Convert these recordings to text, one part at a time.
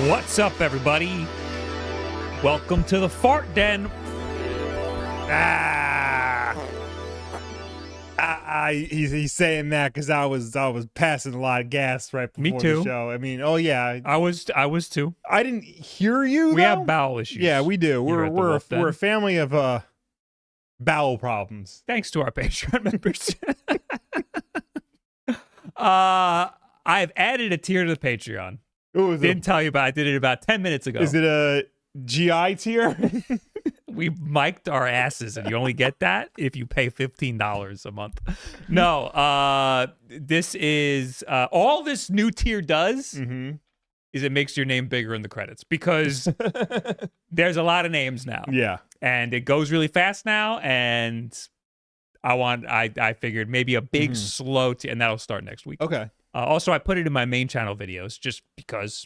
What's up, everybody? Welcome to the Fart Den. He's saying that because I was passing a lot of gas right before Me too. the show. I mean, oh yeah, I was too. I didn't hear you. We though. have bowel issues. Yeah, we do. Here at the WULFF Den. We're a family of bowel problems. Thanks to our Patreon members. I've added a tier to the Patreon. Ooh, Didn't tell you about. I did it about 10 minutes ago. Is it a GI tier? We mic'd our asses, and you only get that if you pay $15 a month. No, this is all this new tier does is it makes your name bigger in the credits because there's a lot of names now. Yeah, and it goes really fast now. And I figured maybe a big slow tier, and that'll start next week. Okay. Also, I put it in my main channel videos just because.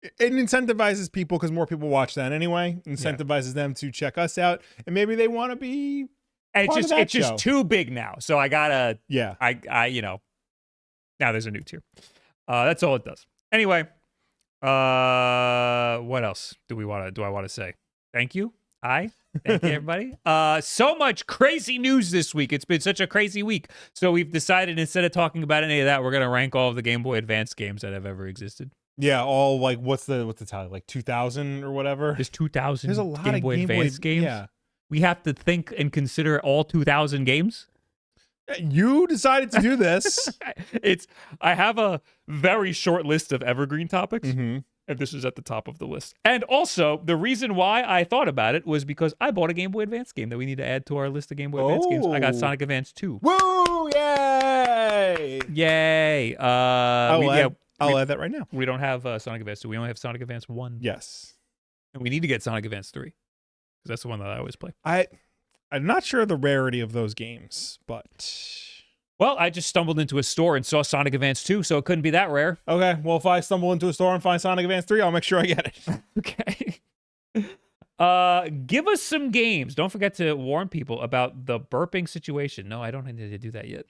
It incentivizes people because more people watch that anyway. Incentivizes them to check us out, and maybe they want to be. And it's just too big now, so I gotta. Yeah. I now there's a new tier. That's all it does. Anyway, what else do I want to say? Thank you. Thank you, everybody. So much crazy news this week. It's been such a crazy week. So we've decided instead of talking about any of that, we're gonna rank all of the Game Boy Advance games that have ever existed. Yeah, all like what's the tally? Like 2000 or whatever. There's 2000. There's a lot Game of Boy Game Advance Boy games. Yeah, we have to think and consider all 2000 games. you decided to do this. I have a very short list of evergreen topics, and this is at the top of the list. And also, the reason why I thought about it was because I bought a Game Boy Advance game that we need to add to our list of Game Boy Advance games. I got Sonic Advance 2. Woo! Yay! Yay! I'll add that right now. We don't have Sonic Advance 2. We only have Sonic Advance 1. Yes. And we need to get Sonic Advance 3. Because that's the one that I always play. I'm not sure of the rarity of those games, but... Well, I just stumbled into a store and saw Sonic Advance 2, so it couldn't be that rare. Okay, well, if I stumble into a store and find Sonic Advance 3, I'll make sure I get Okay. it. Give us some games. Don't forget to warn people about the burping situation. No, I don't need to do that yet.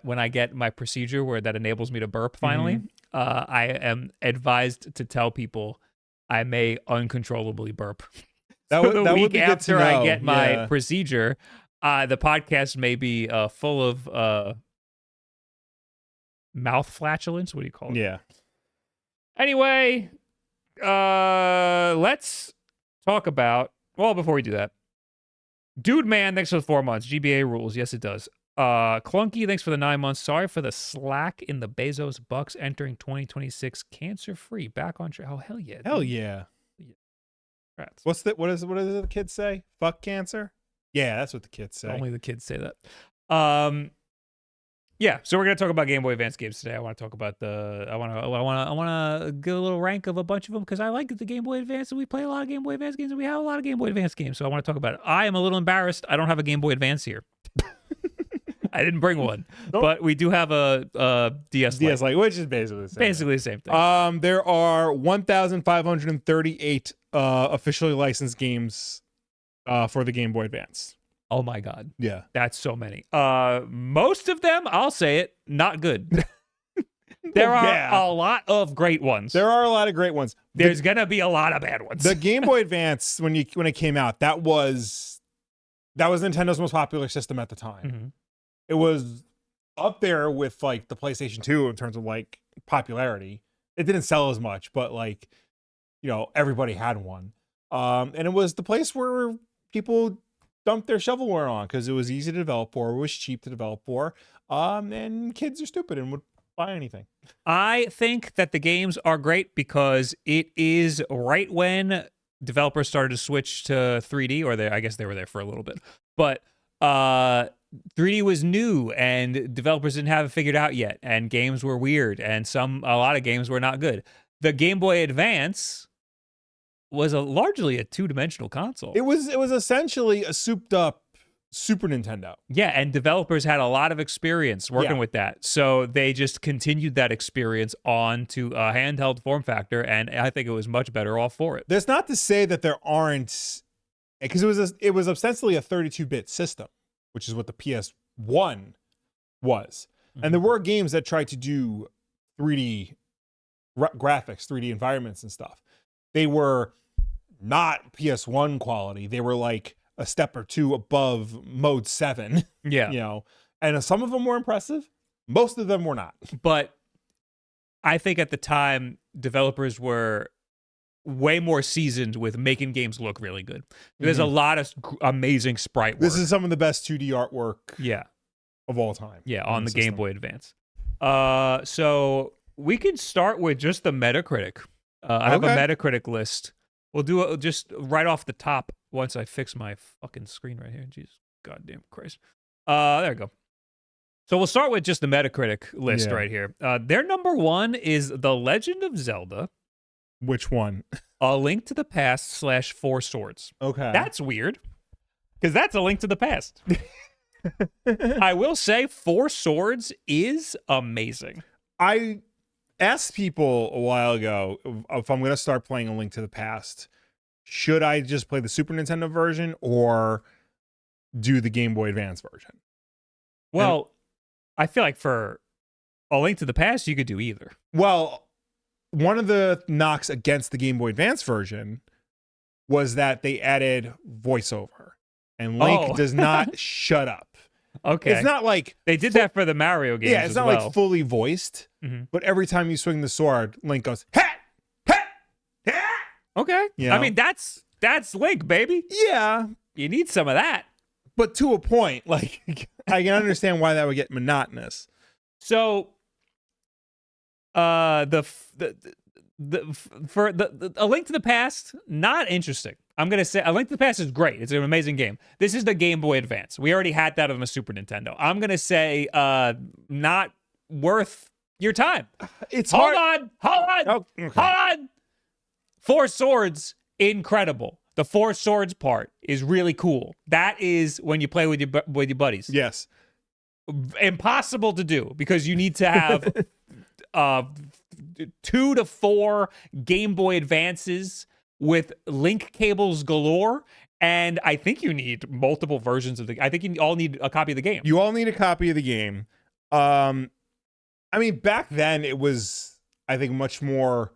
When I get my procedure where that enables me to burp finally, I am advised to tell people I may uncontrollably burp. That so the would week be good after to I know. get my procedure, the podcast may be full of mouth flatulence. What do you call it? Yeah. Anyway, let's talk about. Well, before we do that, Dude Man, thanks for the 4 months. GBA rules. Yes, it does. Clunky, thanks for the 9 months. Sorry for the slack in the Bezos Bucks entering 2026 cancer-free. Back on track. Oh, hell yeah. Hell yeah. Congrats. What does the kids say? Fuck cancer? Yeah, that's what the kids say. Only the kids say that. Yeah, so we're gonna talk about Game Boy Advance games today. I want to talk about I want to get a little rank of a bunch of them because I like the Game Boy Advance and we play a lot of Game Boy Advance games and we have a lot of Game Boy Advance games. So I want to talk about it. I am a little embarrassed. I don't have a Game Boy Advance here. I didn't bring one, but we do have a DS Lite, which is basically the same same. thing. There are 1,538 officially licensed games for the Game Boy Advance. Oh my God. Yeah. That's so many. Most of them, I'll say it, not good. There are a lot of great ones. There are a lot of great ones. There's going to be a lot of bad ones. The Game Boy Advance, when it came out, that was Nintendo's most popular system at the time. It was up there with like the PlayStation 2 in terms of like popularity. It didn't sell as much, but like, everybody had one. And it was the place where people dumped their shovelware on because it was easy to develop for, it was cheap to develop for, and kids are stupid and would buy anything. I think that the games are great because it is right when developers started to switch to 3D, or I guess they were there for a little bit, but 3D was new and developers didn't have it figured out yet, and games were weird, and a lot of games were not good. The Game Boy Advance was largely a two-dimensional console. It was essentially a souped-up Super Nintendo. Yeah, and developers had a lot of experience working with that, so they just continued that experience on to a handheld form factor, and I think it was much better off for it. That's not to say that there aren't, because it was ostensibly a 32-bit system, which is what the PS1 was. And there were games that tried to do 3D graphics, 3D environments and stuff. they were not PS1 quality. They were like a step or two above Mode 7. Yeah. You know, and some of them were impressive. Most of them were not. But I think at the time, developers were way more seasoned with making games look really good. There's a lot of amazing sprite work. This is some of the best 2D artwork yeah. of all time. Yeah, on the Game Boy Advance. So we can start with just the Metacritic. I have a Metacritic list. We'll do it just right off the top once I fix my fucking screen right here. Jesus, goddamn Christ. There we go. So we'll start with just the Metacritic list right here. Their number one is The Legend of Zelda. Which one? A Link to the Past / Four Swords. Okay. That's weird, because that's A Link to the Past. I will say Four Swords is amazing. I asked people a while ago if I'm going to start playing A Link to the Past, should I just play the Super Nintendo version or do the Game Boy Advance version? Well, I feel like for A Link to the Past, you could do either. Well, one of the knocks against the Game Boy Advance version was that they added voiceover, and Link does not shut up. Okay. It's not like they did that for the Mario games. Yeah, it's not like fully voiced, but every time you swing the sword, Link goes, ha! Ha! Ha! Okay. You know? I mean, that's Link, baby. Yeah. You need some of that. But to a point, like, I can understand why that would get monotonous. So, A Link to the Past, not interesting. I'm gonna say A Link to the Past is great. It's an amazing game. This is the Game Boy Advance. We already had that on the Super Nintendo. I'm gonna say, not worth your time. It's hold hard. on. Hold on. Four Swords, incredible. The Four Swords part is really cool. That is when you play with your buddies. Yes. Impossible to do because you need to have 2 to 4 Game Boy Advances with link cables galore, and I think you need multiple versions of I think you all need a copy of the game. You all need a copy of the game. I mean, back then it was, I think, much more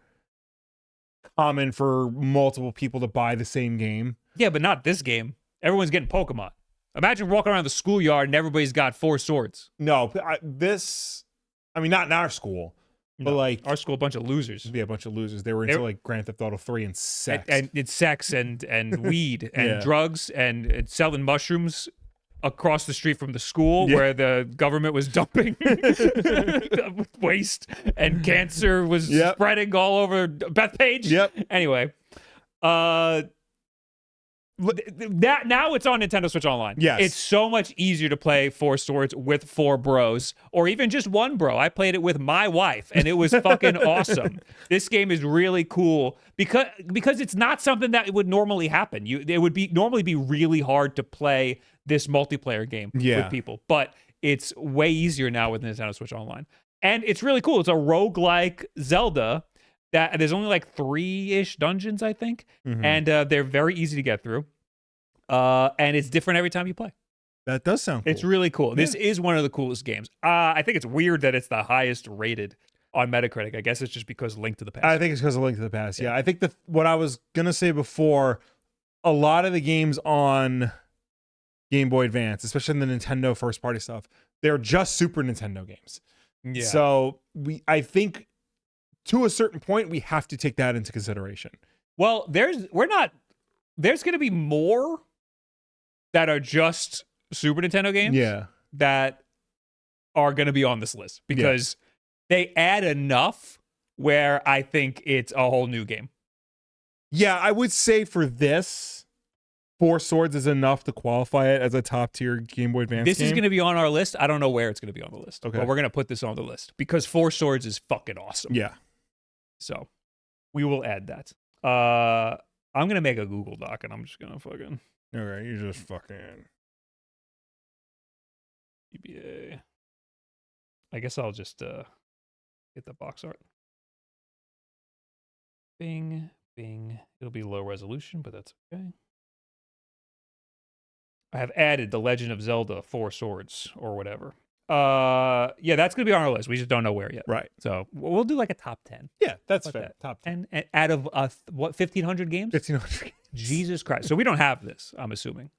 common for multiple people to buy the same game. Yeah, but not this game. Everyone's getting Pokemon. Imagine walking around the schoolyard and everybody's got Four Swords. No, not in our school. No, but like our school, a bunch of losers. Yeah, a bunch of losers. They were into like Grand Theft Auto 3 and sex. And it's sex and weed and drugs and selling mushrooms across the street from the school where the government was dumping waste and cancer was spreading all over Bethpage. Yep. Anyway, that now it's on Nintendo Switch Online. Yes. It's so much easier to play Four Swords with 4 bros or even just one bro. I played it with my wife and it was fucking awesome. This game is really cool because it's not something that would normally happen. It would normally be really hard to play this multiplayer game with people, but it's way easier now with Nintendo Switch Online. And it's really cool. It's a roguelike Zelda. That there's only like 3-ish dungeons, I think, and they're very easy to get through. And it's different every time you play. That does sound cool. It's really cool. Yeah. This is one of the coolest games. I think it's weird that it's the highest rated on Metacritic. I guess it's just because Link to the Past. I think it's because of Link to the Past. Yeah, I think what I was gonna say before, a lot of the games on Game Boy Advance, especially in the Nintendo first party stuff, they're just Super Nintendo games. Yeah. So I think to a certain point, we have to take that into consideration. Well, there's going to be more that are just Super Nintendo games that are going to be on this list because they add enough where I think it's a whole new game. Yeah, I would say for this, Four Swords is enough to qualify it as a top tier Game Boy Advance This game. is going to be on our list. I don't know where it's going to be on the list, okay, but we're going to put this on the list because Four Swords is fucking awesome. Yeah. So we will add that. I'm going to make a Google Doc and I'm just going to fucking... Okay, you just fucking... GBA. I guess I'll just get the box art. Bing, bing. It'll be low resolution, but that's okay. I have added The Legend of Zelda Four Swords or whatever. Yeah, that's gonna be on our list. We just don't know where yet. Right. So we'll do like a top 10. Yeah, that's Like fair. that. Top 10. And out of what 1,500 games? 1,500. Jesus Christ! So we don't have this. I'm assuming.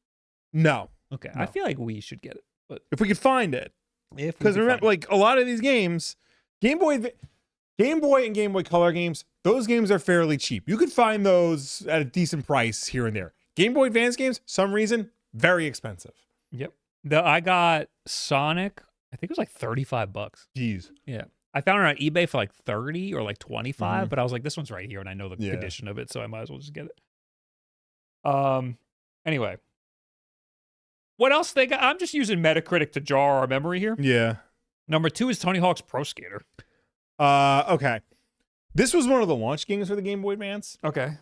No. Okay, No. I feel like we should get it, but If we could find it. if Because remember, like a lot of these games, Game Boy and Game Boy Color games, those games are fairly cheap. You could find those at a decent price here and there. Game Boy Advance games, some reason, very expensive. Yep. I got Sonic. I think it was like $35. Jeez. Yeah. I found it on eBay for like 30 or like 25, but I was like, this one's right here, and I know the condition of it, so I might as well just get it. Anyway. What else they got? I'm just using Metacritic to jar our memory here. Yeah. Number 2 is Tony Hawk's Pro Skater. Okay. This was one of the launch games for the Game Boy Advance. Okay.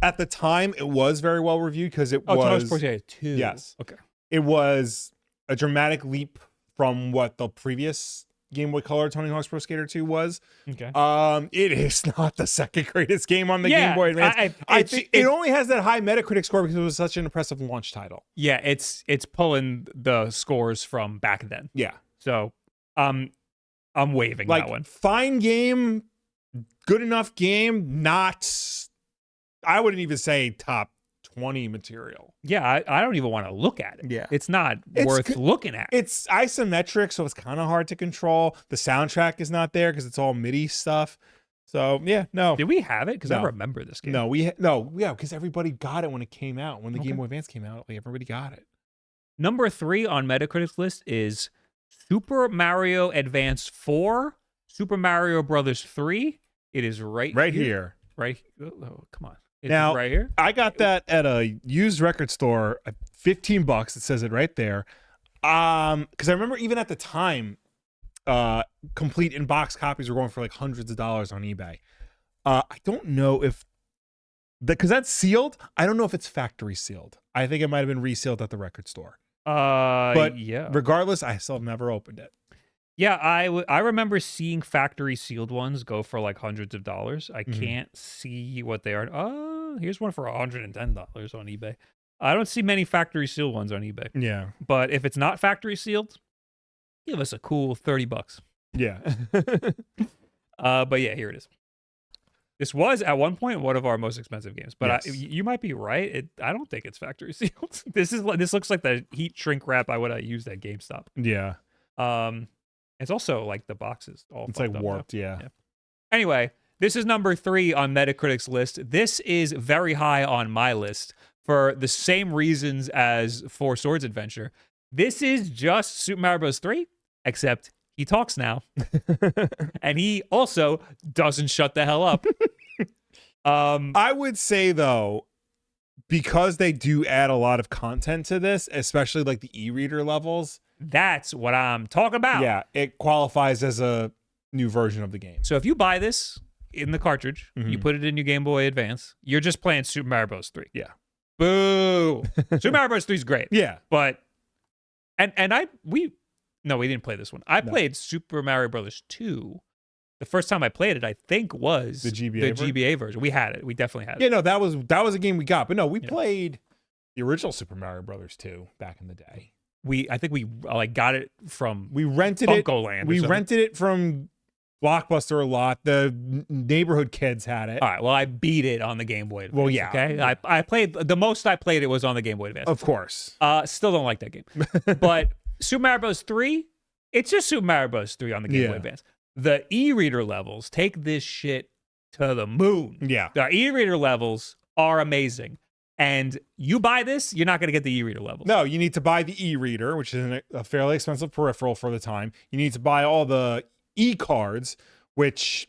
At the time, it was very well reviewed because it Tony Hawk's was Pro Skater 2. Yes. Okay. It was a dramatic leap from what the previous Game Boy Color Tony Hawk's Pro Skater 2 was. Okay. It is not the second greatest game on the Game Boy Advance. I think it only has that high Metacritic score because it was such an impressive launch title. Yeah, it's pulling the scores from back then. Yeah. So, I'm waving Like, that one. fine game, good enough game, not, I wouldn't even say top 20 material. Yeah, I don't even want to look at it. Yeah. It's not worth looking at. It's isometric, so it's kind of hard to control. The soundtrack is not there because it's all MIDI stuff. So, yeah, no. Did we have it? Because I No. remember this game. No, because everybody got it when it came out. When the Game Boy Advance came out, like, everybody got it. Number 3 on Metacritic's list is Super Mario Advance 4, Super Mario Brothers 3. It is right here. Right. Oh, come on. It's Now, right here. I got that at a used record store at $15. It says it right there. Because I remember even at the time, complete in-box copies were going for like hundreds of dollars on eBay. I don't know if because that's sealed. I don't know if it's factory sealed. I think it might have been resealed at the record store. But yeah. regardless, I still have never opened it. Yeah, I remember seeing factory sealed ones go for like hundreds of dollars. I can't see what they are. Oh, here's one for $110 on eBay. I don't see many factory sealed ones on eBay. Yeah. But if it's not factory sealed, give us a cool $30. Yeah. But yeah, here it is. This was at one point one of our most expensive games, but Yes. you might be right. I don't think it's factory sealed. This looks like the heat shrink wrap I would have used at GameStop. Yeah. It's also like the boxes all It's like fucked up warped. now. Yeah. Anyway, this is number 3 on Metacritic's list. This is very high on my list for the same reasons as Four Swords Adventure. This is just Super Mario Bros. 3, except he talks now. And he also doesn't shut the hell up. I would say, though, because they do add a lot of content to this, especially like the e-reader levels. That's what I'm talking about. Yeah, it qualifies as a new version of the game. So if you buy this in the cartridge, you put it in your Game Boy Advance, you're just playing Super Mario Bros. 3. Yeah. Boo. Super Mario Bros. 3 is great. Yeah. But we didn't play this one. I played Super Mario Bros. 2. The first time I played it, I think, was The GBA version. We had it. We definitely had it. Yeah, no, that was a game we got. But no, we played the original Super Mario Brothers 2 back in the day. I think we like got it from We rented Funko-Land or We something. rented it from Blockbuster a lot. The neighborhood kids had it. All right. Well, I beat it on the Game Boy Advance. Well, yeah. Okay. I played the most I played it was on the Game Boy Advance. Of course. Still don't like that game. But Super Mario Bros. 3, it's just Super Mario Bros. 3 on the Game Boy Advance. The e-reader levels take this shit to the moon. Yeah. The e-reader levels are amazing. And you buy this, you're not going to get the e-reader levels. No, you need to buy the e-reader, which is a fairly expensive peripheral for the time. You need to buy all the e-cards, which,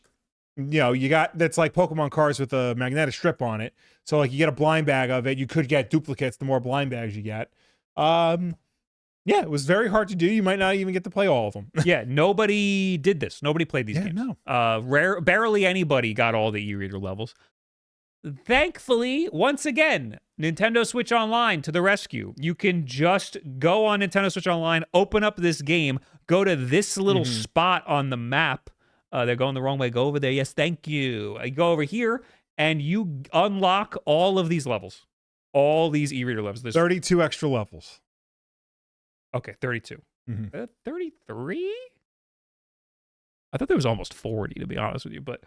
you got, that's like Pokemon cards with a magnetic strip on it. So like you get a blind bag of it. You could get duplicates the more blind bags you get. Yeah, it was very hard to do. You might not even get to play all of them. Yeah, nobody did this. Nobody played these games. No. Barely anybody got all the e-reader levels. Thankfully, once again, Nintendo Switch Online to the rescue. You can just go on Nintendo Switch Online, open up this game, go to this little spot on the map. They're going the wrong way. Go over there. Yes, thank you. You go over here, and you unlock all of these levels. All these e-reader levels. There's 32 extra levels. Okay, 32. Mhm. 33? I thought there was almost 40, to be honest with you, but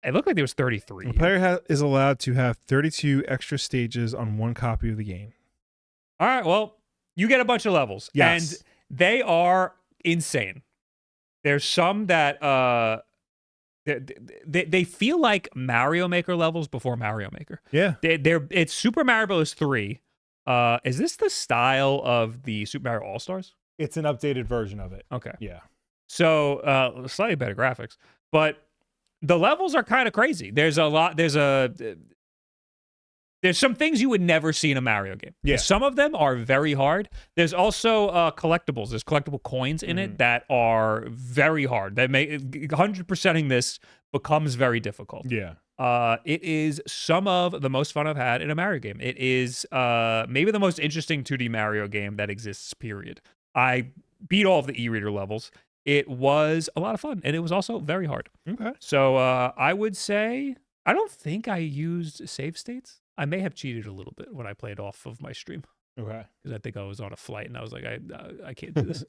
it looked like there was 33. The player is allowed to have 32 extra stages on one copy of the game. All right, well, you get a bunch of levels. Yes. And they are insane. There's some that they feel like Mario Maker levels before Mario Maker. Yeah. It's Super Mario Bros. 3. Is this the style of the Super Mario All-Stars? It's an updated version of it. Okay. Yeah. So slightly better graphics. But the levels are kind of crazy. There's some things you would never see in a Mario game. Yeah. Some of them are very hard. There's also collectibles. There's collectible coins in it that are very hard. That make 100%ing this becomes very difficult. Yeah. It is some of the most fun I've had in a Mario game. It is maybe the most interesting 2D Mario game that exists, period. I beat all of the e-reader levels. It was a lot of fun, and it was also very hard. Okay. So I would say, I don't think I used save states. I may have cheated a little bit when I played off of my stream. Okay. Because I think I was on a flight, and I was like, I can't do this.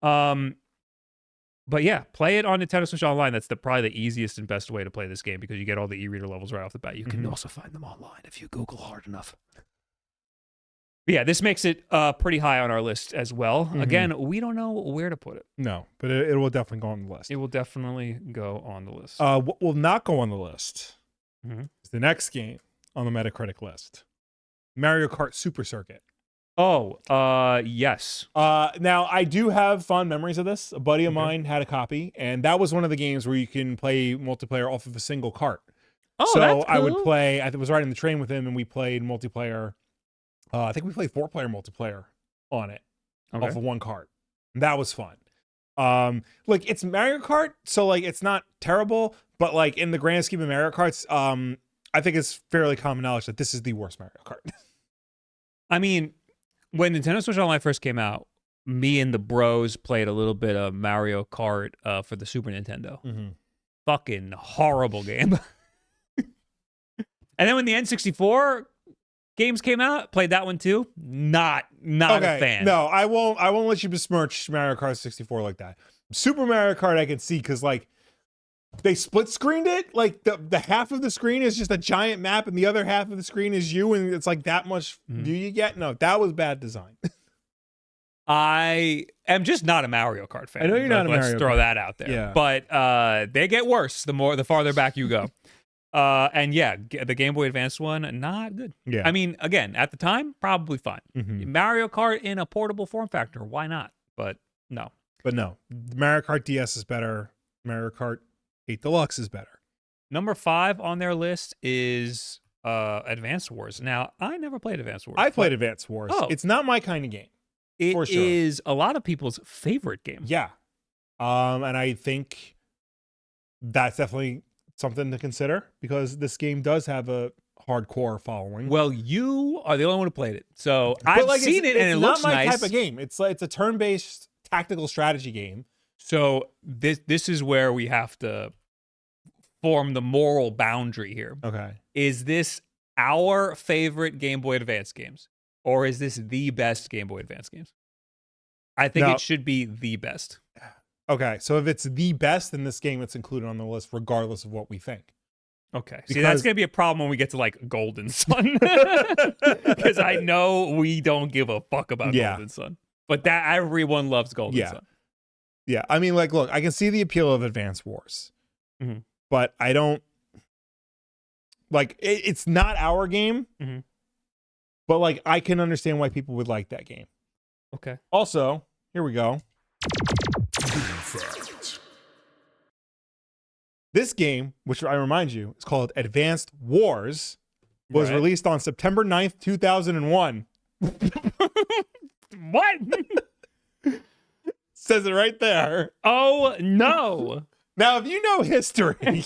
But yeah, play it on Nintendo Switch Online. That's probably the easiest and best way to play this game because you get all the e-reader levels right off the bat. You can also find them online if you Google hard enough. But yeah, this makes it pretty high on our list as well. Again, we don't know where to put it. No, but it will definitely go on the list. It will definitely go on the list. What will not go on the list Mm-hmm. is the next game on the Metacritic list, Mario Kart Super Circuit. Oh, yes. Now, I do have fond memories of this. A buddy of mine had a copy, and that was one of the games where you can play multiplayer off of a single cart. Oh, so that's cool. I would play, I was riding the train with him, and we played multiplayer. I think we played 4-player multiplayer on it off of one cart. And that was fun. Like, it's Mario Kart, so like it's not terrible, but like in the grand scheme of Mario Karts, I think it's fairly common knowledge that this is the worst Mario Kart. I mean, when Nintendo Switch Online first came out, me and the bros played a little bit of Mario Kart for the Super Nintendo. Fucking horrible game. And then when the N64 games came out, played that one too. Not a fan. No, I won't let you besmirch Mario Kart 64 like that. Super Mario Kart I can see because like they split screened it. Like the half of the screen is just a giant map and the other half of the screen is you, and it's like that much view you get. No, that was bad design. I am just not a Mario Kart fan. I know you're not a Mario Kart. Let's throw that out there. Yeah. But they get worse the farther back you go. And yeah, the Game Boy Advance one, not good. Yeah. I mean, again, at the time, probably fine. Mario Kart in a portable form factor, why not? But no. But no, Mario Kart DS is better. Mario Kart 8 Deluxe is better. Number 5 on their list is Advance Wars. Now, I never played Advance Wars. I played Advance Wars. Oh. It's not my kind of game. It for sure. is a lot of people's favorite game. Yeah. And I think that's definitely something to consider because this game does have a hardcore following. Well, you are the only one who played it. So I've seen it and it looks nice. It's not my type of game. It's a turn-based tactical strategy game. So this is where we have to form the moral boundary here. Okay. Is this our favorite Game Boy Advance games? Or is this the best Game Boy Advance games? I think it should be the best. Okay, so if it's the best, then this game is included on the list regardless of what we think. Okay. See, that's going to be a problem when we get to like Golden Sun. Because I know we don't give a fuck about Golden Sun. But that everyone loves Golden Sun. Yeah, I mean, like, look, I can see the appeal of Advance Wars. But I don't... Like, it's not our game. But, like, I can understand why people would like that game. Okay. Also, here we go. This game, which I remind you, is called Advanced Wars, was released on September 9th, 2001. What? Says it right there. Oh, no. Now, if you know history,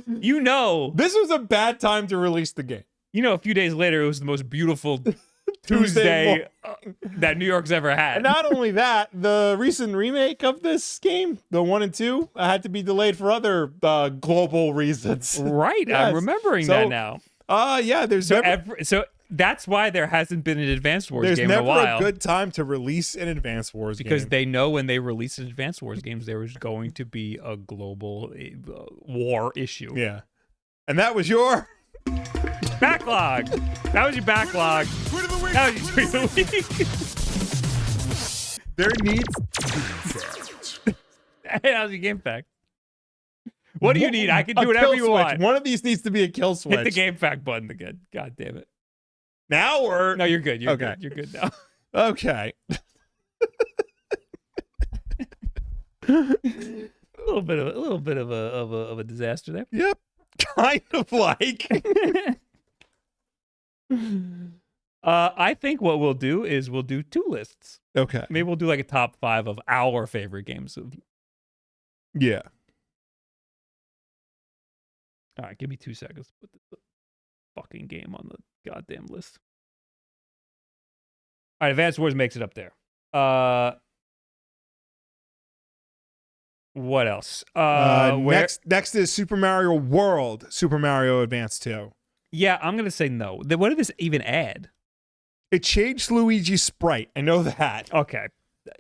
you know. This was a bad time to release the game. You know, a few days later, it was the most beautiful Tuesday that New York's ever had. And not only that, the recent remake of this game, the 1 and 2, had to be delayed for other global reasons. Right, yes. I'm remembering that now. Yeah, there's so That's why there hasn't been an Advance Wars There's game in a while. There's never a good time to release an Advance Wars game. Because they know when they release an Advance Wars games, there was going to be a global war issue. Yeah. And that was your... Backlog. That was your backlog. That was your tweet of the week. There needs to be that was your game fact. What do you need? I can do whatever you want. One of these needs to be a kill switch. Hit the game fact button again. God damn it. Now or... No, you're good. You're okay. good. You're good now. Okay. a little bit of a disaster there. Yep. Kind of like. I think what we'll do is we'll do 2 lists. Okay. Maybe we'll do like a top 5 of our favorite games. Yeah. All right, give me 2 seconds to put this fucking game on the goddamn list. All right, Advance Wars makes it up there. What else? Next is Super Mario World, Super Mario Advance 2. Yeah, I'm going to say no. What did this even add? It changed Luigi's sprite. I know that. Okay.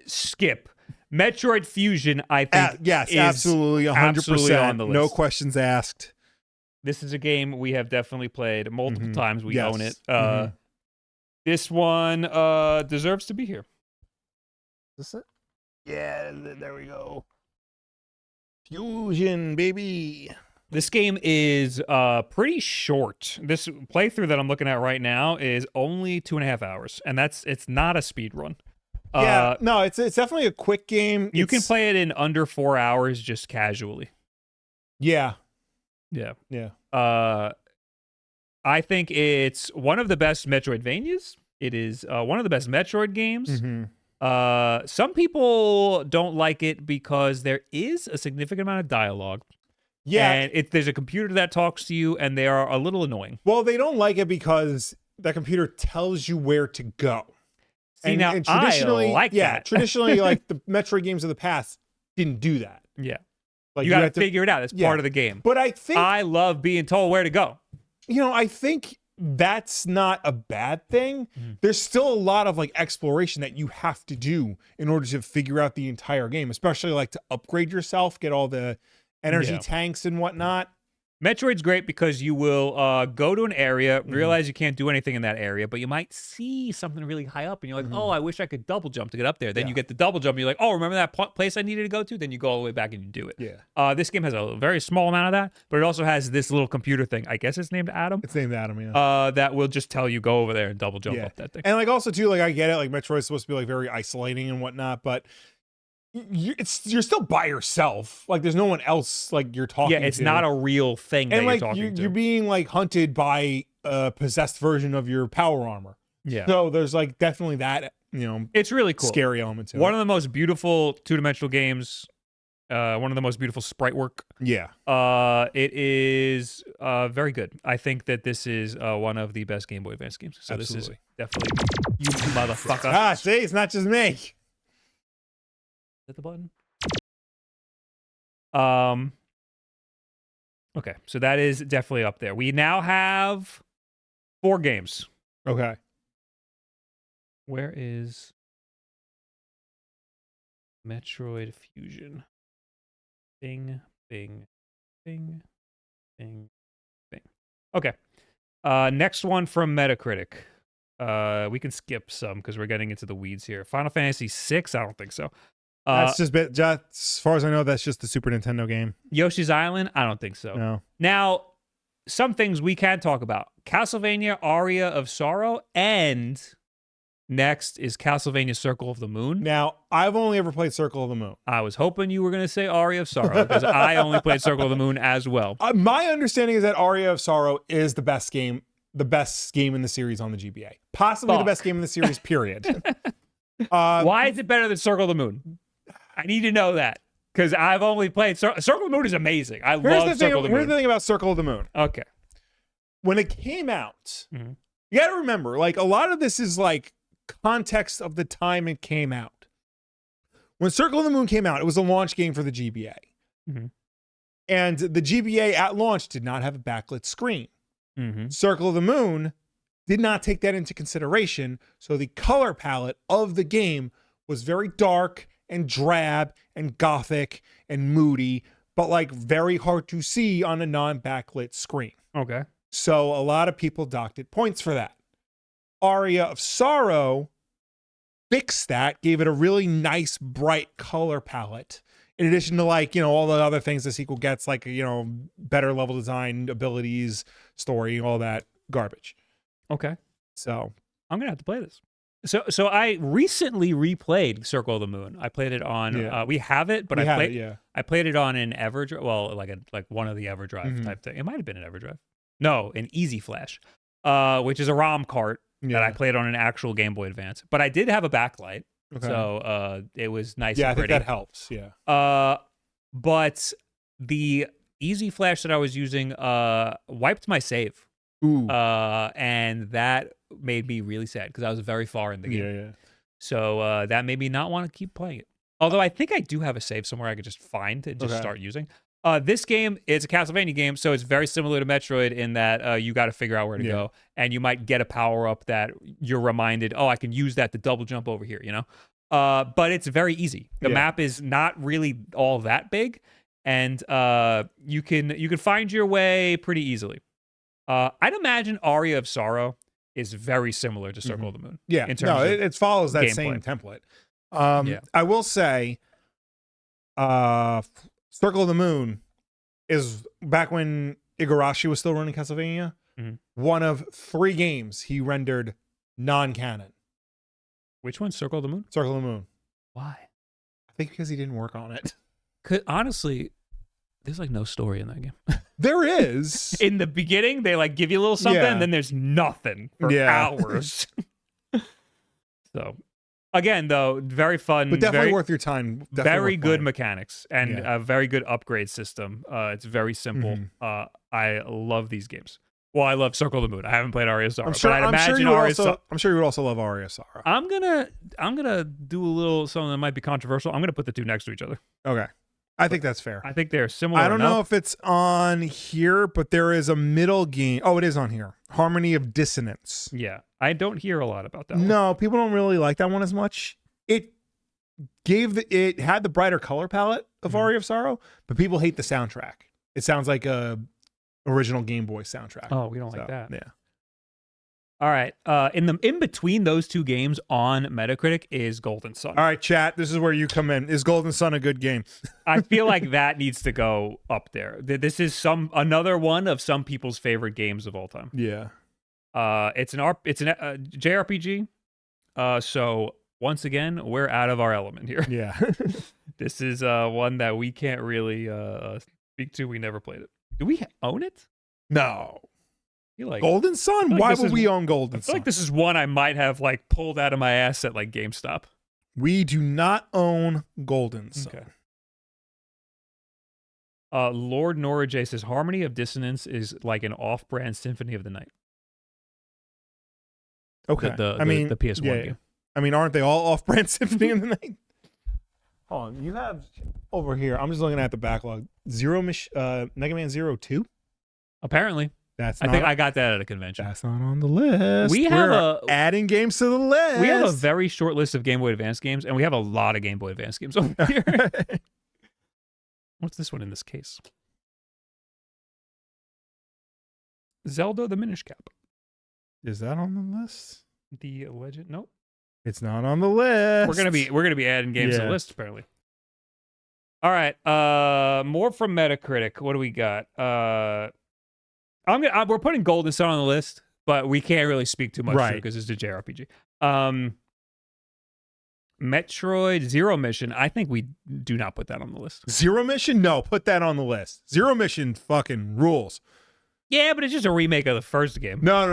Skip. Metroid Fusion, I think, yes, is absolutely, 100%. absolutely on the list. No questions asked. This is a game we have definitely played multiple times. We Yes. own it. This one deserves to be here. Is this it? Yeah, there we go. Fusion, baby. This game is pretty short. This playthrough that I'm looking at right now is only 2.5 hours, and it's not a speed run. Yeah, no, it's definitely a quick game. You can play it in under 4 hours just casually. Yeah. Yeah. Yeah. I think it's one of the best Metroidvanias. It is one of the best Metroid games. Mm-hmm. Some people don't like it because there is a significant amount of dialogue. Yeah. And there's a computer that talks to you, and they are a little annoying. Well, they don't like it because that computer tells you where to go. See, now, traditionally, I like that. traditionally, like the Metroid games of the past didn't do that. Yeah. Like you got to figure it out. It's part of the game. But I think... I love being told where to go. I think that's not a bad thing. There's still a lot of like exploration that you have to do in order to figure out the entire game, especially like to upgrade yourself, get all the energy tanks and whatnot. Metroid's great because you will go to an area, realize you can't do anything in that area, but you might see something really high up, and you're like, oh, I wish I could double jump to get up there. Then you get the double jump, and you're like, oh, remember that place I needed to go to? Then you go all the way back and you do it. Yeah. This game has a very small amount of that, but it also has this little computer thing. I guess it's named Adam. It's named Adam, yeah. That will just tell you go over there and double jump up that thing. And like also too, like I get it, like Metroid's supposed to be like very isolating and whatnot, but you're still by yourself. Like there's no one else like you're talking to. Yeah, it's not a real thing and that like you're talking to. You're being like hunted by a possessed version of your power armor. Yeah. So there's like definitely that, it's really cool. Scary element to it. One of the most beautiful two-dimensional games, one of the most beautiful sprite work. Yeah. It is very good. I think that this is one of the best Game Boy Advance games. So Absolutely. This is definitely you motherfucker. Ah, see, it's not just me. Hit the button. Okay, so that is definitely up there. We now have 4 games. Okay. Where is Metroid Fusion? Bing, bing, bing, bing, bing. Okay. Next one from Metacritic. We can skip some because we're getting into the weeds here. Final Fantasy VI? I don't think so. That's just as far as I know, that's just the Super Nintendo game. Yoshi's Island? I don't think so. No. Now, some things we can talk about. Castlevania Aria of Sorrow, and next is Castlevania Circle of the Moon. Now, I've only ever played Circle of the Moon. I was hoping you were going to say Aria of Sorrow because I only played Circle of the Moon as well. My understanding is that Aria of Sorrow is the best game in the series on the GBA. Possibly the best game in the series, period. Why is it better than Circle of the Moon? I need to know that because I've only played Circle of the Moon is amazing. I love Circle of the Moon. Here's the thing about Circle of the Moon. Okay. When it came out, you got to remember, like a lot of this is like context of the time it came out. When Circle of the Moon came out, it was a launch game for the GBA. And the GBA at launch did not have a backlit screen. Circle of the Moon did not take that into consideration. So the color palette of the game was very dark and drab and gothic and moody, but like very hard to see on a non-backlit screen. Okay. So a lot of people docked it points for that. Aria of Sorrow fixed that, gave it a really nice, bright color palette. In addition to like, all the other things the sequel gets, like, better level design, abilities, story, all that garbage. Okay. So I'm going to have to play this. So I recently replayed Circle of the Moon. I played it on, we have it, but I played it on an EverDrive, well, like one of the EverDrive type thing. It might have been an EverDrive. No, an Easy Flash, which is a ROM cart that I played on an actual Game Boy Advance. But I did have a backlight, so it was nice and pretty. I think that helps, yeah. But the Easy Flash that I was using wiped my save. Ooh. And that made me really sad because I was very far in the game. Yeah. So that made me not want to keep playing it. Although I think I do have a save somewhere I could just find and just start using. This game is a Castlevania game, so it's very similar to Metroid in that you got to figure out where to go, and you might get a power up that you're reminded, I can use that to double jump over here, But it's very easy. The map is not really all that big, and you can find your way pretty easily. I'd imagine Aria of Sorrow is very similar to Circle of the Moon. Yeah, in terms of it follows that gameplay. same template. I will say, Circle of the Moon is back when Igarashi was still running Castlevania. One of 3 games he rendered non-canon. Which one? Circle of the Moon? Circle of the Moon. Why? I think because he didn't work on it. Honestly, there's like no story in that game. There is. In the beginning, they like give you a little something, and then there's nothing for hours. So, again, though, very fun. But definitely worth your time. Very good mechanics and a very good upgrade system. It's very simple. I love these games. Well, I love Circle of the Moon. I haven't played Aria of Sorrow, but I'd imagine I'm sure you would also love Aria of Sorrow. I'm gonna do a little something that might be controversial. I'm gonna put the two next to each other. Okay. I think that's fair. I think they're similar. I don't know if it's on here, but there is a middle game. Oh, it is on here. Harmony of Dissonance. Yeah. I don't hear a lot about that one. People don't really like that one as much. It had the brighter color palette of Aria of Sorrow, but people hate the soundtrack. It sounds like a original Game Boy soundtrack. Oh, we don't like that. Yeah. All right. In between those two games on Metacritic is Golden Sun. All right, chat. This is where you come in. Is Golden Sun a good game? I feel like that needs to go up there. This is another one of some people's favorite games of all time. Yeah. It's an JRPG. So once again, we're out of our element here. Yeah. This is one that we can't really speak to. We never played it. Do we own it? No. Like Golden Sun? Why would we own Golden Sun? I feel like this is one I might have like pulled out of my ass at like GameStop. We do not own Golden Sun. Okay. Lord Norajay says Harmony of Dissonance is like an off-brand Symphony of the Night. Okay. The PS1 game. I mean, aren't they all off-brand Symphony of the Night? Hold on. You have over here, I'm just looking at the backlog. Mega Man Zero 2? Apparently. I think I got that at a convention. That's not on the list. We're adding games to the list. We have a very short list of Game Boy Advance games, and we have a lot of Game Boy Advance games over here. What's this one in this case? Zelda the Minish Cap. Is that on the list? The Legend? Nope. It's not on the list. We're gonna be adding games to the list apparently. All right. More from Metacritic. What do we got? We're putting Golden Sun on the list, but we can't really speak too much because it's a JRPG. Metroid Zero Mission. I think we do not put that on the list. Zero Mission? No, put that on the list. Zero Mission fucking rules. Yeah, but it's just a remake of the first game. No.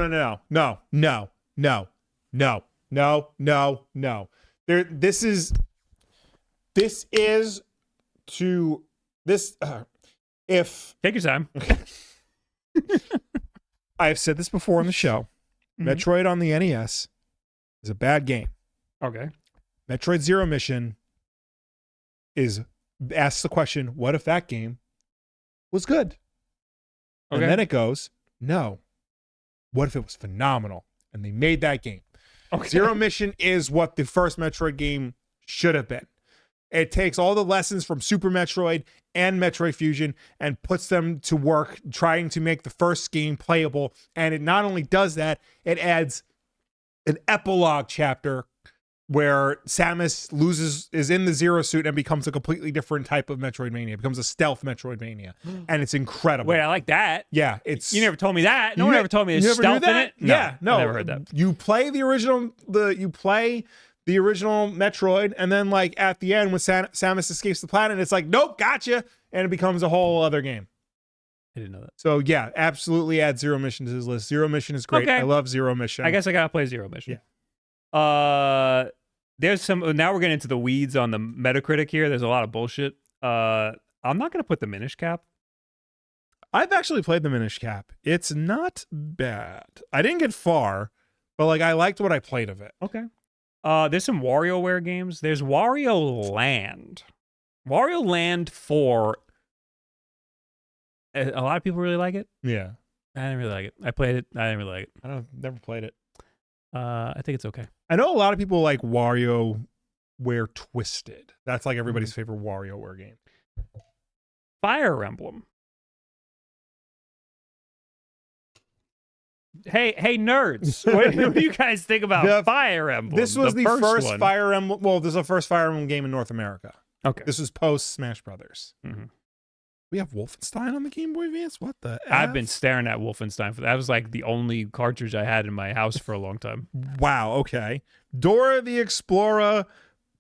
This is if take your time. I've said this before on the show. Metroid on the NES is a bad game. Okay. Metroid Zero Mission asks the question, what if that game was good? Okay. And then it goes, no. What if it was phenomenal? and they made that game. Okay. Zero Mission is what the first Metroid game should have been. It takes all the lessons from Super Metroid and Metroid Fusion and puts them to work trying to make the first game playable. And it not only does that, it adds an epilogue chapter where Samus is in the Zero suit and becomes a completely different type of Metroidvania. It becomes a stealth Metroidvania. And it's incredible. Wait, I like that. Yeah, You never told me that. No one ever told me there's stealth in it. No, no, I never heard that. You play the original Metroid, and then like at the end when Samus escapes the planet, it's like, nope, gotcha, and it becomes a whole other game. I didn't know that. So yeah, absolutely add Zero Mission to his list. Zero Mission is great. Okay. I love Zero Mission. I guess I gotta play Zero Mission. Yeah. There's some. Now we're getting into the weeds on the Metacritic here. There's a lot of bullshit. I'm not gonna put the Minish Cap. I've actually played the Minish Cap. It's not bad. I didn't get far, but like I liked what I played of it. Okay. There's some WarioWare games. There's Wario Land. Wario Land 4. A lot of people really like it. Yeah. I didn't really like it. I played it. I didn't really like it. Never played it. I think it's okay. I know a lot of people like WarioWare Twisted. That's like everybody's favorite WarioWare game. Fire Emblem. Hey, nerds! What do you guys think about Fire Emblem? This was the first one. Fire Emblem. Well, this is the first Fire Emblem game in North America. Okay. This was post Smash Brothers. Mm-hmm. We have Wolfenstein on the Game Boy Advance. What the? I've been staring at Wolfenstein for that. Was like the only cartridge I had in my house for a long time. Wow. Okay. Dora the Explorer,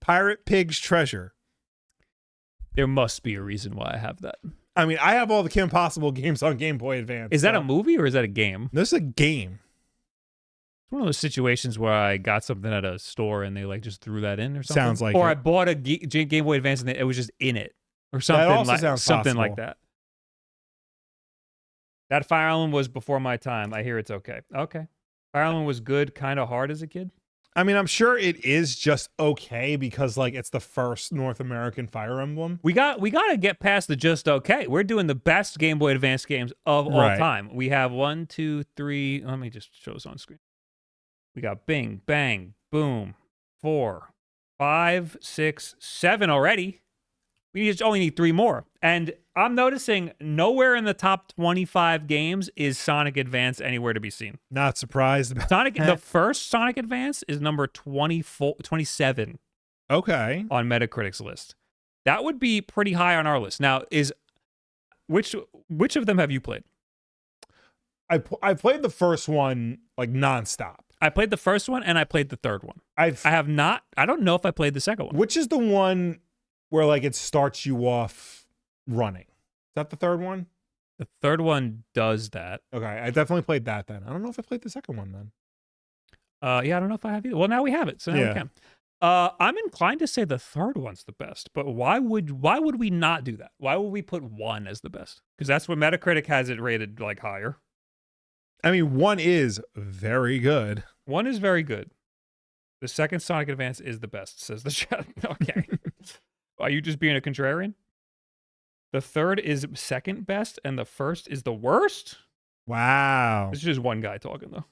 Pirate Pig's Treasure. There must be a reason why I have that. I mean, I have all the Kim Possible games on Game Boy Advance. Is that a movie or is that a game? This is a game. It's one of those situations where I got something at a store and they like just threw that in or something. Sounds like or it. I bought a Game Boy Advance and it was just in it or something. That also like sounds something possible. like that. That Fire Emblem was before my time. I hear it's okay. Okay. Fire Emblem was good, kind of hard as a kid. I mean, I'm sure it is just okay because like it's the first North American Fire Emblem. We got to get past the just okay. We're doing the best Game Boy Advance games of all time. We have 1, 2, 3. Let me just show this on screen. We got Bing, Bang, Boom, 4, 5, 6, 7 already. We just only need 3 more. And I'm noticing nowhere in the top 25 games is Sonic Advance anywhere to be seen. Not surprised about Sonic. that. The first Sonic Advance is number 27 Okay. on Metacritic's list. That would be pretty high on our list. Now, which of them have you played? I played the first one like nonstop. I played the first one and I played the third one. I have not. I don't know if I played the second one. Which is the one where like it starts you off running? Is that the third one? The third one does that. Okay, I definitely played that then. I don't know if I played the second one then. Yeah, I don't know if I have either. Well, now we have it, so now we can. I'm inclined to say the third one's the best, but why would we not do that? Why would we put 1 as the best? Because that's what Metacritic has it rated like higher. I mean, 1 is very good. 1 is very good. The second Sonic Advance is the best, says the chat. Okay. Are you just being a contrarian? The third is second best, and the first is the worst? Wow. This is just one guy talking, though.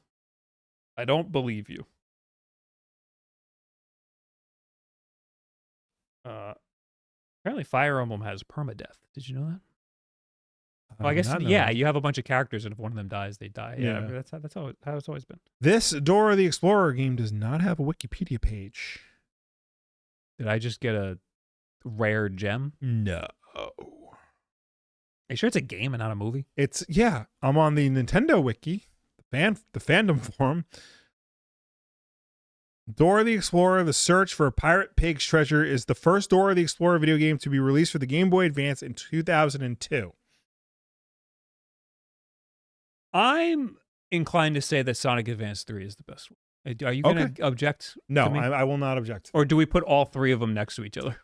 I don't believe you. Apparently Fire Emblem has permadeath. Did you know that? Well, I guess, yeah, you have a bunch of characters, and if one of them dies, they die. Yeah, that's how it's always been. This Dora the Explorer game does not have a Wikipedia page. Did I just get a rare gem? No. Are you sure it's a game and not a movie? I'm on the Nintendo Wiki, the fandom forum. Dora the Explorer, The Search for Pirate Pig's Treasure is the first Dora the Explorer video game to be released for the Game Boy Advance in 2002. I'm inclined to say that Sonic Advance 3 is the best one. Are you going to object? No, to me? I will not object. Or do we put all 3 of them next to each other?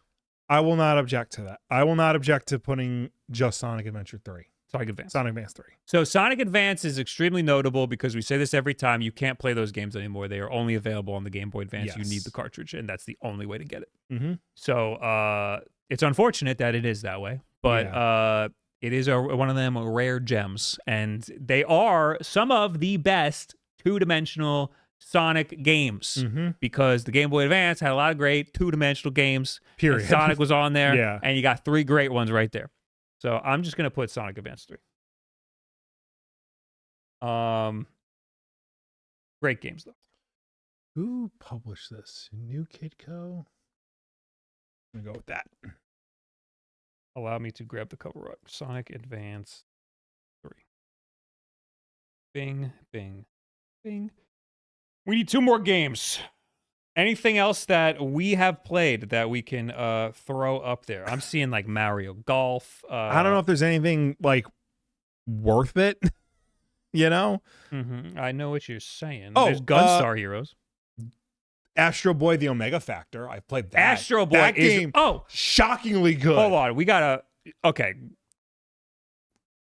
I will not object to that. I will not object to putting just Sonic Adventure 3. Sonic Advance. Sonic Advance 3. So Sonic Advance is extremely notable because we say this every time. You can't play those games anymore. They are only available on the Game Boy Advance. Yes. You need the cartridge, and that's the only way to get it. Mm-hmm. So it's unfortunate that it is that way, but it is one of them rare gems, and they are some of the best two-dimensional Sonic games because the Game Boy Advance had a lot of great two-dimensional games. Period. Sonic was on there, Yeah. and you got 3 great ones right there. So I'm just gonna put Sonic Advance 3. Great games though. Who published this? New Kid Co. I'm gonna go with that. Allow me to grab the cover up. Sonic Advance 3. Bing, bing, bing. We need 2 more games. Anything else that we have played that we can throw up there? I'm seeing like Mario Golf. I don't know if there's anything like worth it. You know? I know what you're saying. Oh, there's Gunstar Heroes. Astro Boy: The Omega Factor. I played that. Astro Boy that is game. Shockingly good. Hold on, we gotta. Okay.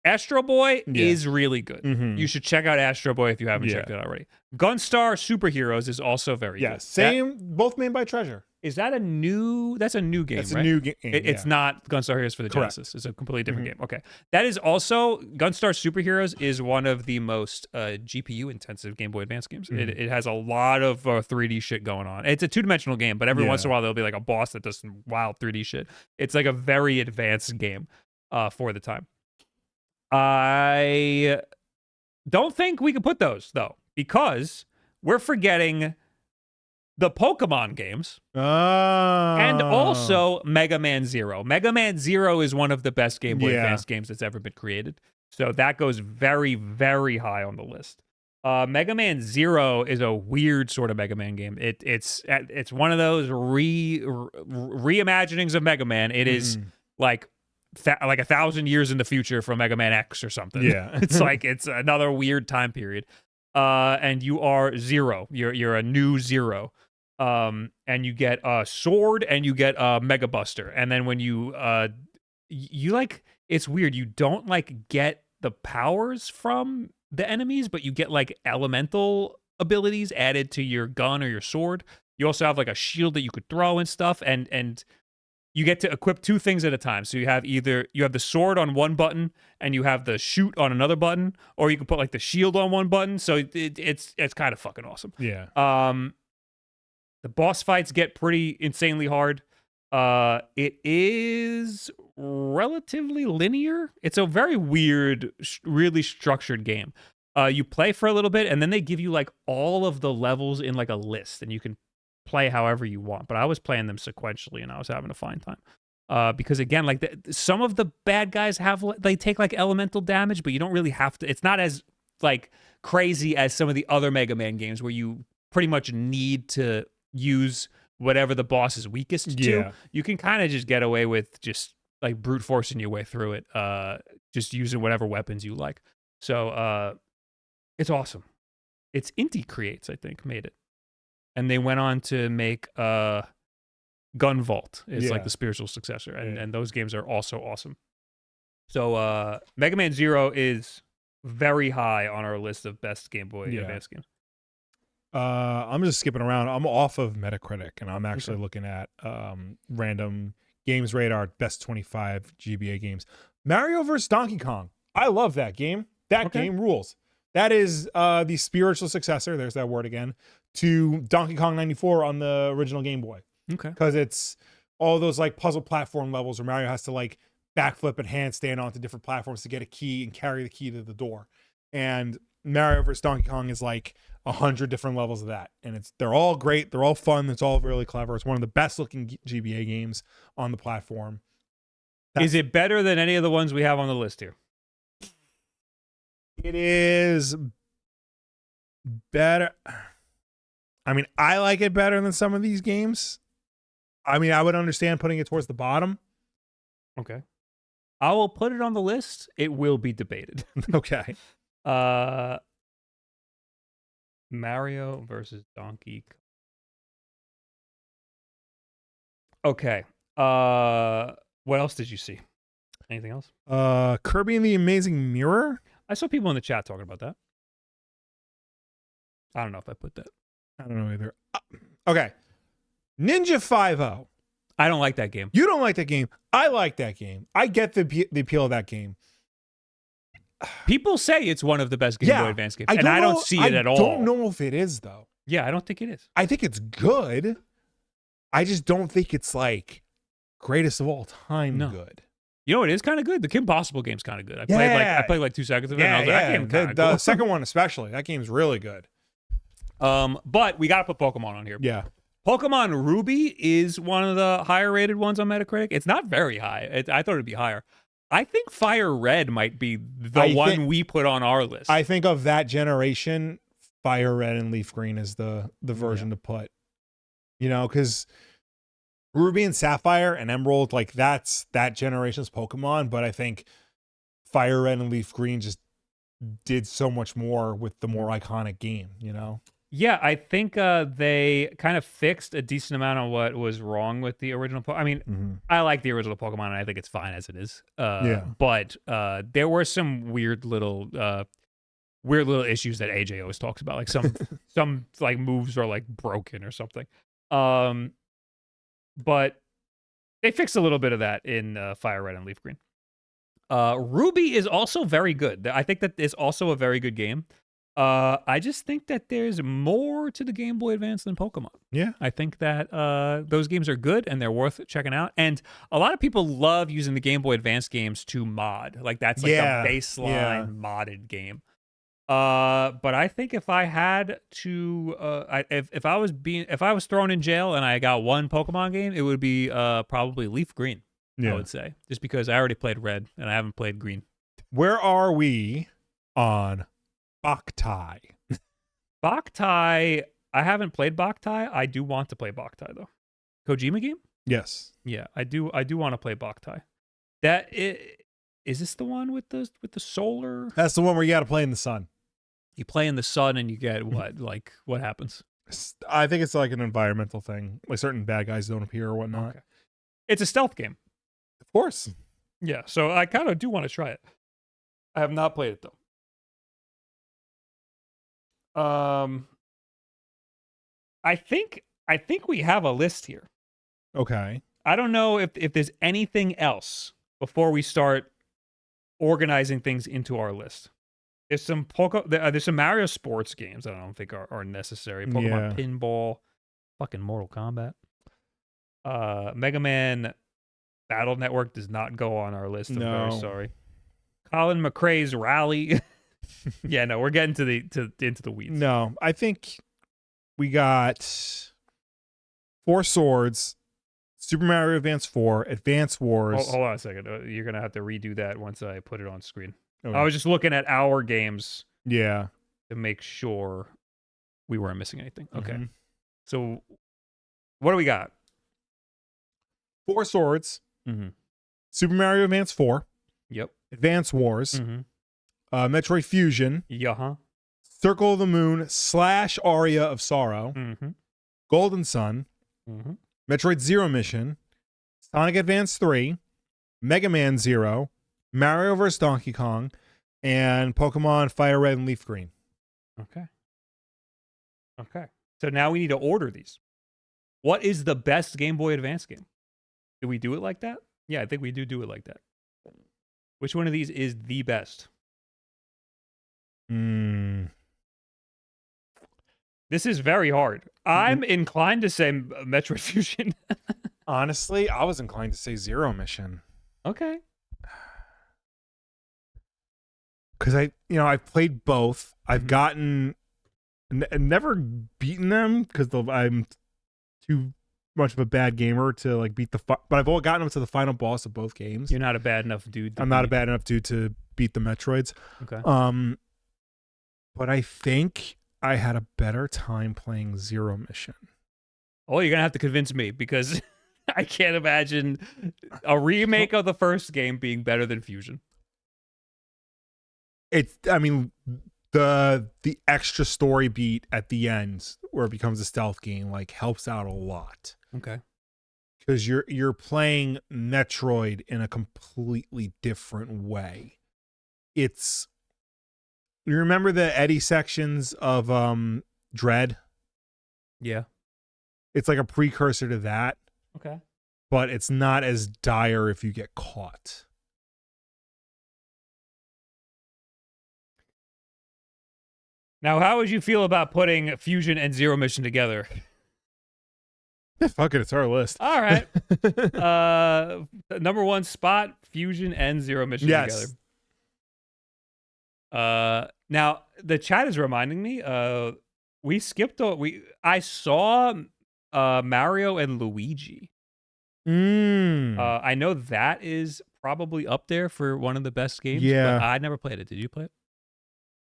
Astro Boy is really good. You should check out Astro Boy if you haven't checked it out already. Gunstar Superheroes is also very good. Same, both made by Treasure. Is that a new? That's a new game, That's right? a new game. It's not Gunstar Heroes for the Correct. Genesis. It's a completely different game. Okay, that is also Gunstar Superheroes is one of the most GPU intensive Game Boy Advance games. It has a lot of 3D shit going on. It's a 2-dimensional game, but every once in a while there'll be like a boss that does some wild 3D shit. It's like a very advanced game for the time. I don't think we can put those though because we're forgetting the Pokemon games and also Mega Man Zero. Mega Man Zero is one of the best Game Boy Advance games that's ever been created. So that goes very, very high on the list. Mega Man Zero is a weird sort of Mega Man game. It's one of those reimaginings of Mega Man. It is like 1,000 years in the future from Mega Man X or something. Yeah. it's another weird time period. And you are Zero. You're a new Zero. And you get a sword and you get a Mega Buster. And then when you like, it's weird. You don't like get the powers from the enemies, but you get like elemental abilities added to your gun or your sword. You also have like a shield that you could throw and stuff. And you get to equip 2 things at a time. So you have the sword on one button and you have the shoot on another button, or you can put like the shield on one button. So it's kind of fucking awesome. Yeah. The boss fights get pretty insanely hard. It is relatively linear. It's a very weird, really structured game. You play for a little bit and then they give you like all of the levels in like a list and you can play however you want, but I was playing them sequentially and I was having a fine time because again, like some of the bad guys they take like elemental damage, but you don't really have to. It's not as like crazy as some of the other Mega Man games where you pretty much need to use whatever the boss is weakest to. You can kind of just get away with just like brute forcing your way through it, just using whatever weapons you like. So it's awesome. It's Inti Creates, I think, made it. And they went on to make Gun Vault. It's like the spiritual successor. And those games are also awesome. So Mega Man Zero is very high on our list of best Game Boy Advance games. I'm just skipping around. I'm off of Metacritic, and I'm actually looking at random Games Radar best 25 GBA games. Mario vs. Donkey Kong. I love that game. That game rules. That is the spiritual successor, there's that word again, to Donkey Kong 94 on the original Game Boy. Okay. Because it's all those like puzzle platform levels where Mario has to like backflip and handstand onto different platforms to get a key and carry the key to the door. And Mario vs. Donkey Kong is like 100 different levels of that. And they're all great. They're all fun. It's all really clever. It's one of the best looking GBA games on the platform. Is it better than any of the ones we have on the list here? It is better. I mean, I like it better than some of these games. I mean, I would understand putting it towards the bottom. Okay. I will put it on the list. It will be debated. Okay. Mario versus Donkey Kong. Okay. What else did you see? Anything else? Kirby and the Amazing Mirror. I saw people in the chat talking about that. I don't know if I put that. I don't know either. Okay. Ninja 5-0. I don't like that game. You don't like that game. I like that game. I get the appeal of that game. People say it's one of the best Game Boy Advance games, and I don't see it at all. I don't know if it is, though. Yeah, I don't think it is. I think it's good. I just don't think it's like greatest of all time good. You know, it is kind of good. The Kim Possible game's kind of good. I played like 2 seconds of it. And I was like, that game kind of the cool. second one especially. That game's really good. But we got to put Pokemon on here. Yeah. Pokemon Ruby is one of the higher rated ones on Metacritic. It's not very high. I thought it'd be higher. I think Fire Red might be the one we put on our list. I think of that generation, Fire Red and Leaf Green is the version to put. You know, because Ruby and Sapphire and Emerald, like that's that generation's Pokemon. But I think Fire Red and Leaf Green just did so much more with the more iconic game, you know? Yeah, I think they kind of fixed a decent amount of what was wrong with the original. I mean, I like the original Pokemon, and I think it's fine as it is. But there were some weird little issues that AJ always talks about, like some like moves are like broken or something. But they fixed a little bit of that in Fire Red and Leaf Green. Ruby is also very good. I think that is also a very good game. I just think that there's more to the Game Boy Advance than Pokemon. Yeah. I think that those games are good and they're worth checking out. And a lot of people love using the Game Boy Advance games to mod. Like that's like a baseline modded game. But I think if I had to, if I was thrown in jail and I got one Pokemon game, it would be probably Leaf Green. I would say, just because I already played Red and I haven't played Green. Where are we on Boktai? Boktai, I haven't played Boktai. I do want to play Boktai though. Kojima game? Yes. Yeah, I do want to play Boktai. Is this the one with the solar? That's the one where you got to play in the sun. You play in the sun and you get what? Like what happens? I think it's like an environmental thing. Like certain bad guys don't appear or whatnot. Okay. It's a stealth game. Of course. Yeah, so I kind of do want to try it. I have not played it though. I think we have a list here. Okay. I don't know if there's anything else before we start organizing things into our list. There's some there's some Mario sports games that I don't think are necessary. Pokemon Pinball, fucking Mortal Kombat. Mega Man Battle Network does not go on our list. I'm very sorry. Colin McRae's Rally. Yeah, no, we're getting into the weeds. No, I think we got Four Swords, Super Mario Advance 4, Advance Wars. Hold on a second. You're going to have to redo that once I put it on screen. Okay. I was just looking at our games. Yeah. To make sure we weren't missing anything. Okay. Mm-hmm. So what do we got? Four Swords, Mm-hmm. Super Mario Advance 4. Yep. Advance Wars. Mm-hmm. Metroid Fusion. Yeah. Circle of the Moon / Aria of Sorrow. Mm-hmm. Golden Sun. Mm-hmm. Metroid Zero Mission. Sonic Advance 3. Mega Man 0. Mario vs. Donkey Kong. And Pokemon Fire Red and Leaf Green. Okay. So now we need to order these. What is the best Game Boy Advance game? Do we do it like that? Yeah, I think we do it like that. Which one of these is the best? This is very hard. I'm inclined to say Metroid Fusion. Honestly, I was inclined to say Zero Mission. Okay. Because I've played both. I've gotten never beaten them because I'm too much of a bad gamer to like beat but I've all gotten them to the final boss of both games. You're not a bad enough dude. I'm not a bad enough dude to beat the Metroids. Okay. But I think I had a better time playing Zero Mission. Oh, you're gonna have to convince me because I can't imagine a remake of the first game being better than Fusion. The extra story beat at the end where it becomes a stealth game like helps out a lot. Okay. Because you're playing Metroid in a completely different way. You remember the Eddie sections of Dread? Yeah. It's like a precursor to that. Okay. But it's not as dire if you get caught. Now, how would you feel about putting Fusion and Zero Mission together? Yeah, fuck it, it's our list. All right. Number one spot, Fusion and Zero Mission together. Now the chat is reminding me, we skipped I saw Mario and Luigi. I know that is probably up there for one of the best games. Yeah. But I never played it. Did you play it?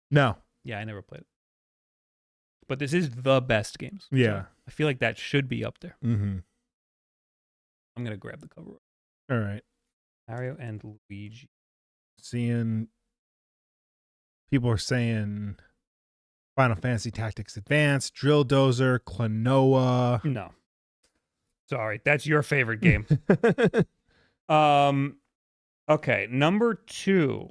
No. Yeah, I never played it. But this is the best games. Yeah. So I feel like that should be up there. Mm-hmm. I'm gonna grab the cover. All right. Mario and Luigi. Seeing people are saying Final Fantasy Tactics Advance, Drill Dozer, Klonoa. No. Sorry, that's your favorite game. Okay, number 2.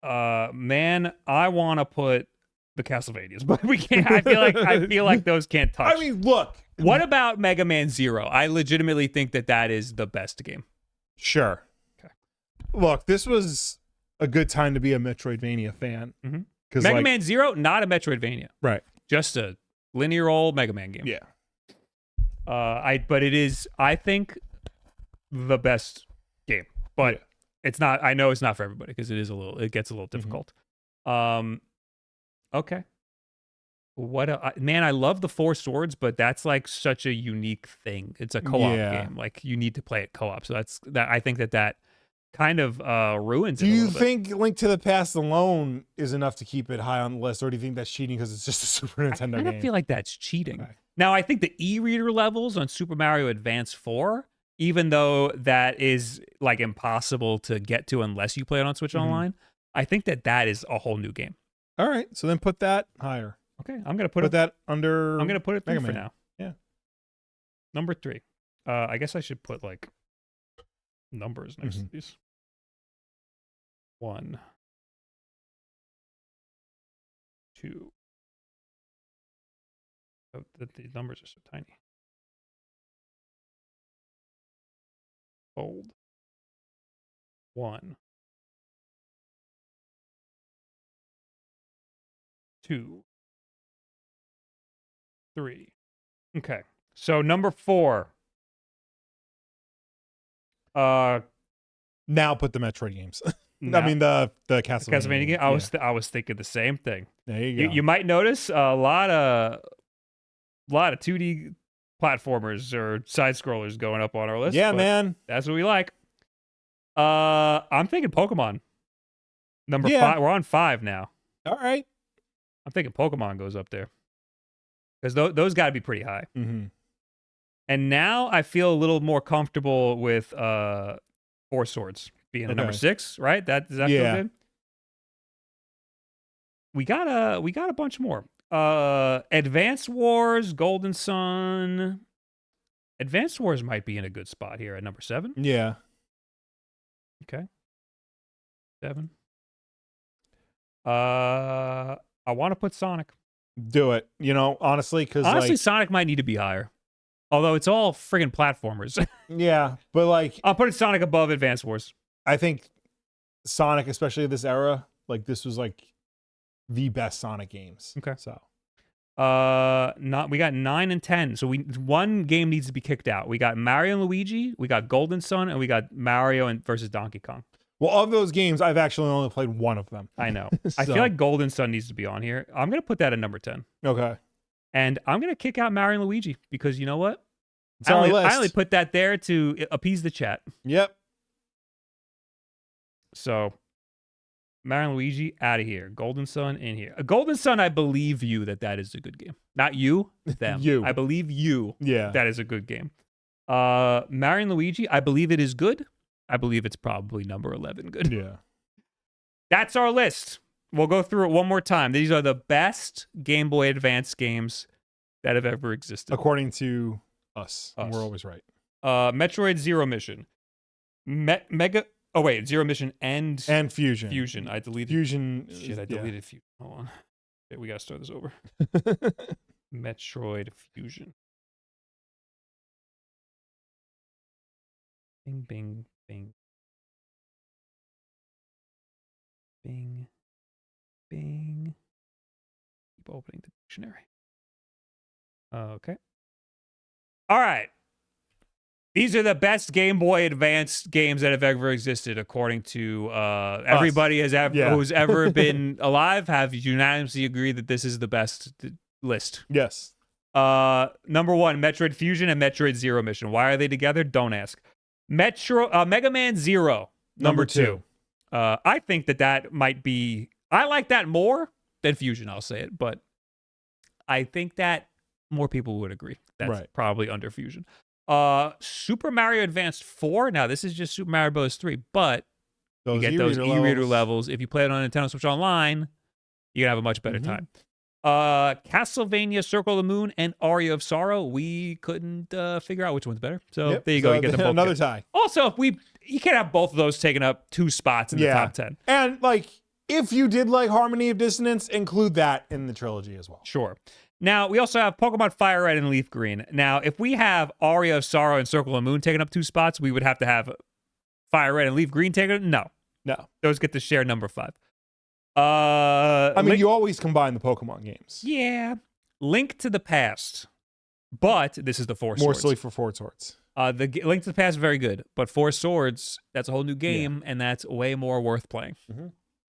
Man, I want to put the Castlevanias, but we can't. I feel like those can't touch. I mean, look. What about Mega Man Zero? I legitimately think that is the best game. Sure. Okay. Look, this was a good time to be a Metroidvania fan. Mm-hmm. Mega Man Zero, not a Metroidvania. Right. Just a linear old Mega Man game. Yeah. But it is, I think, the best game. But it's not. I know it's not for everybody because it gets a little difficult. Okay. Man, I love the Four Swords, but that's like such a unique thing. It's a co-op game. Like you need to play it co-op. So I think that kind of ruins it. Do you think Link to the Past alone is enough to keep it high on the list, or do you think that's cheating because it's just a Super Nintendo game? I feel like that's cheating. Okay. Now, I think the e-reader levels on Super Mario Advance 4, even though that is like impossible to get to unless you play it on Switch Online, I think that is a whole new game. All right, so then put that higher. Okay, I'm gonna put that under. I'm gonna put it 3 for now. Yeah. Number 3. I guess I should put like numbers next to these. 1, 2. Oh, the numbers are so tiny. Bold. 1, 2, 3. Okay. So number 4. Now put the Metroid games. Now, I mean the Castlevania game. I was thinking the same thing. There you go. You might notice a lot of 2D platformers or side scrollers going up on our list. Yeah, man. That's what we like. I'm thinking Pokemon. Number 5. We're on 5 now. All right. I'm thinking Pokemon goes up there. Because those got to be pretty high. Mm-hmm. And now I feel a little more comfortable with Four Swords being a number 6, right? Does that feel good? We got a bunch more. Advance Wars, Golden Sun. Advance Wars might be in a good spot here at number 7. Yeah. Okay. 7. I want to put Sonic. Do it. Honestly, because Sonic might need to be higher. Although it's all friggin' platformers. Yeah, but I'll put Sonic above Advance Wars. I think Sonic, especially this era, like this was like the best Sonic games. Okay. So we got 9 and 10. So one game needs to be kicked out. We got Mario and Luigi, we got Golden Sun, and we got Mario versus Donkey Kong. Well, of those games, I've actually only played one of them. I know. I feel like Golden Sun needs to be on here. I'm gonna put that at number 10. Okay. And I'm gonna kick out Mario and Luigi because you know what? It's on our list. I only put that there to appease the chat. Yep. So Mario and Luigi out of here. Golden Sun in here. Golden Sun, I believe you that is a good game. Not you, them. You. I believe you. Yeah. That is a good game. Mario and Luigi, I believe it is good. I believe it's probably number 11 good. Yeah. That's our list. We'll go through it one more time. These are the best Game Boy Advance games that have ever existed. According to us. And we're always right. Metroid Zero Mission. Zero Mission and Fusion. Fusion. I deleted Fusion. Shit, I deleted Fusion. Hold on. Okay, we gotta start this over. Metroid Fusion. Bing, bing, bing. Bing, Typing. Keep opening the dictionary. Okay. All right. These are the best Game Boy Advance games that have ever existed, according to everybody who's ever been alive. Have unanimously agreed that this is the best list. Yes. Number 1, Metroid Fusion and Metroid Zero Mission. Why are they together? Don't ask. Mega Man Zero. Number 2. I think that might be. I like that more than Fusion. I'll say it, but I think that more people would agree. That's probably under Fusion. Super Mario Advance 4. Now, this is just Super Mario Bros. 3, but you get those e-reader levels. If you play it on Nintendo Switch Online, you're going to have a much better time. Castlevania Circle of the Moon and Aria of Sorrow. We couldn't figure out which one's better. So there you go. You get the another tie. Also, you can't have both of those taking up 2 spots in the top 10. And if you did like Harmony of Dissonance, include that in the trilogy as well. Sure. Now, we also have Pokemon Fire Red and Leaf Green. Now, if we have Aria of Sorrow and Circle of the Moon taking up 2 spots, we would have to have Fire Red and Leaf Green taken. No. Those get to share number 5. You always combine the Pokemon games. Yeah. Link to the Past. But this is the Four Swords. More silly for Four Swords. The Link to the Past is very good. But Four Swords, that's a whole new game, and that's way more worth playing.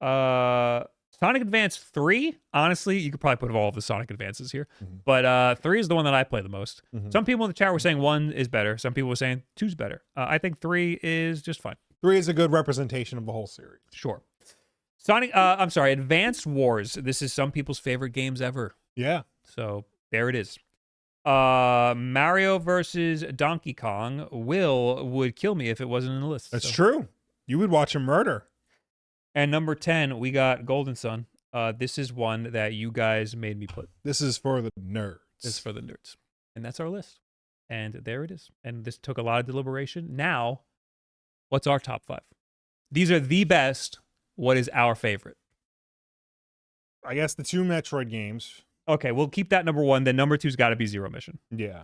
Sonic Advance 3, honestly, you could probably put all of the Sonic Advances here. But 3 is the one that I play the most. Some people in the chat were saying 1 is better. Some people were saying 2 is better. I think 3 is just fine. 3 is a good representation of the whole series. Sure. Advanced Wars. This is some people's favorite games ever. Yeah. So there it is. Mario versus Donkey Kong. Will would kill me if it wasn't in the list. That's true. You would watch him murder. And number 10, we got Golden Sun. This is one that you guys made me put. This is for the nerds. It's for the nerds. And that's our list. And there it is. And this took a lot of deliberation. Now, what's our top 5? These are the best. What is our favorite? I guess the 2 Metroid games. Okay, we'll keep that number 1. Then number 2's got to be Zero Mission. Yeah.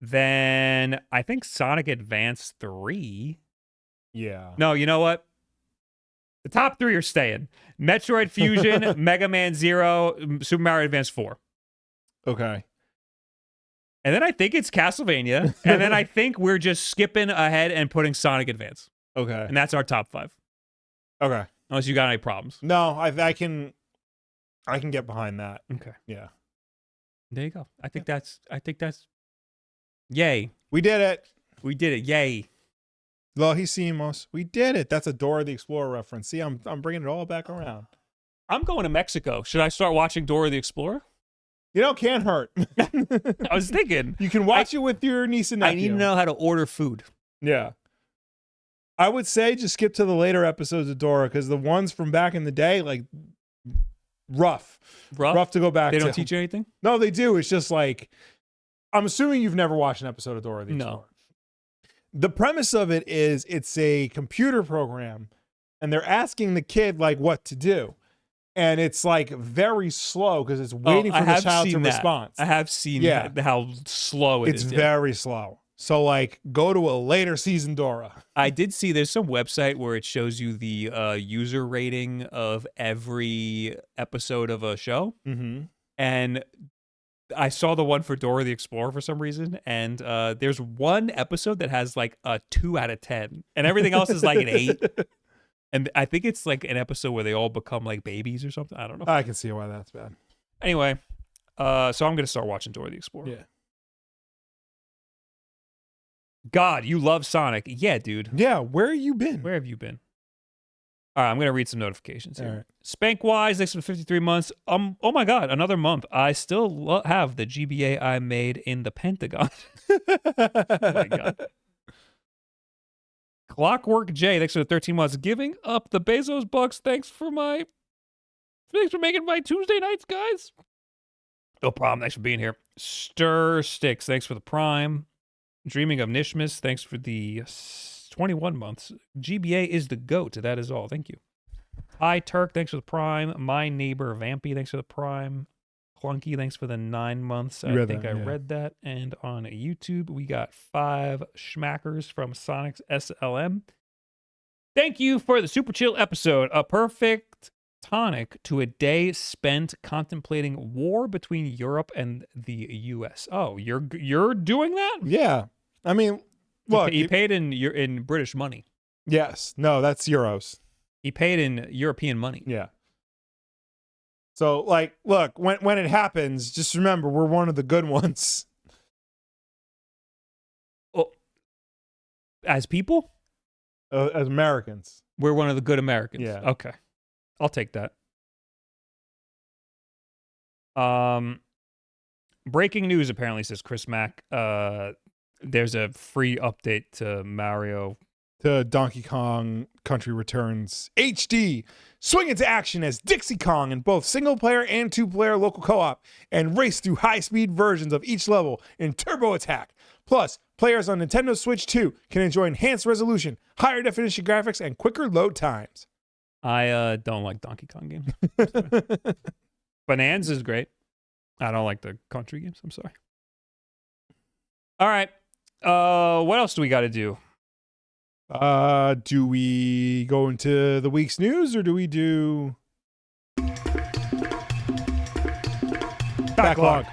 Then I think Sonic Advance 3. Yeah. No, you know what? The top 3 are staying. Metroid Fusion, Mega Man Zero, Super Mario Advance 4. Okay. And then I think it's Castlevania. And then I think we're just skipping ahead and putting Sonic Advance. Okay. And that's our top 5. Okay. Unless you got any problems. No, I can get behind that. Okay. Yeah. There you go. I think that's yay. We did it. We did it. Yay. Lohisimos. We did it. That's a Dora the Explorer reference. See, I'm bringing it all back around. I'm going to Mexico. Should I start watching Dora the Explorer? Can't hurt. I was thinking. You can watch it with your niece and nephew. I need to know how to order food. Yeah. I would say just skip to the later episodes of Dora, because the ones from back in the day, rough to go back to. They don't teach you anything? No, they do. It's just I'm assuming you've never watched an episode of Dora the Explorer. No. The premise of it is it's a computer program, and they're asking the kid what to do. And it's very slow because it's waiting for the child to respond. I have seen how slow it is. It's very slow. So go to a later season Dora. I did see there's some website where it shows you the user rating of every episode of a show. Mm-hmm. And I saw the one for Dora the Explorer for some reason. And there's one episode that has a 2 out of 10. And everything else is an 8. And I think it's an episode where they all become babies or something. I don't know. I can see why that's bad. Anyway, so I'm going to start watching Dora the Explorer. Yeah. God, you love Sonic. Yeah, dude. Yeah, where have you been? Where have you been? All right, I'm going to read some notifications here. All right. Spankwise, thanks for 53 months. Oh my God, another month. I still have the GBA I made in the Pentagon. Oh my God. Clockwork J, thanks for the 13 months. Giving up the Bezos bucks. Thanks for making my Tuesday nights, guys. No problem. Thanks for being here. Stir Sticks, thanks for the Prime. Dreaming of Nishmas, thanks for the 21 months. GBA is the GOAT. That is all. Thank you. Hi, Turk. Thanks for the Prime. My Neighbor Vampy. Thanks for the Prime. Clunky. Thanks for the 9 months. I think I read that. And on YouTube, we got 5 schmackers from Sonic's SLM. Thank you for the super chill episode. A perfect tonic to a day spent contemplating war between Europe and the U.S. Oh, you're doing that? Yeah. I mean, look, he paid in British money. Yes. No, that's euros. He paid in European money. Yeah. So, like, look, when it happens, just remember we're one of the good ones. Oh, as people? As Americans. We're one of the good Americans. Yeah. Okay. I'll take that. Breaking news, apparently, says Chris Mack. There's a free update to Mario. To Donkey Kong Country Returns HD. Swing into action as Dixie Kong in both single-player and two-player local co-op, and race through high-speed versions of each level in Turbo Attack. Plus, players on Nintendo Switch 2 can enjoy enhanced resolution, higher definition graphics, and quicker load times. I don't like Donkey Kong games. Bonanza is great. I don't like the country games. I'm sorry. All right. What else do we got to do? Do we go into the week's news or do we do backlog?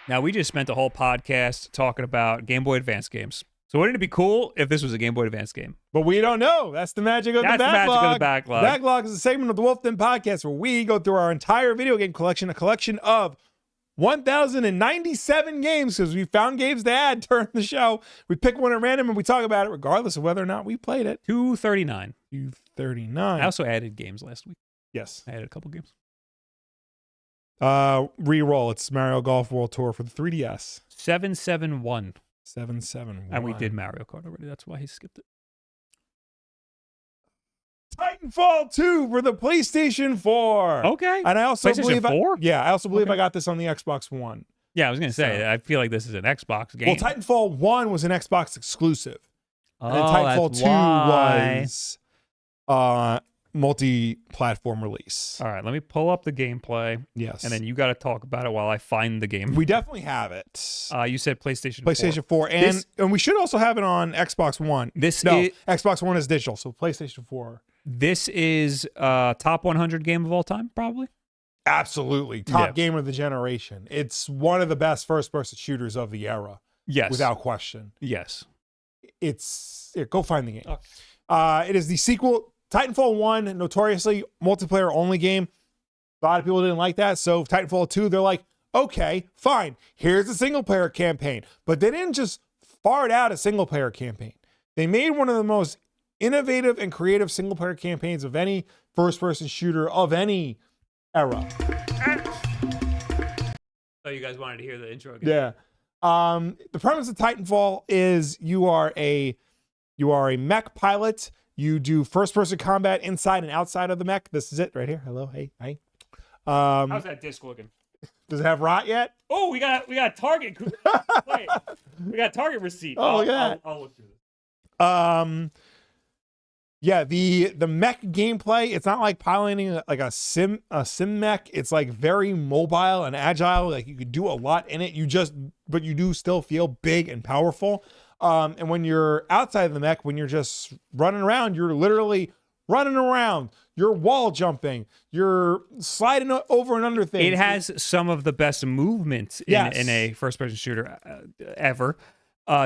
Now, we just spent a whole podcast talking about Game Boy Advance games. So wouldn't it be cool if this was a Game Boy Advance game? But we don't know. That's the magic of the backlog. That's the magic of the backlog. Backlog is a segment of the WULFF DEN Podcast where we go through our entire video game collection, a collection of 1,097 games, because we found games to add during the show. We pick one at random and we talk about it regardless of whether or not we played it. 239. 239. I also added games last week. Yes. I added a couple games. Reroll. It's Mario Golf World Tour for the 3DS. 771. 771. And we did Mario Kart already. That's why he skipped it. Titanfall 2 for the PlayStation 4. Okay. And I also believe 4? I also believe I got this on the Xbox One. Yeah, I was going to say, I feel like this is an Xbox game. Well, Titanfall 1 was an Xbox exclusive. And then Oh, Titanfall that's 2 why. was multi-platform release. All right, let me pull up the gameplay. Yes. And then you got to talk about it while I find the game. We definitely have it. You said PlayStation 4. PlayStation 4. And we should also have it on Xbox One. Xbox One is digital, so PlayStation 4. This is top 100 game of all time, probably? Absolutely. Top game of the generation. It's one of the best first-person shooters of the era. Yes. Without question. Yes. Go find the game. Okay. It is the sequel. Titanfall 1, notoriously multiplayer-only game. A lot of people didn't like that, so Titanfall 2, they're like, okay, fine, here's a single-player campaign. But they didn't just fart out a single-player campaign. They made one of the most innovative and creative single-player campaigns of any first-person shooter of any era. Oh, you guys wanted to hear the intro again? Yeah. The premise of Titanfall is you are a mech pilot. You do first-person combat inside and outside of the mech. This is it right here. Hello, hey, hi. How's that disc looking? Does it have rot yet? Oh, we got target. Wait, we got target receipt. Oh, look at that. I'll look through this. Yeah, the mech gameplay, it's not like piloting like a sim mech. It's like very mobile and agile. Like you could do a lot in it. But you do still feel big and powerful. And when you're outside of the mech, when you're just running around, you're literally running around. You're wall jumping. You're sliding over and under things. It has some of the best movement in a first-person shooter ever.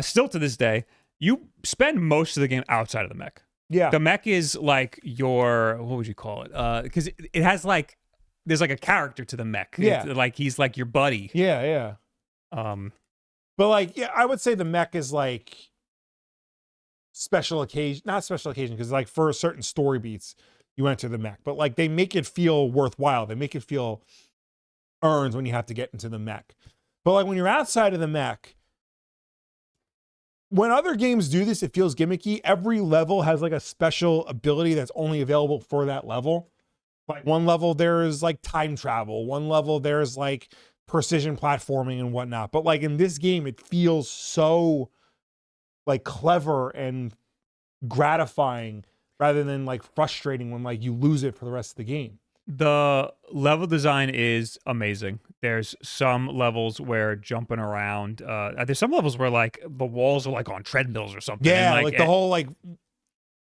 Still to this day, you spend most of the game outside of the mech. Yeah. The mech is like what would you call it? Because it has like, there's like a character to the mech. Yeah. Like he's like your buddy. Yeah. But like, yeah, I would say the mech is like not special occasion, because like for certain story beats, you enter the mech. But like they make it feel worthwhile. They make it feel earned when you have to get into the mech. But like when you're outside of the mech, when other games do this, it feels gimmicky. Every level has like a special ability that's only available for that level. Like one level there's like time travel. One level there's like precision platforming and whatnot. But like in this game, it feels so like clever and gratifying rather than like frustrating when like you lose it for the rest of the game. The level design is amazing. There's some levels where jumping around. There's some levels where like the walls are like on treadmills or something. Yeah, and, like the whole like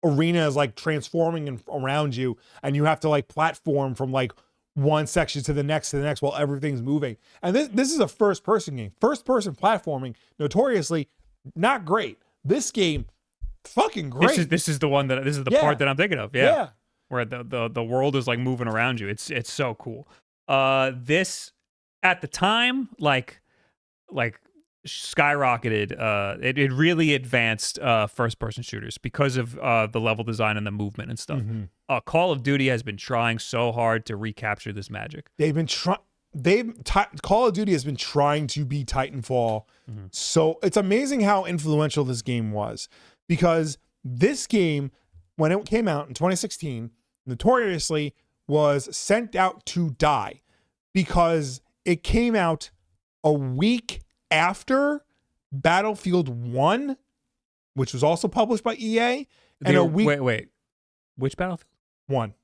arena is like transforming around you, and you have to like platform from like one section to the next while everything's moving. And this is a first person game. First person platforming, notoriously not great. This game, fucking great. This is the one that this is the part that I'm thinking of. Yeah. Where the world is like moving around you. It's so cool. This at the time like skyrocketed. It really advanced first person shooters because of the level design and the movement and stuff. Call of Duty has been trying so hard to recapture this magic. Call of Duty has been trying to be Titanfall. So it's amazing how influential this game was, because this game, when it came out in 2016, notoriously was sent out to die because it came out a week after Battlefield 1, which was also published by EA, and a week... Wait. Which Battlefield? 1.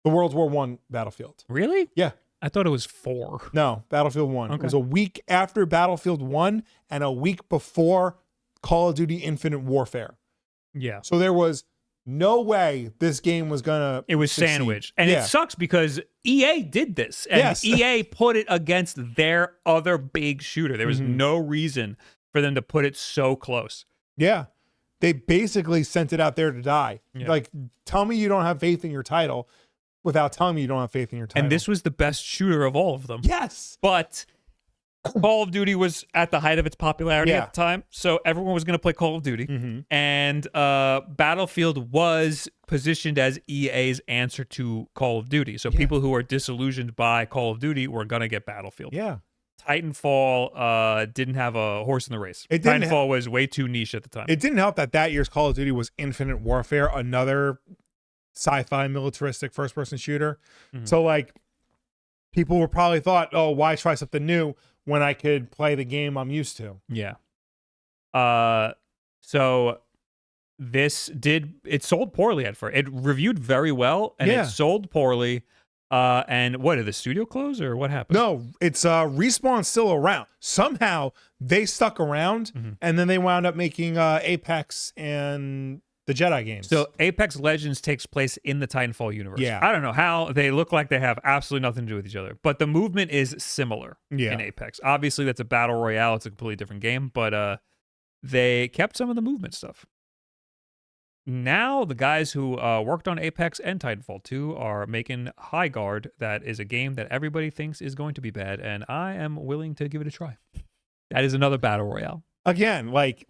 The World War 1 Battlefield. Really? Yeah. I thought it was 4. No, Battlefield 1. Okay. It was a week after Battlefield 1 and a week before Call of Duty Infinite Warfare. Yeah. So there was no way this game was gonna. It was succeed. sandwiched. And it sucks because EA did this. And EA put it against their other big shooter. There was no reason for them to put it so close. Yeah. They basically sent it out there to die. Yeah. Like, tell me you don't have faith in your title without telling me you don't have faith in your title. And this was the best shooter of all of them. Yes. But Call of Duty was at the height of its popularity at the time, so everyone was going to play Call of Duty. And Battlefield was positioned as EA's answer to Call of Duty. So people who are disillusioned by Call of Duty were going to get Battlefield. Yeah. Titanfall didn't have a horse in the race. Titanfall was way too niche at the time. It didn't help that year's Call of Duty was Infinite Warfare, another sci-fi militaristic first-person shooter. So, like, people were probably thought, oh, why try something new when I could play the game I'm used to? Yeah. So it sold poorly at first. It reviewed very well, and it sold poorly. And what, did the studio close or what happened? No, it's Respawn's still around. Somehow they stuck around, and then they wound up making Apex and the Jedi games. So Apex Legends takes place in the Titanfall universe. Yeah. I don't know how. They look like they have absolutely nothing to do with each other, but the movement is similar in Apex. Obviously, that's a battle royale. It's a completely different game, but they kept some of the movement stuff. Now, the guys who worked on Apex and Titanfall 2 are making High Guard. That is a game that everybody thinks is going to be bad, and I am willing to give it a try. That is another battle royale. Again, like,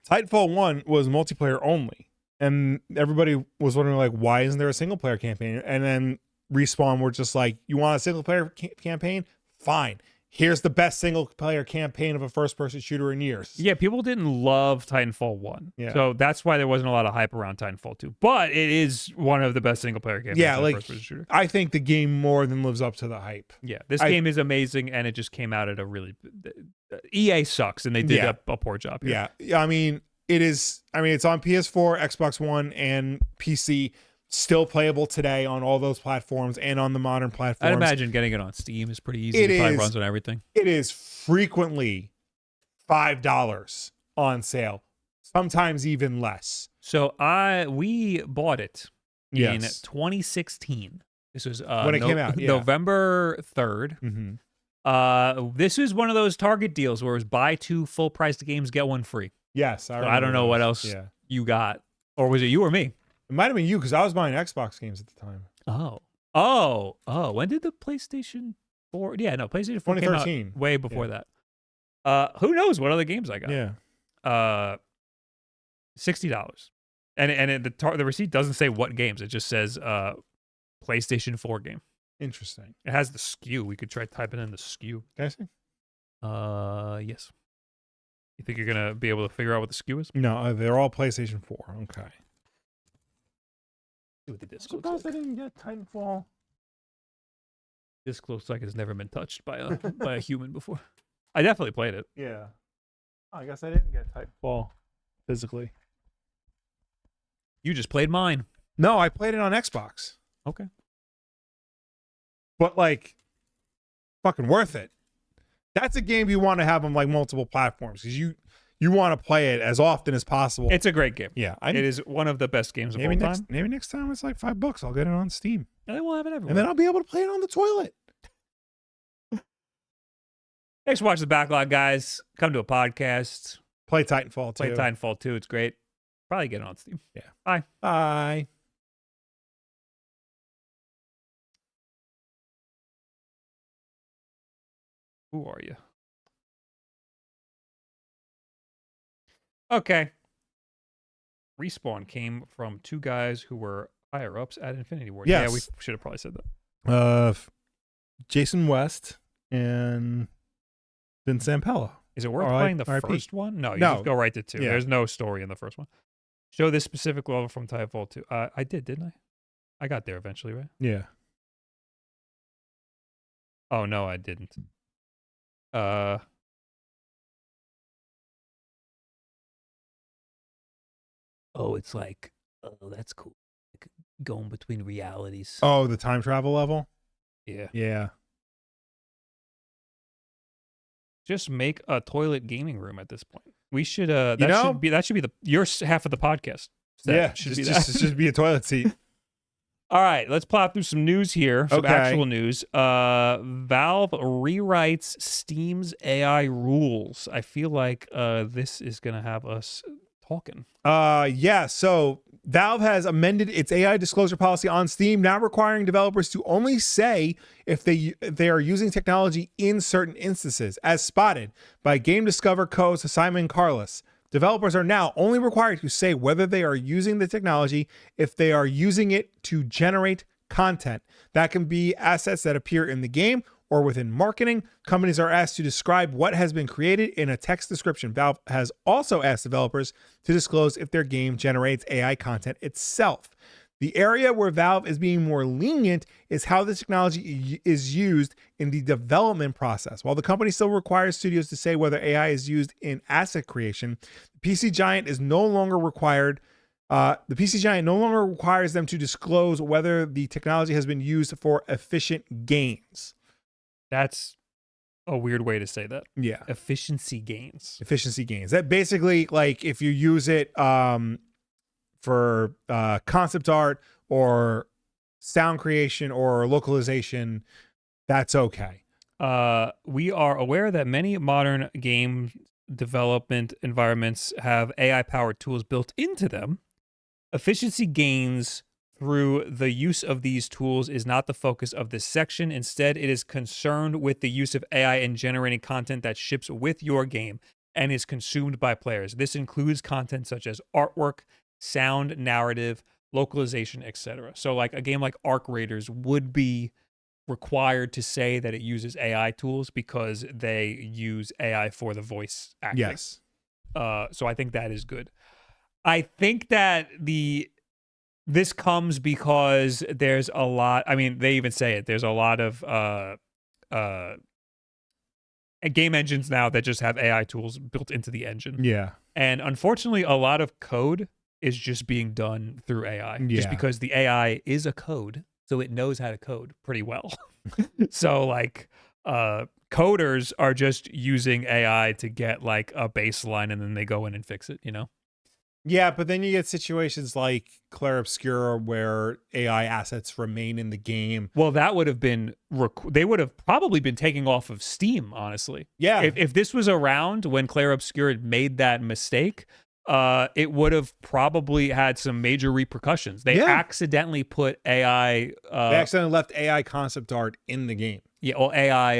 Titanfall 1 was multiplayer only, and everybody was wondering, like, why isn't there a single-player campaign? And then Respawn were just like, you want a single-player campaign? Fine. Here's the best single-player campaign of a first-person shooter in years. Yeah, people didn't love Titanfall 1. Yeah. So that's why there wasn't a lot of hype around Titanfall 2. But it is one of the best single-player campaigns of a first-person shooter. I think the game more than lives up to the hype. Yeah, this game is amazing, and it just came out at a really... EA sucks, and they did a poor job here. Yeah, I mean, it's on PS4, Xbox One, and PC. Still playable today on all those platforms and on the modern platforms. I'd imagine getting it on Steam is pretty easy. It probably runs on everything. It is frequently $5 on sale, sometimes even less. So we bought it in 2016. This was when it came out, November 3rd. This is one of those Target deals where it was buy 2 full-priced games, get 1 free. Yes, I don't know what else you got, or was it you or me? It might have been you, because I was buying Xbox games at the time. Oh. When did the PlayStation 4? Yeah, no, PlayStation 4 came out way before that. Who knows what other games I got? Yeah. $60, and the receipt doesn't say what games. It just says PlayStation 4 game. Interesting. It has the SKU. We could try typing in the SKU. Can I see? Yes. You think you're gonna be able to figure out what the SKU is? No, they're all PlayStation 4. Okay. See what the disc looks like. I didn't get Titanfall. Disc looks like it's never been touched by a human before. I definitely played it. Yeah. I guess I didn't get Titanfall physically. You just played mine. No, I played it on Xbox. Okay. but like fucking worth it. That's a game you want to have on like multiple platforms because you want to play it as often as possible. It's a great game. Yeah, it is one of the best games of all time. Maybe next time it's like $5. I'll get it on Steam. And then we'll have it everywhere. And then I'll be able to play it on the toilet. Thanks for watching the Backlog, guys. Come to a podcast. Play Titanfall 2. Play Titanfall 2. It's great. Probably get it on Steam. Yeah. Bye. Bye. Who are you? Okay. Respawn came from two guys who were higher ups at Infinity Ward. Yes. Yeah, we should have probably said that. Jason West and Vince Zampella. Is it worth playing the first one? No, you just go right to 2. Yeah. There's no story in the first one. Show this specific level from Titanfall 2. I did, didn't I? I got there eventually, right? Yeah. Oh, no, I didn't. Oh, it's like, oh, that's cool. Like going between realities. Oh, the time travel level? Yeah. Yeah. Just make a toilet gaming room at this point. We should that should be your half of the podcast. Just be a toilet seat. All right, let's plow through some news here. Some actual news. Valve rewrites Steam's AI rules. I feel like this is gonna have us talking. Yeah. So Valve has amended its AI disclosure policy on Steam, now requiring developers to only say if they are using technology in certain instances, as spotted by Game Discover Co.'s Simon Carlos. Developers are now only required to say whether they are using the technology if they are using it to generate content. That can be assets that appear in the game or within marketing. Companies are asked to describe what has been created in a text description. Valve has also asked developers to disclose if their game generates AI content itself. The area where Valve is being more lenient is how the technology is used in the development process. While the company still requires studios to say whether AI is used in asset creation, the PC Giant is no longer required. The PC Giant no longer requires them to disclose whether the technology has been used for efficient gains. That's a weird way to say that. Yeah. Efficiency gains. That basically, like, if you use it for concept art or sound creation or localization, that's okay. We are aware that many modern game development environments have AI-powered tools built into them. Efficiency gains through the use of these tools is not the focus of this section. Instead, it is concerned with the use of AI in generating content that ships with your game and is consumed by players. This includes content such as artwork, sound, narrative, localization, etc. So like a game like Arc Raiders would be required to say that it uses AI tools because they use AI for the voice acting. Yes. So I think that is good. I think that this comes because there's a lot, I mean, they even say it, there's a lot of game engines now that just have AI tools built into the engine. Yeah. And unfortunately, a lot of code is just being done through AI. Yeah. Just because the AI is a code, so it knows how to code pretty well. So like coders are just using AI to get like a baseline and then they go in and fix it, you know? Yeah, but then you get situations like Clair Obscura where AI assets remain in the game. Well, that would have been, they would have probably been taking off of Steam, honestly. Yeah. If this was around when Clair Obscura made that mistake, it would have probably had some major repercussions. They accidentally put AI... they accidentally left AI concept art in the game. Yeah, or AI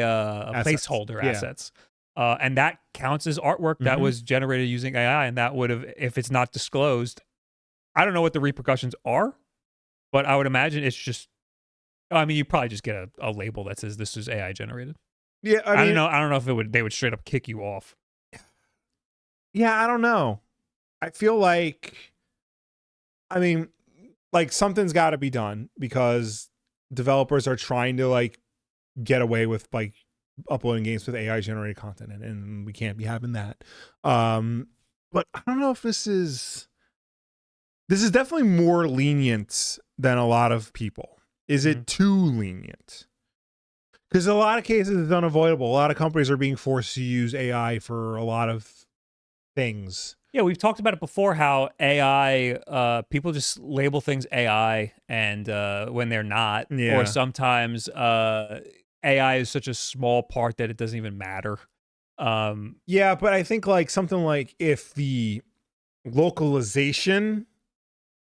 placeholder assets. And that counts as artwork that was generated using AI, and that would have, if it's not disclosed, I don't know what the repercussions are, but I would imagine it's just, I mean, you probably just get a label that says this is AI generated. Yeah, I mean, I don't know if they would straight up kick you off. Yeah, I don't know. I feel like, I mean, like something's got to be done because developers are trying to like get away with like uploading games with AI generated content, and we can't be having that. But I don't know if this is definitely more lenient than a lot of people. Is it too lenient? Because a lot of cases it's unavoidable. A lot of companies are being forced to use AI for a lot of things. Yeah, we've talked about it before, how AI, people just label things AI and when they're not. Yeah. Or sometimes AI is such a small part that it doesn't even matter. Yeah, but I think like something like if the localization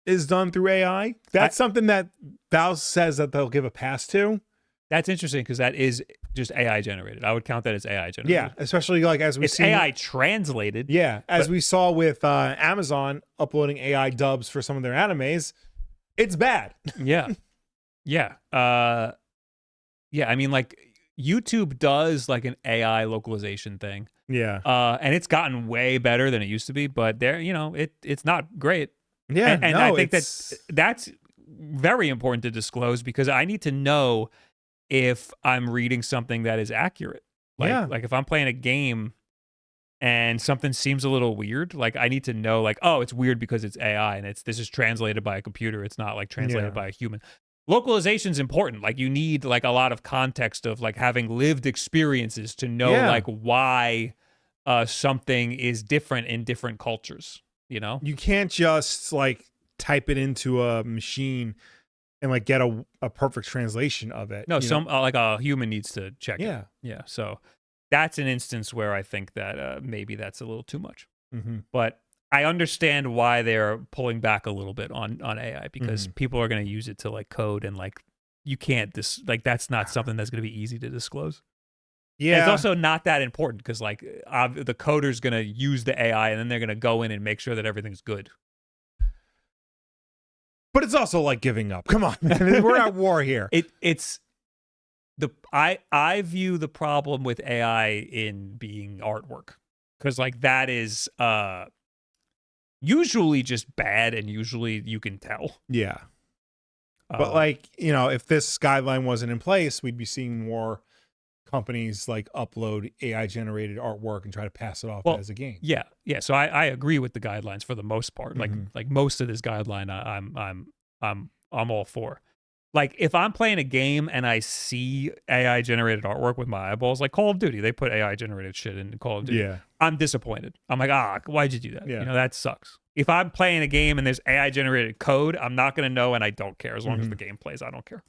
is done through AI, that's something that Valve says that they'll give a pass to. That's interesting because that is just AI generated. I would count that as AI generated. Yeah, especially like as we see AI translated. Yeah, as we saw with Amazon uploading AI dubs for some of their animes, it's bad. Yeah, yeah, yeah. I mean, like YouTube does like an AI localization thing. Yeah, and it's gotten way better than it used to be. But there, it's not great. Yeah, and I think that's very important to disclose because I need to know if I'm reading something that is accurate. Like if I'm playing a game and something seems a little weird, like I need to know, like, oh, it's weird because it's AI and this is translated by a computer. It's not like translated by a human. Localization is important. Like you need like a lot of context of like having lived experiences to know like why something is different in different cultures. You can't just like type it into a machine and like get a perfect translation of it. No, like a human needs to check it. Yeah. So that's an instance where I think that maybe that's a little too much. Mm-hmm. But I understand why they're pulling back a little bit on AI because people are going to use it to like code and like you can't that's not something that's going to be easy to disclose. Yeah, and it's also not that important because like the coder's going to use the AI and then they're going to go in and make sure that everything's good. But it's also like giving up. Come on, man. We're at war here. I view the problem with AI in being artwork because like that is usually just bad and usually you can tell. Yeah. But like, if this guideline wasn't in place, we'd be seeing more companies like upload AI generated artwork and try to pass it off as a game. Yeah. So I agree with the guidelines for the most part. Like most of this guideline, I'm all for. Like if I'm playing a game and I see AI generated artwork with my eyeballs, like Call of Duty, they put AI generated shit in Call of Duty. Yeah. I'm disappointed. I'm like, why'd you do that? Yeah. That sucks. If I'm playing a game and there's AI generated code, I'm not gonna know and I don't care. As long as the game plays, I don't care.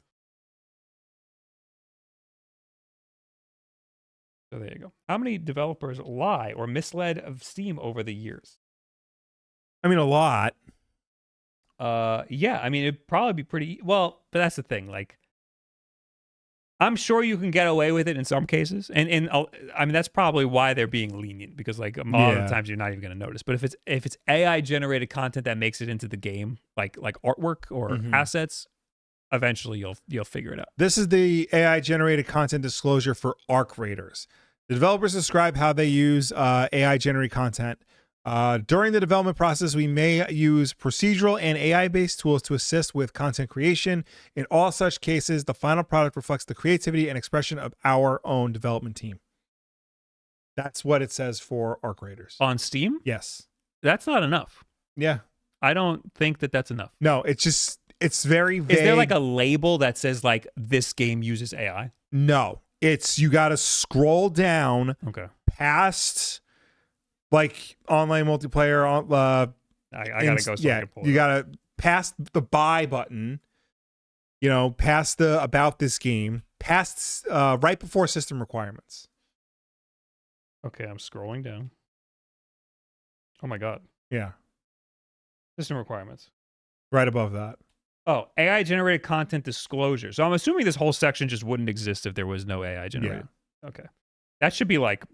So there you go. How many developers lie or misled of Steam over the years? I mean, a lot. Yeah. I mean, it'd probably be pretty well, but that's the thing. Like, I'm sure you can get away with it in some cases, and I mean that's probably why they're being lenient because like a lot of the times you're not even going to notice. But if it's AI generated content that makes it into the game, like artwork or assets, eventually you'll figure it out. This is the AI generated content disclosure for Arc Raiders. The developers describe how they use AI generated content. During the development process, we may use procedural and AI-based tools to assist with content creation. In all such cases, the final product reflects the creativity and expression of our own development team. That's what it says for Arc Raiders. On Steam? Yes. That's not enough. Yeah. I don't think that's enough. No, it's very vague. Is there like a label that says like this game uses AI? No. You got to scroll down past like online multiplayer. I gotta go. You gotta past the buy button. Past the about this game. Past right before system requirements. Okay, I'm scrolling down. Oh my god. Yeah. System requirements. Right above that. Oh, AI generated content disclosure. So I'm assuming this whole section just wouldn't exist if there was no AI generated. Yeah. Okay. That should be like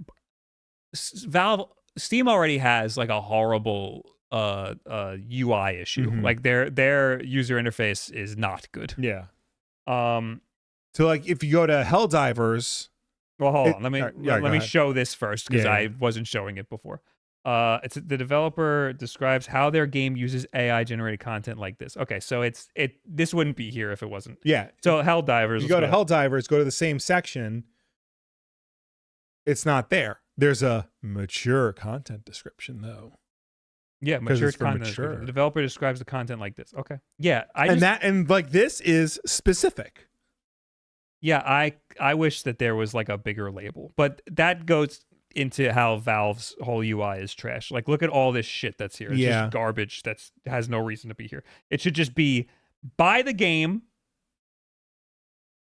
Steam already has like a horrible UI issue. Like their user interface is not good. Yeah. So like if you go to Helldivers. Well, hold on. Let me show this first because I wasn't showing it before. It's the developer describes how their game uses AI generated content like this. Okay, so this wouldn't be here if it wasn't. Yeah. So Helldivers. You go to Helldivers, go to the same section. It's not there. There's a mature content description though. Yeah, mature content. The developer describes the content like this. Okay. Yeah, and like this is specific. Yeah, I wish that there was like a bigger label, but that goes into how Valve's whole UI is trash. Like, look at all this shit that's here. It's Yeah. just garbage that's has no reason to be here. It should just be buy the game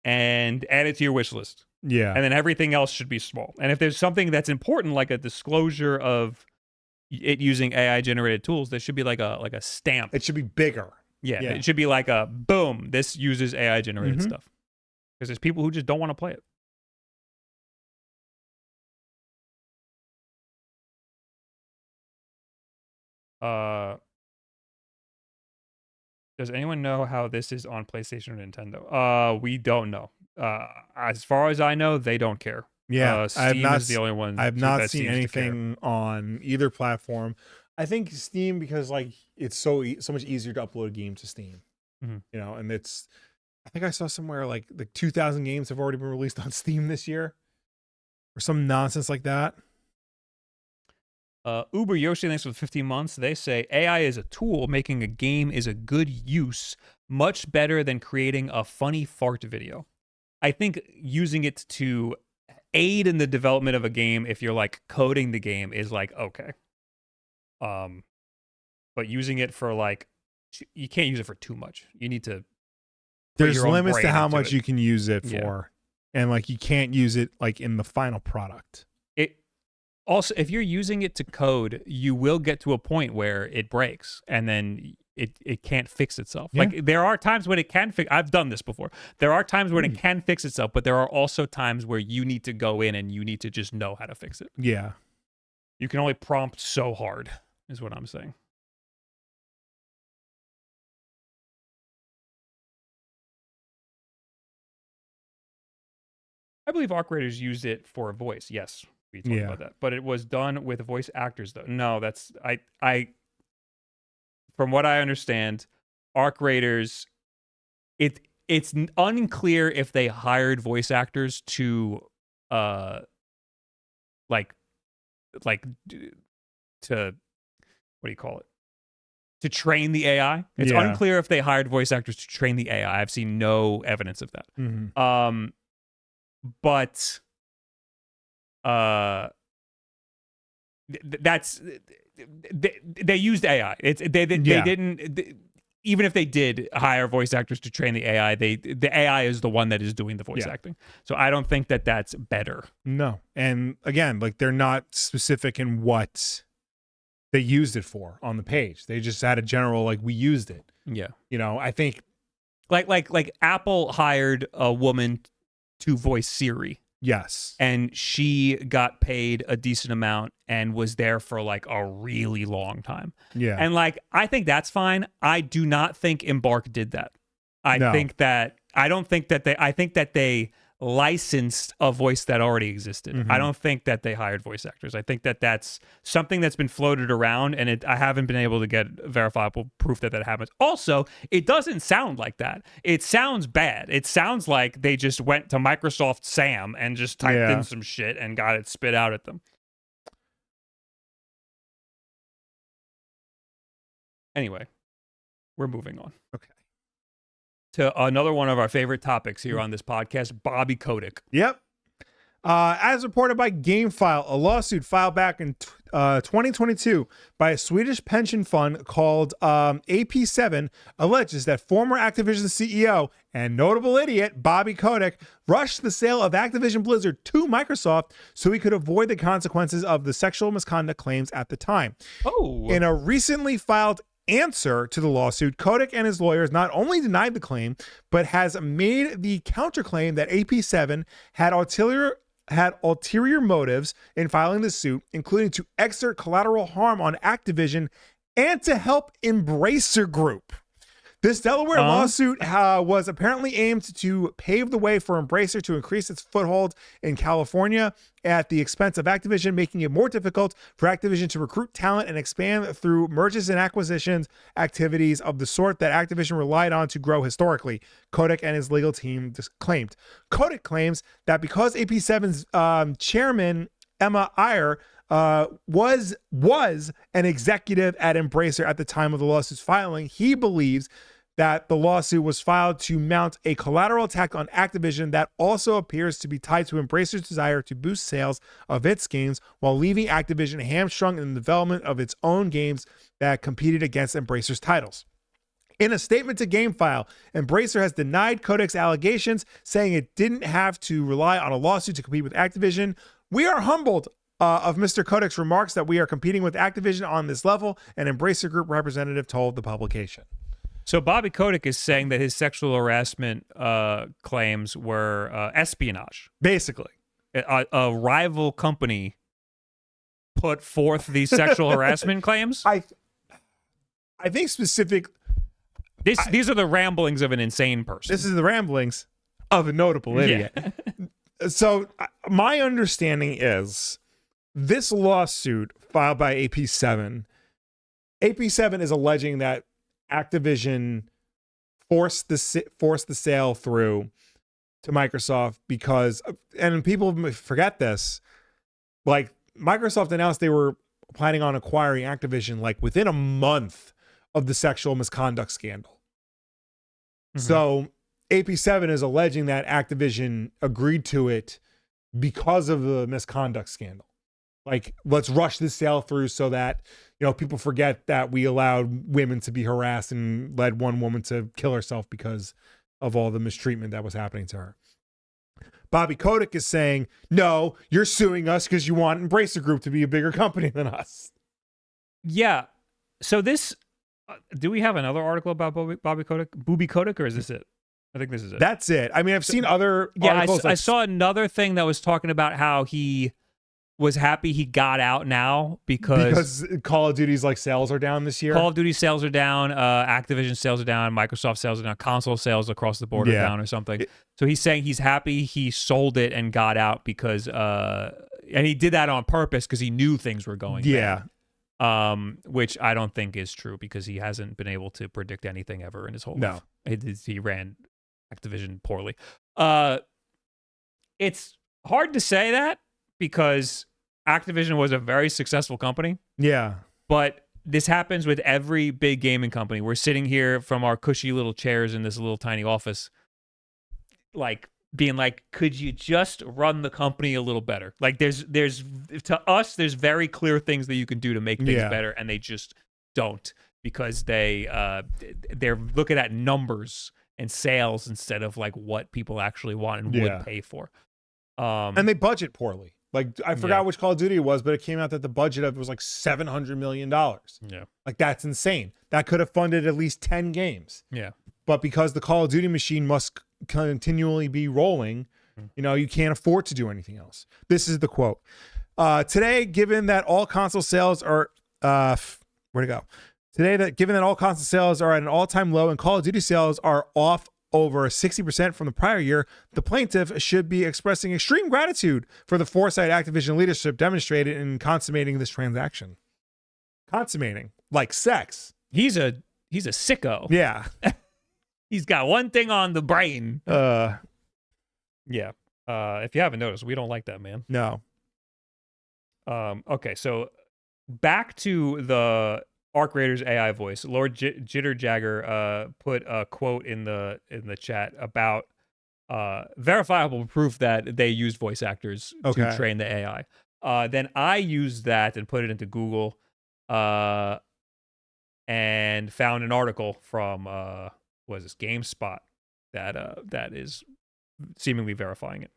and add it to your wish list. Yeah. And then everything else should be small. And if there's something that's important, like a disclosure of it using AI generated tools, there should be like a stamp. It should be bigger. Yeah, it should be like a boom, this uses AI generated stuff. Because there's people who just don't want to play it. Does anyone know how this is on PlayStation or Nintendo? We don't know. As far as I know, they don't care. Yeah, Steam is the only one. I've not seen anything on either platform. I think Steam, because like it's so much easier to upload a game to Steam. You know, and it's. I think I saw somewhere like 2,000 games have already been released on Steam this year, or some nonsense like that. Uber Yoshi, thanks for the 15 months. They say AI is a tool. Making a game is a good use, much better than creating a funny fart video. I think using it to aid in the development of a game, if you're like coding the game, is like okay. But using it for like, you can't use it for too much. You need to. There's limits to how much you can use it for, and like you can't use it like in the final product. Also, if you're using it to code, you will get to a point where it breaks and then it can't fix itself. Yeah. Like there are times when it can fix. I've done this before. There are times when it can fix itself, but there are also times where you need to go in and you need to just know how to fix it. Yeah. You can only prompt so hard, is what I'm saying. I believe Arc Raiders used it for a voice. Yes. We talked about that, but it was done with voice actors though. No, that's I from what I understand, Arc Raiders, it's unclear if they hired voice actors to like to what do you call it, to train the AI. It's unclear if they hired voice actors to train the AI. I've seen no evidence of that. But that's they used AI. They didn't. Even if they did hire voice actors to train the AI, the AI is the one that is doing the voice acting. So I don't think that that's better. No, and again, like they're not specific in what they used it for on the page. They just had a general like we used it. Yeah, you know, I think like Apple hired a woman to voice Siri. Yes. And she got paid a decent amount and was there for like a really long time. Yeah. And like, I think that's fine. I do not think Embark did that. I think that they licensed a voice that already existed. I don't think that they hired voice actors. I think that that's something that's been floated around, and I haven't been able to get verifiable proof that happens. Also, it doesn't sound like that. It sounds bad. It sounds like they just went to Microsoft Sam and just typed in some shit and got it spit out at them. Anyway, we're moving on. Okay. To another one of our favorite topics here on this podcast, Bobby Kotick. Yep. As reported by GameFile, a lawsuit filed back in 2022 by a Swedish pension fund called AP7 alleges that former Activision CEO and notable idiot Bobby Kotick rushed the sale of Activision Blizzard to Microsoft so he could avoid the consequences of the sexual misconduct claims at the time. Oh. In a recently filed answer to the lawsuit, Kotick and his lawyers not only denied the claim, but has made the counterclaim that AP7 had ulterior motives in filing the suit, including to exert collateral harm on Activision and to help Embracer Group. This Delaware lawsuit was apparently aimed to pave the way for Embracer to increase its foothold in California at the expense of Activision, making it more difficult for Activision to recruit talent and expand through mergers and acquisitions activities of the sort that Activision relied on to grow historically, Kotick and his legal team claimed. Kotick claims that because AP7's chairman, Emma Iyer, was an executive at Embracer at the time of the lawsuit's filing, he believes that the lawsuit was filed to mount a collateral attack on Activision that also appears to be tied to Embracer's desire to boost sales of its games while leaving Activision hamstrung in the development of its own games that competed against Embracer's titles. In a statement to GameFile, Embracer has denied Kotick's allegations, saying it didn't have to rely on a lawsuit to compete with Activision. We are humbled of Mr. Kotick's remarks that we are competing with Activision on this level, an Embracer Group representative told the publication. So Bobby Kotick is saying that his sexual harassment claims were espionage. Basically. A rival company put forth these sexual harassment claims? I think specific... These are the ramblings of an insane person. This is the ramblings of a notable idiot. Yeah. So my understanding is this lawsuit filed by AP7 is alleging that Activision forced the sale through to Microsoft because, and people forget this, like Microsoft announced they were planning on acquiring Activision like within a month of the sexual misconduct scandal. So AP7 is alleging that Activision agreed to it because of the misconduct scandal. Like, let's rush this sale through so that, people forget that we allowed women to be harassed and led one woman to kill herself because of all the mistreatment that was happening to her. Bobby Kotick is saying, no, you're suing us because you want Embracer Group to be a bigger company than us. Yeah. So this... do we have another article about Bobby Kotick, or is this it? I think this is it. That's it. I mean, I've seen other articles. I saw another thing that was talking about how he was happy he got out now because Call of Duty's sales are down this year. Call of Duty sales are down, Activision sales are down, Microsoft sales are down, console sales across the board are down or something. So he's saying he's happy he sold it and got out because, and he did that on purpose because he knew things were going bad. Which I don't think is true because he hasn't been able to predict anything ever in his whole life. He ran Activision poorly. It's hard to say that because Activision was a very successful company. Yeah. But this happens with every big gaming company. We're sitting here from our cushy little chairs in this little tiny office, being like, could you just run the company a little better? There's to us, there's very clear things that you can do to make things better, and they just don't because they're looking at numbers and sales instead of what people actually want and would pay for. And they budget poorly. I forgot which Call of Duty it was, but it came out that the budget of it was $700 million. Yeah. That's insane. That could have funded at least 10 games. Yeah. But because the Call of Duty machine must continually be rolling, you can't afford to do anything else. This is the quote. Today, given that all console sales are given that all console sales are at an all-time low and Call of Duty sales are off over 60% from the prior year, the plaintiff should be expressing extreme gratitude for the foresight Activision leadership demonstrated in consummating this transaction. Consummating, like sex. He's a sicko. Yeah. He's got one thing on the brain. Yeah. If you haven't noticed, we don't like that man. No. Okay, so back to the Arc Raiders AI voice. Lord Jitter Jagger put a quote in the chat about verifiable proof that they used voice actors to train the AI. Then I used that and put it into Google and found an article from GameSpot that is seemingly verifying it.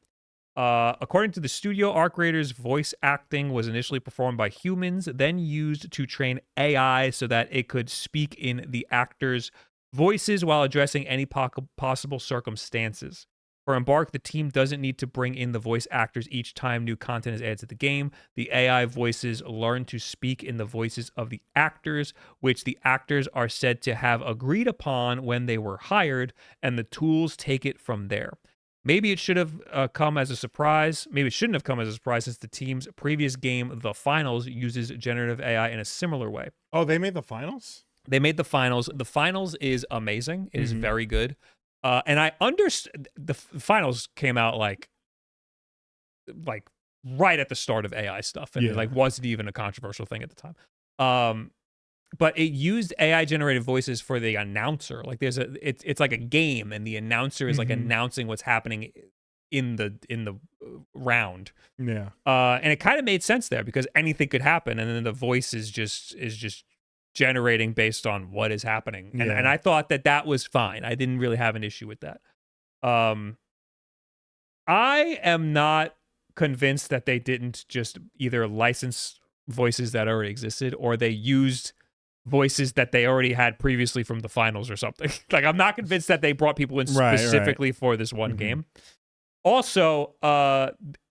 According to the studio, Arc Raiders voice acting was initially performed by humans, then used to train AI so that it could speak in the actors' voices while addressing any possible circumstances. For Embark, the team doesn't need to bring in the voice actors each time new content is added to the game. The AI voices learn to speak in the voices of the actors, which the actors are said to have agreed upon when they were hired, and the tools take it from there. Maybe it should have come as a surprise. Maybe it shouldn't have come as a surprise since the team's previous game, The Finals, uses generative AI in a similar way. Oh, they made The Finals? They made The Finals. The Finals is amazing. It is very good. And I understand the Finals came out like right at the start of AI stuff, and it wasn't even a controversial thing at the time. but it used AI generated voices for the announcer. Like it's like a game, and the announcer is like announcing what's happening in the round. Yeah. And it kind of made sense there because anything could happen, and then the voice is just generating based on what is happening. And I thought that was fine. I didn't really have an issue with that. I am not convinced that they didn't just either license voices that already existed or they used voices that they already had previously from the finals or something. Like, I'm not convinced that they brought people in specifically for this one game. Also,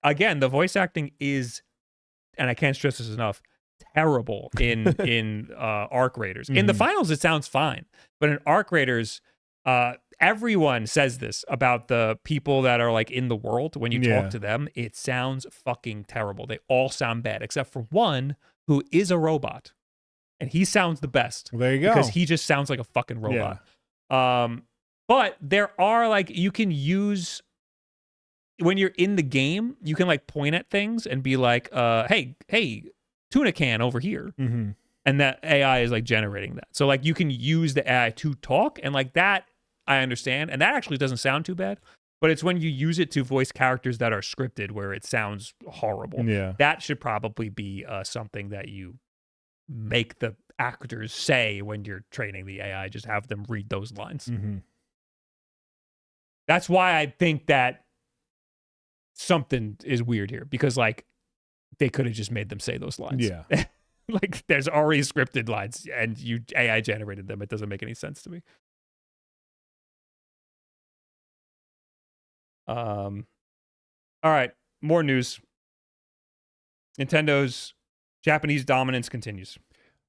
again, the voice acting is, and I can't stress this enough, terrible in Arc Raiders. In the finals, it sounds fine, but in Arc Raiders, everyone says this about the people that are like in the world. When you talk to them, it sounds fucking terrible. They all sound bad, except for one who is a robot, and he sounds the best. Well, there you go. Because he just sounds like a fucking robot. But there are like, you can use, when you're in the game, you can like point at things and be like, hey, tuna can over here. And that AI is like generating that. So like you can use the AI to talk, and like that I understand. And that actually doesn't sound too bad. But it's when you use it to voice characters that are scripted where it sounds horrible. Yeah. That should probably be something that you make the actors say when you're training the AI. Just have them read those lines. That's why I think that something is weird here, because like they could have just made them say those lines. Yeah. Like there's already scripted lines and you AI generated them. It doesn't make any sense to me. All right, more news. Nintendo's Japanese dominance continues.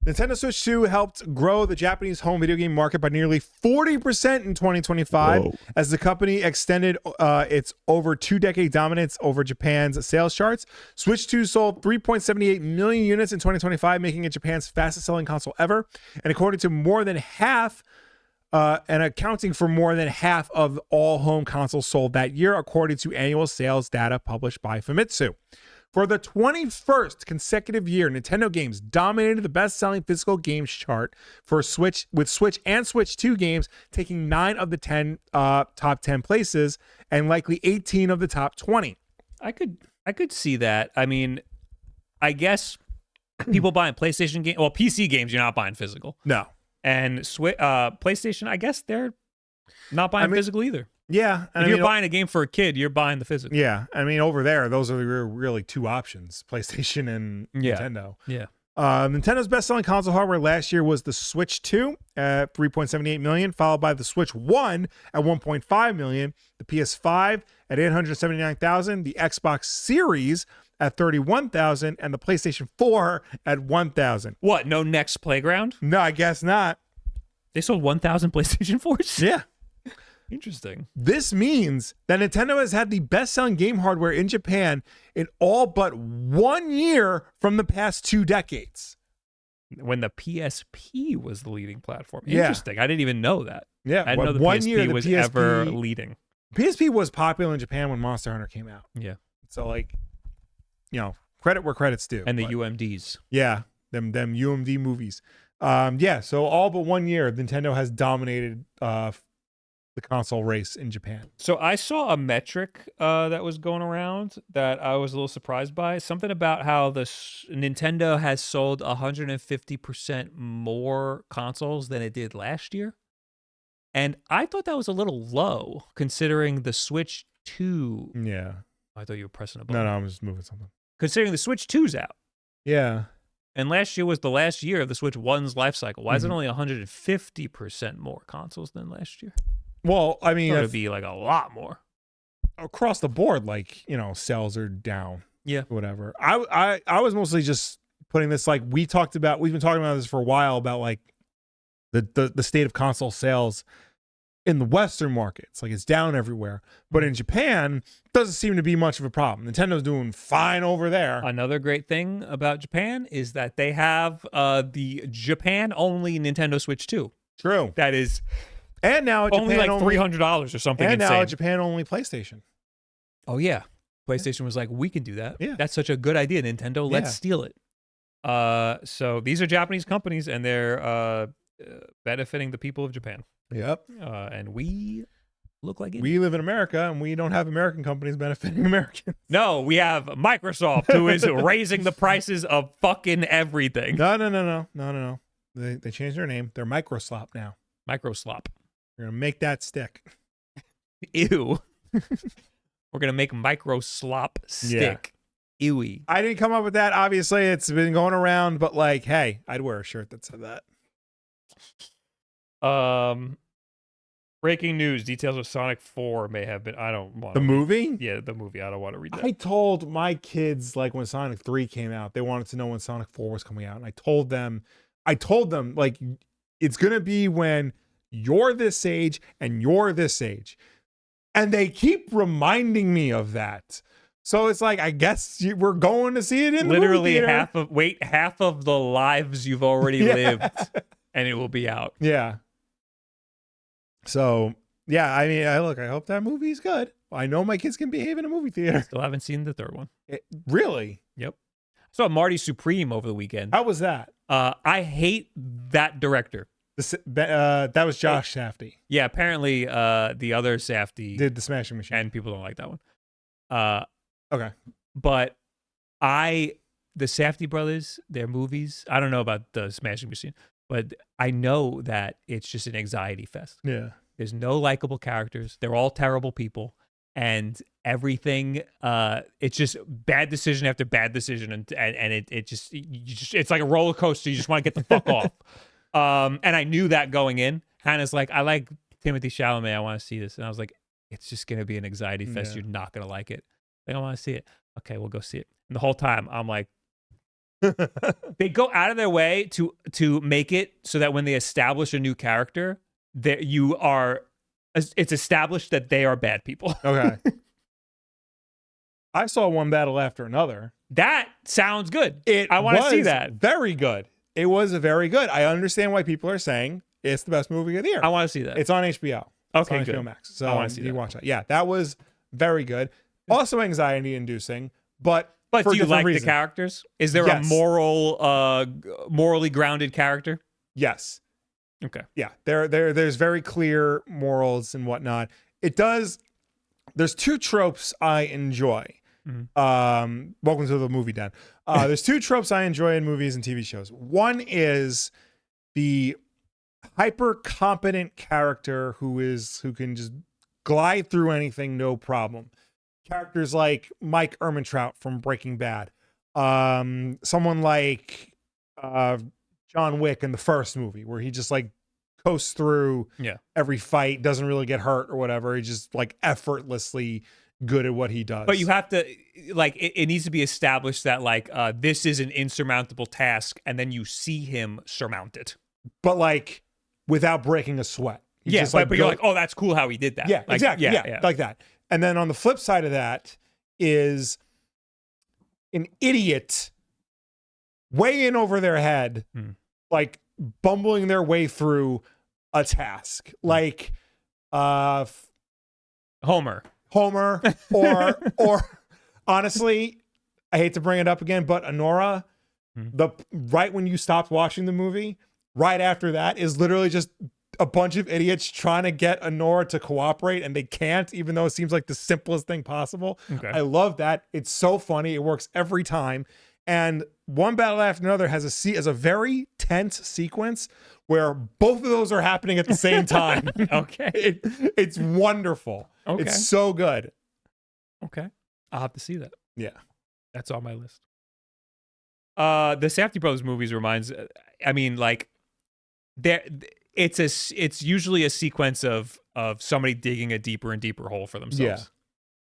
Nintendo Switch 2 helped grow the Japanese home video game market by nearly 40% in 2025 as the company extended its over 2-decade dominance over Japan's sales charts. Switch 2 sold 3.78 million units in 2025, making it Japan's fastest-selling console ever. And according to more than half, and accounting for more than half of all home consoles sold that year, according to annual sales data published by Famitsu. For the 21st consecutive year, Nintendo games dominated the best-selling physical games chart for Switch, with Switch and Switch 2 games taking 9 of the 10 top 10 places and likely 18 of the top 20. I could see that. I mean, I guess people buying PlayStation games, well, PC games, you're not buying physical. No. And PlayStation, I guess they're not buying physical either. Yeah. If you're buying a game for a kid, you're buying the physical. Yeah. I mean, over there, those are really two options, PlayStation and Nintendo. Yeah. Nintendo's best-selling console hardware last year was the Switch 2 at 3.78 million, followed by the Switch 1 at 1.5 million, the PS5 at 879,000, the Xbox Series at 31,000, and the PlayStation 4 at 1,000. What? No Next Playground? No, I guess not. They sold 1,000 PlayStation 4s? Yeah. Interesting. This means that Nintendo has had the best-selling game hardware in Japan in all but 1 year from the past 2 decades. When the PSP was the leading platform. Interesting. I didn't even know that. Yeah. I didn't know the PSP was ever leading. PSP was popular in Japan when Monster Hunter came out. Yeah. So, like, you know, credit where credit's due. And the UMDs. Yeah. Them UMD movies. So all but 1 year, Nintendo has dominated the console race in Japan. So I saw a metric that was going around that I was a little surprised by. Something about how the Nintendo has sold 150% more consoles than it did last year. And I thought that was a little low considering the Switch 2. Yeah. I thought you were pressing a button. No, I'm just moving something. Considering the Switch 2's out. Yeah. And last year was the last year of the Switch 1's life cycle. Why is it only 150% more consoles than last year? Well, I mean, it would be like a lot more across the board. Like, you know, sales are down. Yeah, whatever. I was mostly just putting this, like, we've been talking about this for a while about like the state of console sales in the Western markets. Like, it's down everywhere, but in Japan, doesn't seem to be much of a problem. Nintendo's doing fine over there. Another great thing about Japan is that they have the Japan only Nintendo Switch 2. True. That is. And now only like $300 or something. And insane. now a Japan only PlayStation. Oh yeah, PlayStation was like, we can do that. Yeah, that's such a good idea, Nintendo. Let's steal it. So these are Japanese companies, and they're benefiting the people of Japan. Yep. And we look like we live in America, and we don't have American companies benefiting Americans. No, we have Microsoft, who is raising the prices of fucking everything. No. They changed their name. They're Microslop now. Microslop. We're gonna make that stick. Ew. We're gonna make Microslop stick. Yeah. Ewy. I didn't come up with that. Obviously, it's been going around, but like, hey, I'd wear a shirt that said that. Breaking news: details of Sonic 4 may have been. I don't want the movie. Yeah, the movie. I don't want to read that. I told my kids, like, when Sonic 3 came out, they wanted to know when Sonic 4 was coming out, and I told them like, it's gonna be when you're this age and you're this age, and they keep reminding me of that. So it's like, I guess we're going to see it in literally the movie theater. half of the lives you've already lived, and it will be out. Yeah. So yeah, I mean, I hope that movie's good. I know my kids can behave in a movie theater. Still haven't seen the third one. Really? Yep. I saw Marty Supreme over the weekend. How was that? I hate that director. That was Josh Safdie. Yeah, apparently the other Safdie did the Smashing Machine, and people don't like that one. Okay, but the Safdie brothers, their movies, I don't know about the Smashing Machine, but I know that it's just an anxiety fest. Yeah. There's no likable characters. They're all terrible people. And everything, it's just bad decision after bad decision. And it just, it's like a roller coaster. You just want to get the fuck off. And I knew that going in. Hannah's like, I like Timothée Chalamet. I want to see this. And I was like, it's just going to be an anxiety fest. Yeah. You're not going to like it. Like, I want to see it. Okay, we'll go see it. And the whole time, I'm like, they go out of their way to make it so that when they establish a new character, that it's established that they are bad people. Okay. I saw One Battle After Another. That sounds good. I want to see that. Very good. It was very good. I understand why people are saying it's the best movie of the year. I want to see that. It's on HBO. Okay, it's on good. HBO Max. So I want to see you watch that. Yeah, that was very good. Also anxiety inducing, but do you like the characters? Is there a morally grounded character? Yes. Okay. Yeah. There's very clear morals and whatnot. There's two tropes I enjoy. Mm-hmm. Welcome to the movie, Den. There's two tropes I enjoy in movies and TV shows. One is the hyper competent character who can just glide through anything, no problem. Characters like Mike Ehrmantraut from Breaking Bad. Someone like John Wick in the first movie, where he just like coasts through every fight, doesn't really get hurt or whatever. He's just like effortlessly good at what he does. But you have to, like, it needs to be established that like this is an insurmountable task, and then you see him surmount it. But like without breaking a sweat. But you're like, oh, that's cool how he did that. Yeah, like, exactly. Yeah, like that. And then on the flip side of that is an idiot way in over their head, like bumbling their way through a task. Like Homer. Or honestly, I hate to bring it up again, but Honora, right when you stopped watching the movie, right after that is literally just a bunch of idiots trying to get Honora to cooperate, and they can't, even though it seems like the simplest thing possible. Okay. I love that. It's so funny. It works every time. And One Battle After Another has a very tense sequence where both of those are happening at the same time. Okay. It's wonderful. Okay. It's so good. Okay. I'll have to see that. Yeah. That's on my list. The Safdie Brothers movies reminds, I mean, like, it's usually a sequence of somebody digging a deeper and deeper hole for themselves.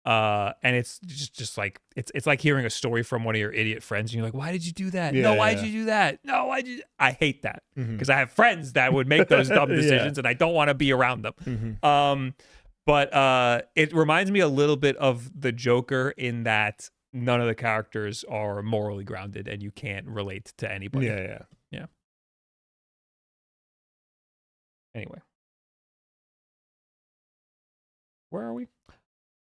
Yeah. And it's just like it's like hearing a story from one of your idiot friends, and you're like, why did you do that? No, why did you do that? No, why did I hate that? Because I have friends that would make those dumb decisions and I don't want to be around them. But it reminds me a little bit of the Joker in that none of the characters are morally grounded and you can't relate to anybody. Yeah. Anyway. Where are we?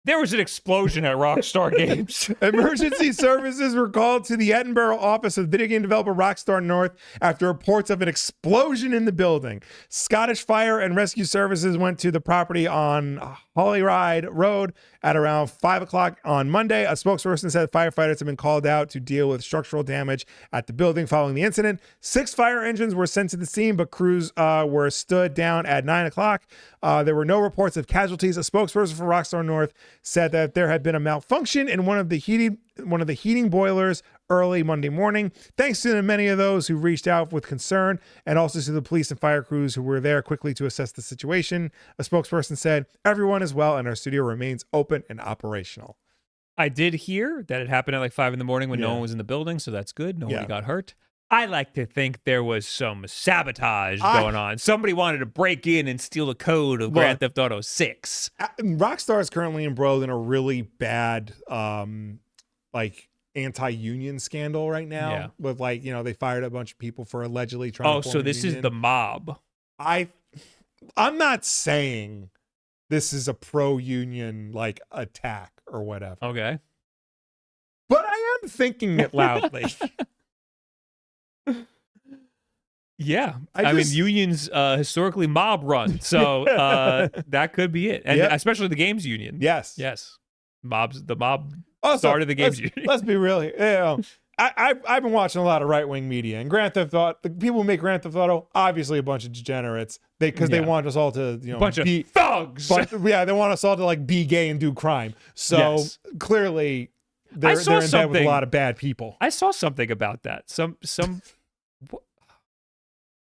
There was an explosion at Rockstar Games. Emergency services were called to the Edinburgh office of video game developer Rockstar North after reports of an explosion in the building. Scottish Fire and Rescue Services went to the property on Holyrood Road at around 5 o'clock on Monday. A spokesperson said firefighters have been called out to deal with structural damage at the building following the incident. 6 fire engines were sent to the scene, but crews were stood down at 9 o'clock. There were no reports of casualties. A spokesperson for Rockstar North said that there had been a malfunction in one of the heating boilers early Monday morning. Thanks to the many of those who reached out with concern, and also to the police and fire crews who were there quickly to assess the situation. A spokesperson said, "Everyone is well, and our studio remains open and operational." I did hear that it happened at like 5 a.m. when no one was in the building, so that's good. Nobody got hurt. I like to think there was some sabotage going on. Somebody wanted to break in and steal the code of Grand Theft Auto 6. Rockstar is currently embroiled in a really bad, anti-union scandal right now. With they fired a bunch of people for allegedly trying to form so a this union. is the mob. I'm not saying this is a pro-union attack or whatever. Okay. But I am thinking it loudly. Yeah, I mean unions historically mob run, so that could be it, and especially the games union. Yes, the mob also, started the games union. Let's be real here. I've been watching a lot of right wing media, and Grand Theft Auto. The people who make Grand Theft Auto, obviously a bunch of degenerates. They want us all to bunch of thugs. They want us all to be gay and do crime. So clearly, they're in bed with a lot of bad people. I saw something about that.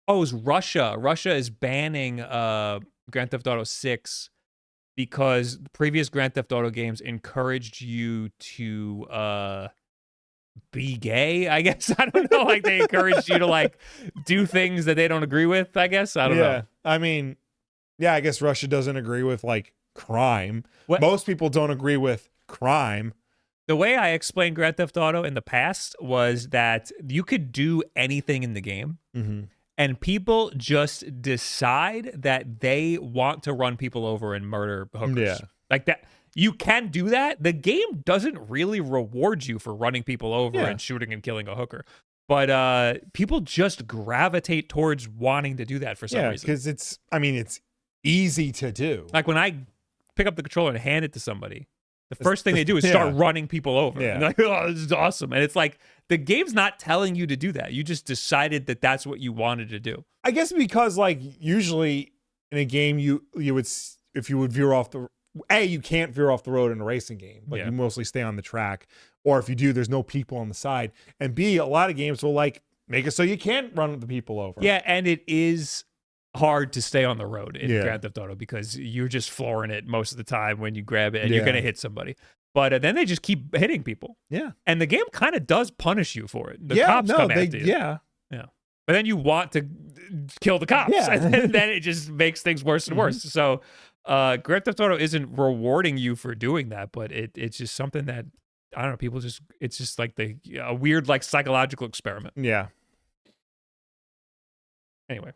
Oh, it was Russia. Russia is banning Grand Theft Auto 6 because previous Grand Theft Auto games encouraged you to be gay, I guess. I don't know. They encouraged you to do things that they don't agree with, I guess. I don't know. I mean, I guess Russia doesn't agree with crime. Most people don't agree with crime. The way I explained Grand Theft Auto in the past was that you could do anything in the game. Mm-hmm. And people just decide that they want to run people over and murder hookers. Yeah. Like that. You can do that. The game doesn't really reward you for running people over and shooting and killing a hooker. But people just gravitate towards wanting to do that for some reason. Yeah, because it's easy to do. Like when I pick up the controller and hand it to somebody, the first thing they do is start running people over. Yeah. And oh, this is awesome. And it's the game's not telling you to do that. You just decided that that's what you wanted to do. I guess because usually in a game you would, if you would veer off you can't veer off the road in a racing game. You mostly stay on the track. Or if you do, there's no people on the side. And B, a lot of games will make it so you can't run the people over. Yeah, and it is hard to stay on the road in Grand Theft Auto because you're just flooring it most of the time when you grab it and you're going to hit somebody. But then they just keep hitting people. Yeah. And the game kind of does punish you for it. The cops come after you. Yeah. Yeah. But then you want to kill the cops. Yeah. And then it just makes things worse and worse. So Grand Theft Auto isn't rewarding you for doing that, but it's just something that, I don't know, people just, it's just a weird psychological experiment. Yeah. Anyway.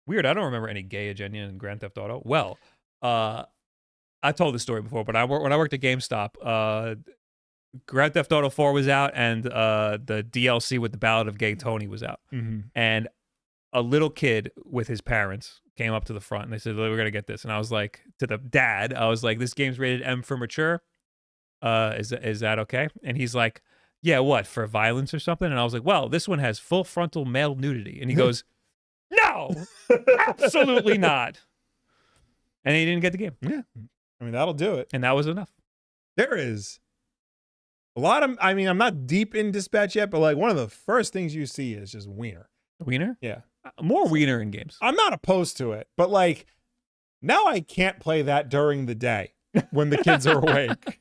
Weird. I don't remember any gay agenda in Grand Theft Auto. Well, I told this story before, but when I worked at GameStop, Grand Theft Auto 4 was out, and the DLC with the Ballad of Gay Tony was out. Mm-hmm. And a little kid with his parents came up to the front, and they said, "We're going to get this." And I was like, to the dad, I was like, "This game's rated M for mature. Is that okay?" And he's like, "Yeah, what, for violence or something?" And I was like, "Well, this one has full frontal male nudity." And he goes, "No, absolutely not." And he didn't get the game. Yeah. I mean, that'll do it. And that was enough. There is a lot of, I'm not deep in Dispatch yet, but one of the first things you see is just wiener. Wiener? Yeah. More wiener in games. I'm not opposed to it, but now I can't play that during the day when the kids are awake.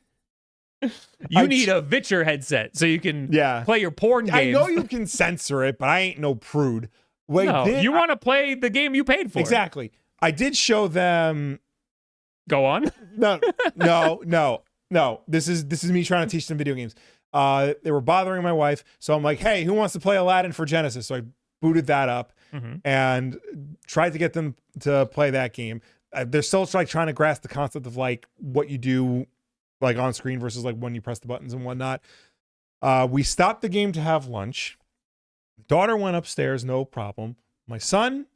You need a Vitcher headset so you can play your porn games. I know you can censor it, but I ain't no prude. You want to play the game you paid for. Exactly. I did show them. Go on. No. This is me trying to teach them video games. They were bothering my wife, so I'm like, "Hey, who wants to play Aladdin for Genesis?" So I booted that up and tried to get them to play that game. they're still like trying to grasp the concept of like what you do like on screen versus like when you press the buttons and whatnot. We stopped the game to have lunch. Daughter went upstairs, no problem. My son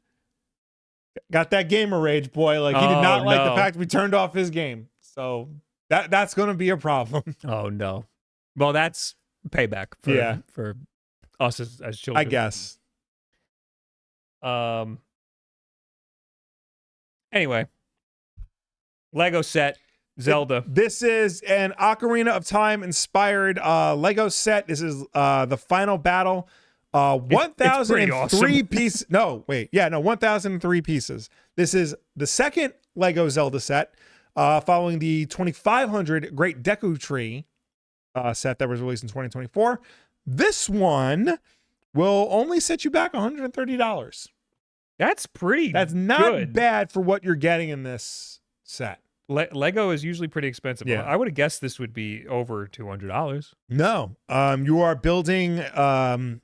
got that gamer rage, boy. Like he did not like the fact we turned off his game. So that's going to be a problem. Oh no. Well, that's payback for us as children, I guess. Anyway, Lego set Zelda. This is an Ocarina of Time inspired Lego set. This is the final battle. 1,003 awesome. pieces. No, wait. Yeah, no, 1,003 pieces. This is the second Lego Zelda set, following the 2,500 Great Deku Tree set that was released in 2024. This one will only set you back $130. That's pretty. That's not good. bad for what you're getting in this set. Lego is usually pretty expensive. Yeah. I would have guessed this would be over $200. No, you are building the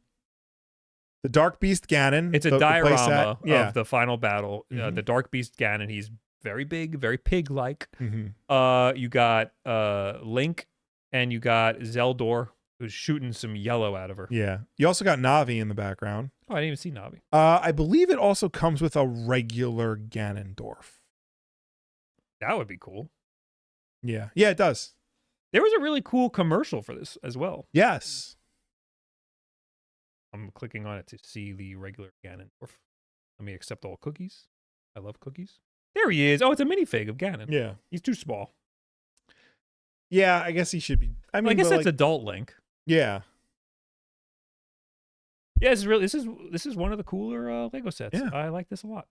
Dark Beast Ganon. It's a the diorama of of the final battle. The Dark Beast Ganon. He's very big, very pig-like. You got Link, and you got Zeldor, who's shooting some yellow out of her. Yeah. You also got Navi in the background. Oh, I didn't even see Navi. I believe it also comes with a regular Ganondorf. That would be cool. Yeah. Yeah, it does. There was a really cool commercial for this as well. Yes. I'm clicking on it to see the regular Ganondorf. Let me accept all cookies. I love cookies. There he is. Oh, it's a minifig of Ganon. Yeah. He's too small. Yeah, I guess he should be. I mean, I guess that's like, adult Link. Yeah. Yeah, this is one of the cooler Lego sets. Yeah. I like this a lot.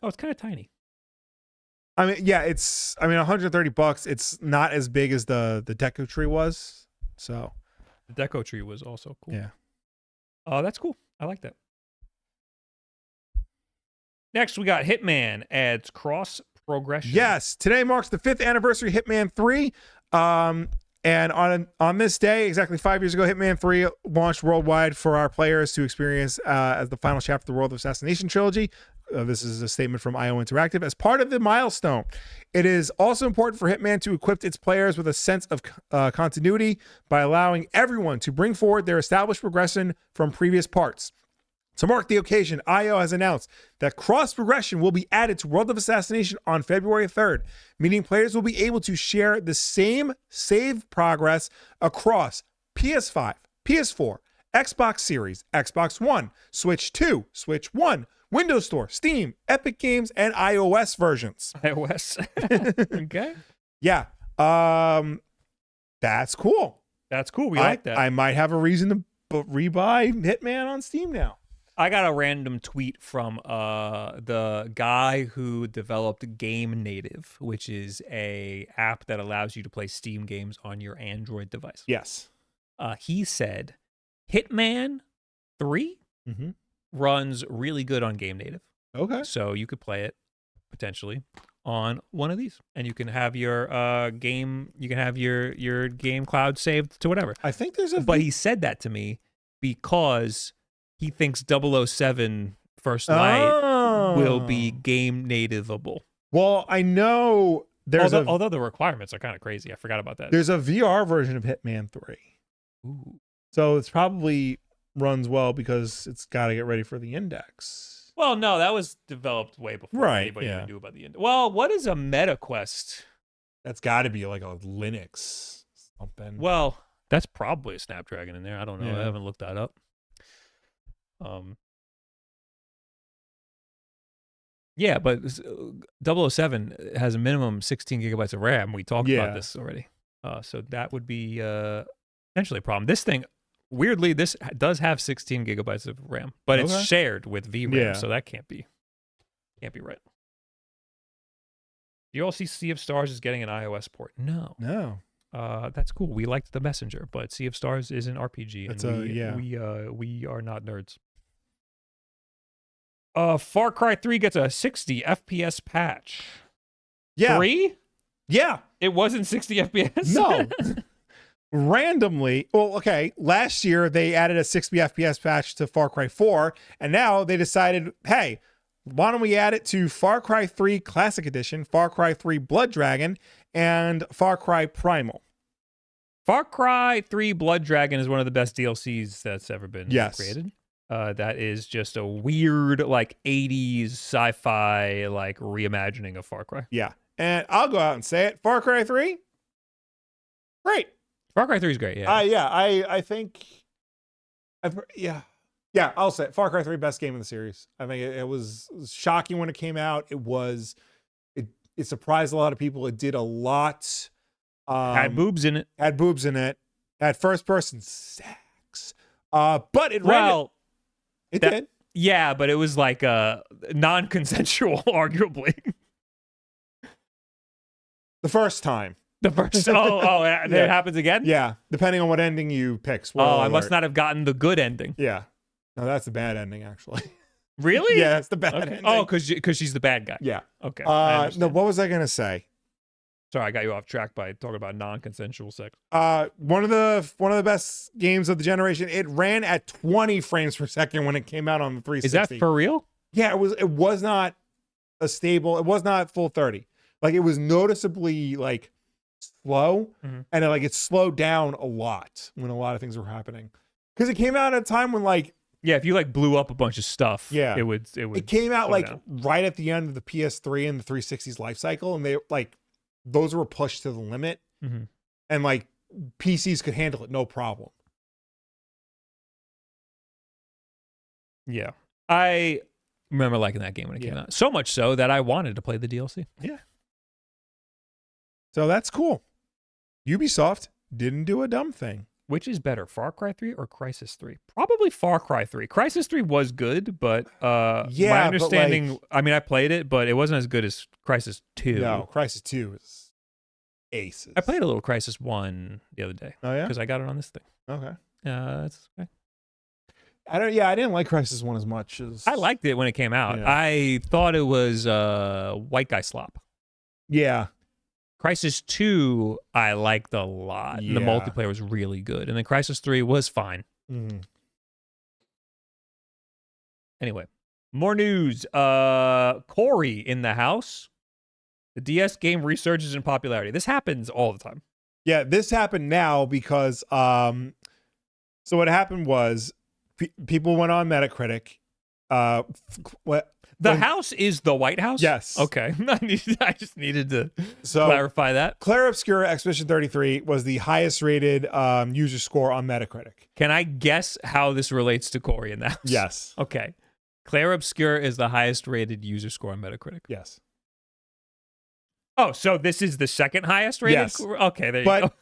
Oh, it's kind of tiny. I mean, yeah, it's $130. It's not as big as the Deku Tree was. So The Deco Tree was also cool. yeah. Oh, that's cool. I like that. Next, we got Hitman adds cross progression. Yes, today marks the 5th anniversary of Hitman 3. And on this day, exactly 5 years ago, Hitman 3 launched worldwide for our players to experience as the final chapter of the World of Assassination trilogy. This is a statement from IO Interactive. As part of the milestone, it is also important for Hitman to equip its players with a sense of continuity by allowing everyone to bring forward their established progression from previous parts. To mark the occasion, IO has announced that cross progression will be added to World of Assassination on February 3rd, meaning players will be able to share the same save progress across PS5, PS4, Xbox Series, Xbox One, Switch 2, Switch 1, Windows Store, Steam, Epic Games, and iOS versions. iOS. Okay. Yeah. That's cool. That's cool. We like that. I might have a reason to rebuy Hitman on Steam now. I got a random tweet from the guy who developed Game Native, which is a app that allows you to play Steam games on your Android device. Yes. He said Hitman 3 runs really good on Game Native. Okay. So you could play it potentially on one of these, and you can have your game. You can have your game cloud saved to whatever. I think there's a. But he said that to me because he thinks 007 First Light will be game nativeable. Well, I know there's although the requirements are kind of crazy. I forgot about that. There's a VR version of Hitman 3. Ooh. So it's probably runs well because it's got to get ready for the index. Well, no, that was developed way before anybody even knew about the index. Well, what is a MetaQuest? That's got to be like a Linux something. Well, that's probably a Snapdragon in there. I don't know. Yeah. I haven't looked that up. Yeah, but 007 has a minimum 16 gigabytes of RAM. We talked about this already. So that would be potentially a problem. This thing, weirdly, this does have 16 gigabytes of RAM, but it's shared with VRAM, so that can't be right. Do you all see Sea of Stars is getting an iOS port? No. That's cool. We liked The Messenger, but Sea of Stars is an RPG, and we are not nerds. Far Cry 3 gets a 60 FPS patch. Yeah. 3? Yeah. It wasn't 60 FPS? No. Randomly. Well, okay. Last year, they added a 60 FPS patch to Far Cry 4, and now they decided, hey, Why don't we add it to Far Cry 3 Classic Edition, Far Cry 3 Blood Dragon, and Far Cry Primal? Far Cry 3 Blood Dragon is one of the best DLCs that's ever been created. That is just a weird, like, 80s sci-fi, like, reimagining of Far Cry. Yeah. And I'll go out and say it. Far Cry 3, great. Far Cry 3 is great, yeah. I think... Yeah, I'll say it. Far Cry 3, best game in the series. I think it was shocking when it came out. It surprised a lot of people. It did a lot. Had boobs in it. Had first person sex. But it ran it did. Yeah, but it was like non-consensual, arguably. The first time. It happens again? Yeah, depending on what ending you pick. I must not have gotten the good ending. Yeah. No, that's the bad ending, actually. Really? Yeah, it's the bad ending. Oh, because she's the bad guy. Yeah. Okay. No, what was I going to say? Sorry, I got you off track by talking about non-consensual sex. One of the best games of the generation. It ran at 20 frames per second when it came out on the 360. Is that for real? Yeah, it was not a stable. It was not full 30. Like, it was noticeably like slow, and it slowed down a lot when a lot of things were happening. Because it came out at a time when, like, yeah, if you like blew up a bunch of stuff, yeah, it would. It came out like down. Right at the end of the PS3 and the 360's life cycle, and they like those were pushed to the limit, and like PCs could handle it no problem. Yeah, I remember liking that game when it came out. So much so that I wanted to play the DLC. Yeah. So that's cool. Ubisoft didn't do a dumb thing. Which is better, Far Cry 3 or Crysis 3? Probably Far Cry 3. Crysis 3 was good, but my understanding, I mean, I played it, but it wasn't as good as Crysis 2. No, Crysis 2 is aces. I played a little Crysis 1 the other day. Oh, yeah? Because I got it on this thing. Okay. That's okay. I didn't like Crysis 1 as much as... I liked it when it came out. Yeah. I thought it was white guy slop. Yeah. Crysis 2, I liked a lot. Yeah. The multiplayer was really good. And then Crysis 3 was fine. Anyway, more news. Cory in the house. The DS game resurges in popularity. This happens all the time. Yeah, this happened now because... so what happened was people went on Metacritic. The house is the White House? Yes. Okay. I just needed to clarify that. Claire Obscura Expedition 33 was the highest rated user score on Metacritic. Can I guess how this relates to Cory in the house? Yes. Okay. Claire Obscura is the highest rated user score on Metacritic. Yes. Oh, so this is the second highest rated? Yes. Okay, there you go.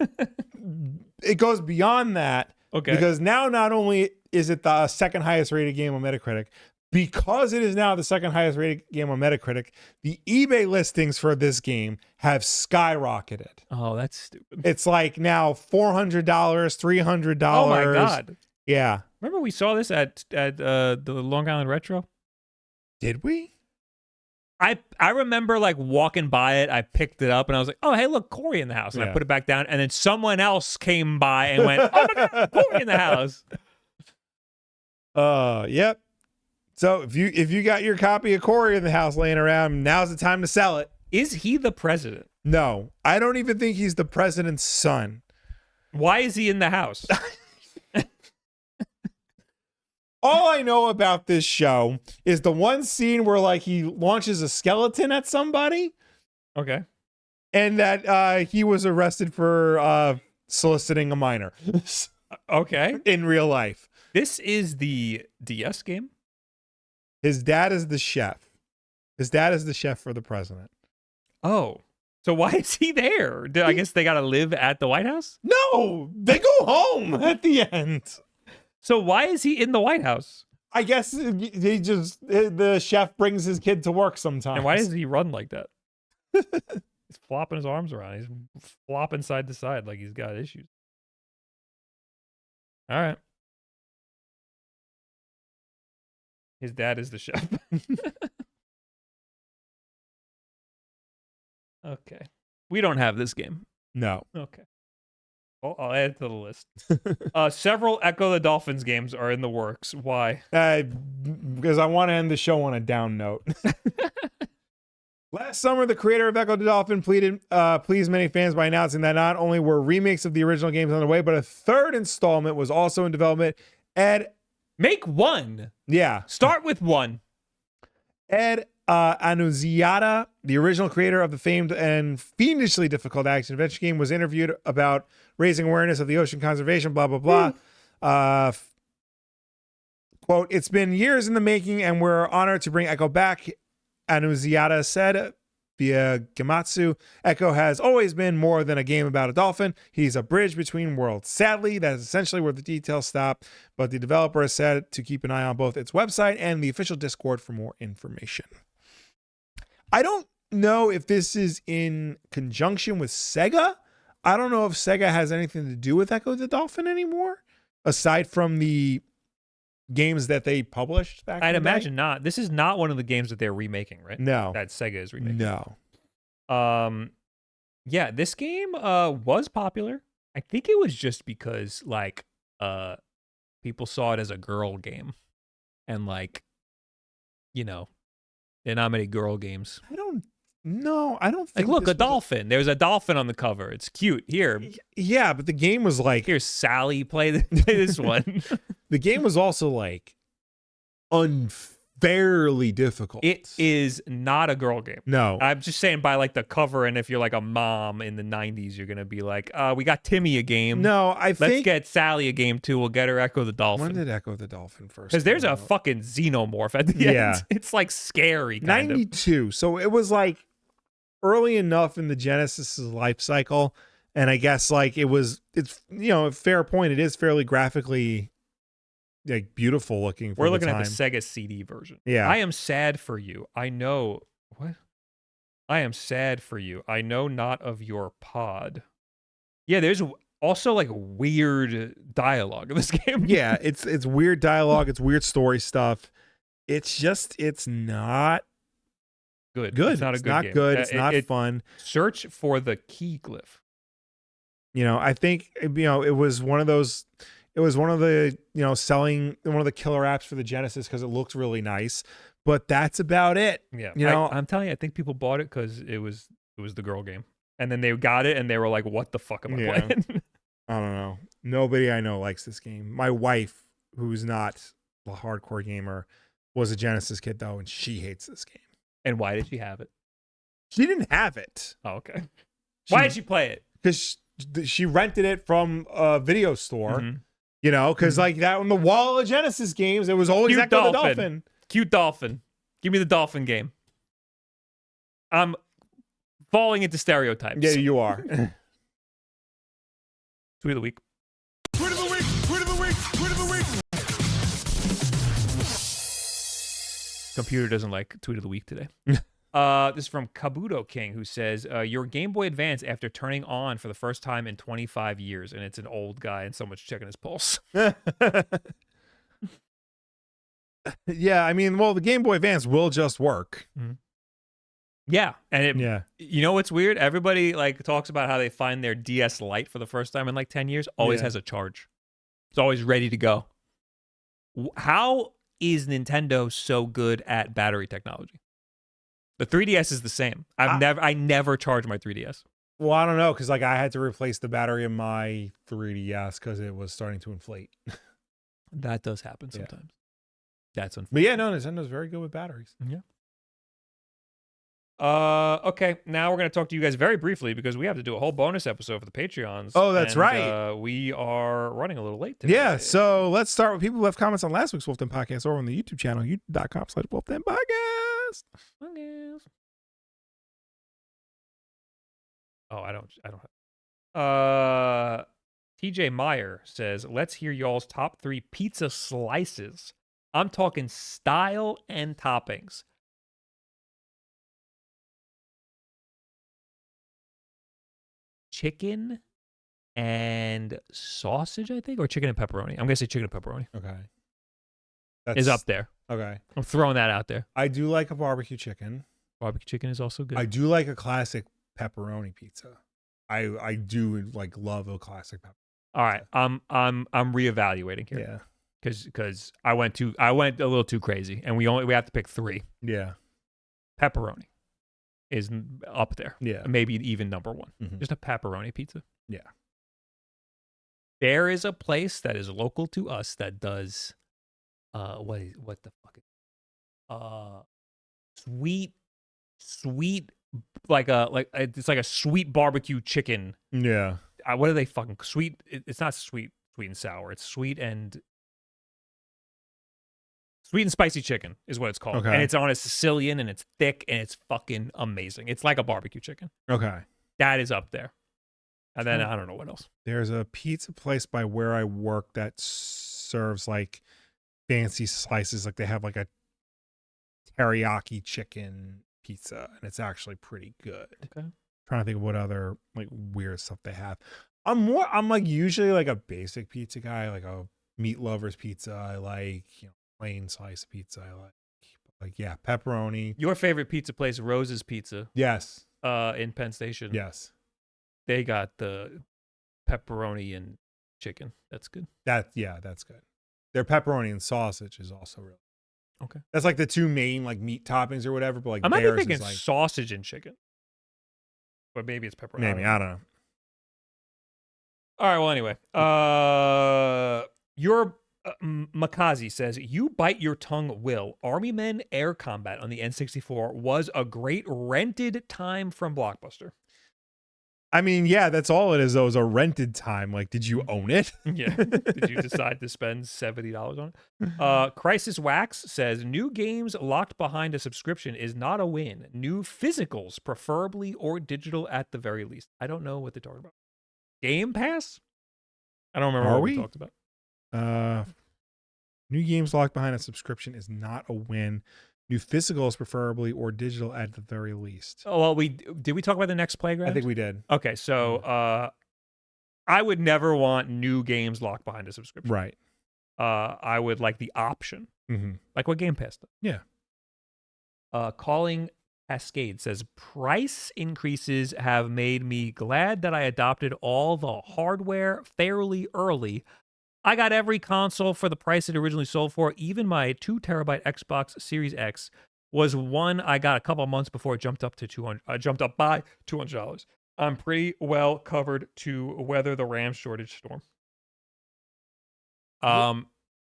It goes beyond that. Okay. Because now not only is it the second highest rated game on Metacritic, because it is now the second highest rated game on Metacritic, the eBay listings for this game have skyrocketed. Oh, that's stupid. It's like now $400, $300. Oh my God. Yeah. Remember we saw this at the Long Island Retro? Did we? I remember like walking by it, I picked it up and I was like, oh, hey, look, Cory in the house. And I put it back down and then someone else came by and went, oh my God, Cory in the house. Yep. So if you got your copy of Cory in the house laying around, now's the time to sell it. Is he the president? No, I don't even think he's the president's son. Why is he in the house? All I know about this show is the one scene where like he launches a skeleton at somebody. Okay. And that he was arrested for soliciting a minor. Okay. In real life. This is the DS game? His dad is the chef. His dad is the chef for the president. Oh. So why is he there? I guess they got to live at the White House? No, they go home at the end. So why is he in the White House? I guess the chef brings his kid to work sometimes. And why does he run like that? He's flopping his arms around. He's flopping side to side like he's got issues. All right. His dad is the chef. Okay. We don't have this game. No. Okay. Well, I'll add it to the list. Several Ecco the Dolphins games are in the works. Why? Because I want to end the show on a down note. Last summer, the creator of Ecco the Dolphin pleased many fans by announcing that not only were remakes of the original games on the way, but a third installment was also in development. Make one. Yeah. Start with one. Ed Annunziata, the original creator of the famed and fiendishly difficult action adventure game, was interviewed about raising awareness of the ocean conservation, blah, blah, blah. Quote, "It's been years in the making, and we're honored to bring Ecco back," Annunziata said via Gematsu. "Ecco has always been more than a game about a dolphin. He's a bridge between worlds. Sadly, that's essentially where the details stop, but the developer has said to keep an eye on both its website and the official Discord for more information." I don't know if this is in conjunction with Sega. I don't know if Sega has anything to do with Ecco the Dolphin anymore, aside from the games that they published back I'd in the imagine day. not. This is not one of the games that they're remaking, right? No. That Sega is remaking. No. Yeah, this game was popular. I think it was just because like people saw it as a girl game. And like, you know, there are not many girl games. I don't think Like, look, this a dolphin. There's a dolphin on the cover. It's cute. Here. Yeah, but the game was like, Here's Sally. Play this one. the game was also like unfairly difficult. It is not a girl game. No. I'm just saying by like the cover, and if you're like a mom in the 90s, you're gonna be like, we got Timmy a game. No, Let's get Sally a game too. We'll get her Ecco the Dolphin. When did Ecco the Dolphin first? Because there's come a out? fucking xenomorph at the end. Yeah. It's like scary kind of. 92. So it was like early enough in the Genesis's life cycle. And I guess like it's, you know, a fair point. It is fairly graphically like beautiful looking. We're looking at the Sega CD version. Yeah. I am sad for you. I know. What? I am sad for you. I know not of your pod. Yeah, there's also like weird dialogue in this game. Yeah, it's weird dialogue. It's weird story stuff. It's not Good. good. It's not a good not game. good. It's not fun. Search for the key glyph. You know, I think, you know, it was one of the, you know, selling one of the killer apps for the Genesis because it looks really nice, but that's about it. Yeah. You know, I'm telling you, I think people bought it because it was the girl game. And then they got it and they were like, what the fuck am I playing? I don't know. Nobody I know likes this game. My wife, who's not a hardcore gamer, was a Genesis kid though, and she hates this game. And why did she have it? She didn't have it. Oh, okay. Why did she play it? Because she rented it from a video store. Mm-hmm. You know, because like that on the wall of Genesis games, it was always Cute Ecco the Dolphin. Cute dolphin. Give me the dolphin game. I'm falling into stereotypes. Yeah, you are. Tweet of the week. Tweet of the week. Tweet of the week. Tweet of the week. Computer doesn't like tweet of the week today. This is from Kabuto King, who says, your Game Boy Advance after turning on for the first time in 25 years, and it's an old guy and someone's checking his pulse. Yeah, I mean, well, the Game Boy Advance will just work. Mm-hmm. Yeah, and you know what's weird? Everybody like talks about how they find their DS Lite for the first time in like 10 years. Always has a charge. It's always ready to go. How is Nintendo so good at battery technology? The 3DS is the same. I never charge my 3DS. Well, I don't know, because like I had to replace the battery in my 3DS because it was starting to inflate. That does happen sometimes. That's unfortunate. But yeah, no, Nintendo's very good with batteries. Yeah. Okay, now we're going to talk to you guys very briefly because we have to do a whole bonus episode for the Patreons. Oh, that's right. We are running a little late today. Yeah, so let's start with people who left comments on last week's Wolf Den Podcast over on the YouTube channel, youtube.com/Wolf Den Podcast. Oh, I don't. TJ Meyer says, let's hear y'all's top 3 pizza slices. I'm talking style and toppings. Chicken and sausage, I think, or chicken and pepperoni. I'm gonna say chicken and pepperoni. Okay. Is up there. Okay. I'm throwing that out there. I do like a barbecue chicken. Barbecue chicken is also good. I do like a classic pepperoni pizza. I do like love a classic pepperoni. All right, I'm reevaluating here. Yeah. Because I went a little too crazy, and we have to pick 3. Yeah. Pepperoni is up there. Yeah. Maybe even number 1. Mhm. Just a pepperoni pizza. Yeah. There is a place that is local to us that does what the fuck is sweet it's like a sweet barbecue chicken. Yeah. What are they fucking sweet? It's not sweet and sour. It's sweet and spicy chicken is what it's called. Okay. And it's on a Sicilian and it's thick and it's fucking amazing. It's like a barbecue chicken. Okay. That is up there. And then I don't know what else. There's a pizza place by where I work that serves like fancy slices. Like they have like a teriyaki chicken pizza, and it's actually pretty good. Okay. Trying to think of what other like weird stuff they have. I'm like usually like a basic pizza guy, like a meat lover's pizza. I like, plain slice pizza. I like yeah, pepperoni. Your favorite pizza place, Rose's Pizza, Yes. in Penn Station. Yes. They got the pepperoni and chicken. That's good. That's good. Their pepperoni and sausage is also really okay. That's like the 2 main like meat toppings or whatever. But like I might be theirs thinking is like sausage and chicken, but maybe it's pepperoni. maybe I don't know. All right. Well, anyway, your Makazi says, "You bite your tongue, Will. Army Men air combat on the N64 was a great rented time from Blockbuster." I mean, yeah, that's all it is, though, is a rented time. Like, did you own it? Yeah. Did you decide to spend $70 on it? Crisis Wax says, new games locked behind a subscription is not a win. New physicals, preferably, or digital at the very least. I don't know what they're talking about. Game Pass? I don't remember what we talked about. New games locked behind a subscription is not a win. New physicals, preferably, or digital at the very least. Oh, well, did we talk about the next Playground? I think we did. Okay, so I would never want new games locked behind a subscription. Right. I would like the option, like what Game Pass does. Yeah. Calling Cascade says, price increases have made me glad that I adopted all the hardware fairly early. I got every console for the price it originally sold for. Even my 2 terabyte Xbox Series X was one I got a couple months before it jumped up by $200. I'm pretty well covered to weather the RAM shortage storm.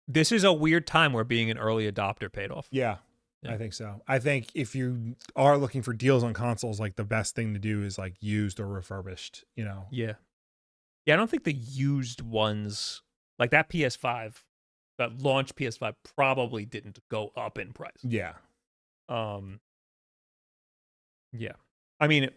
This is a weird time where being an early adopter paid off. Yeah, I think so. I think if you are looking for deals on consoles, like the best thing to do is like used or refurbished, Yeah. Yeah, I don't think the used ones, like that PS5, that launch PS5 probably didn't go up in price. Yeah. Yeah. I mean,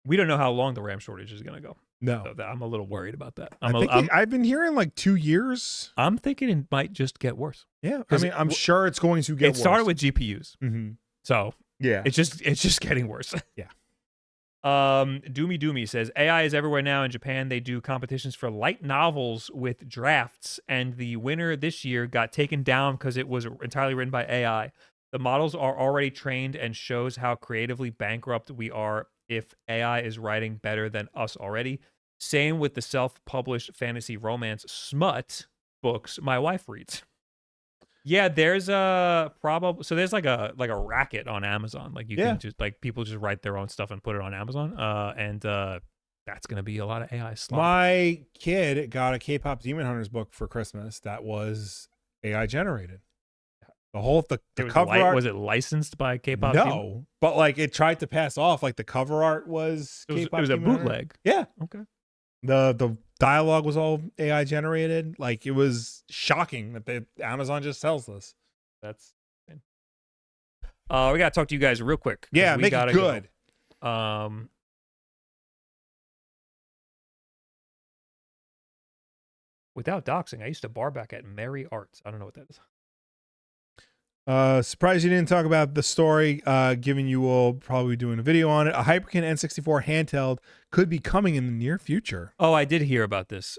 we don't know how long the RAM shortage is going to go. No. So I'm a little worried about that. I've been hearing like 2 years. I'm thinking it might just get worse. Yeah. I mean, I'm sure it's going to get worse. It started with GPUs. Mm-hmm. So yeah, it's just getting worse. Yeah. Doomy says, AI is everywhere now. In Japan, they do competitions for light novels with drafts, and the winner this year got taken down because it was entirely written by AI. The models are already trained and shows how creatively bankrupt we are if AI is writing better than us already. Same with the self-published fantasy romance smut books my wife reads. Yeah, there's a problem. So there's like a racket on Amazon. Like you can just like people just write their own stuff and put it on Amazon. And that's gonna be a lot of AI slop. My kid got a K-pop Demon Hunters book for Christmas that was AI generated. The whole the cover art, was it licensed by K-pop? No, but like it tried to pass off. Like the cover art was It was a bootleg. Yeah. Okay. The dialogue was all AI generated. Like it was shocking that Amazon just sells this. That's we gotta talk to you guys real quick. Yeah, make it good. Without doxing, I used to bar back at Mary Arts. I don't know what that is. Surprised you didn't talk about the story, given you will probably be doing a video on it. A Hyperkin N64 handheld could be coming in the near future. Oh, I did hear about this.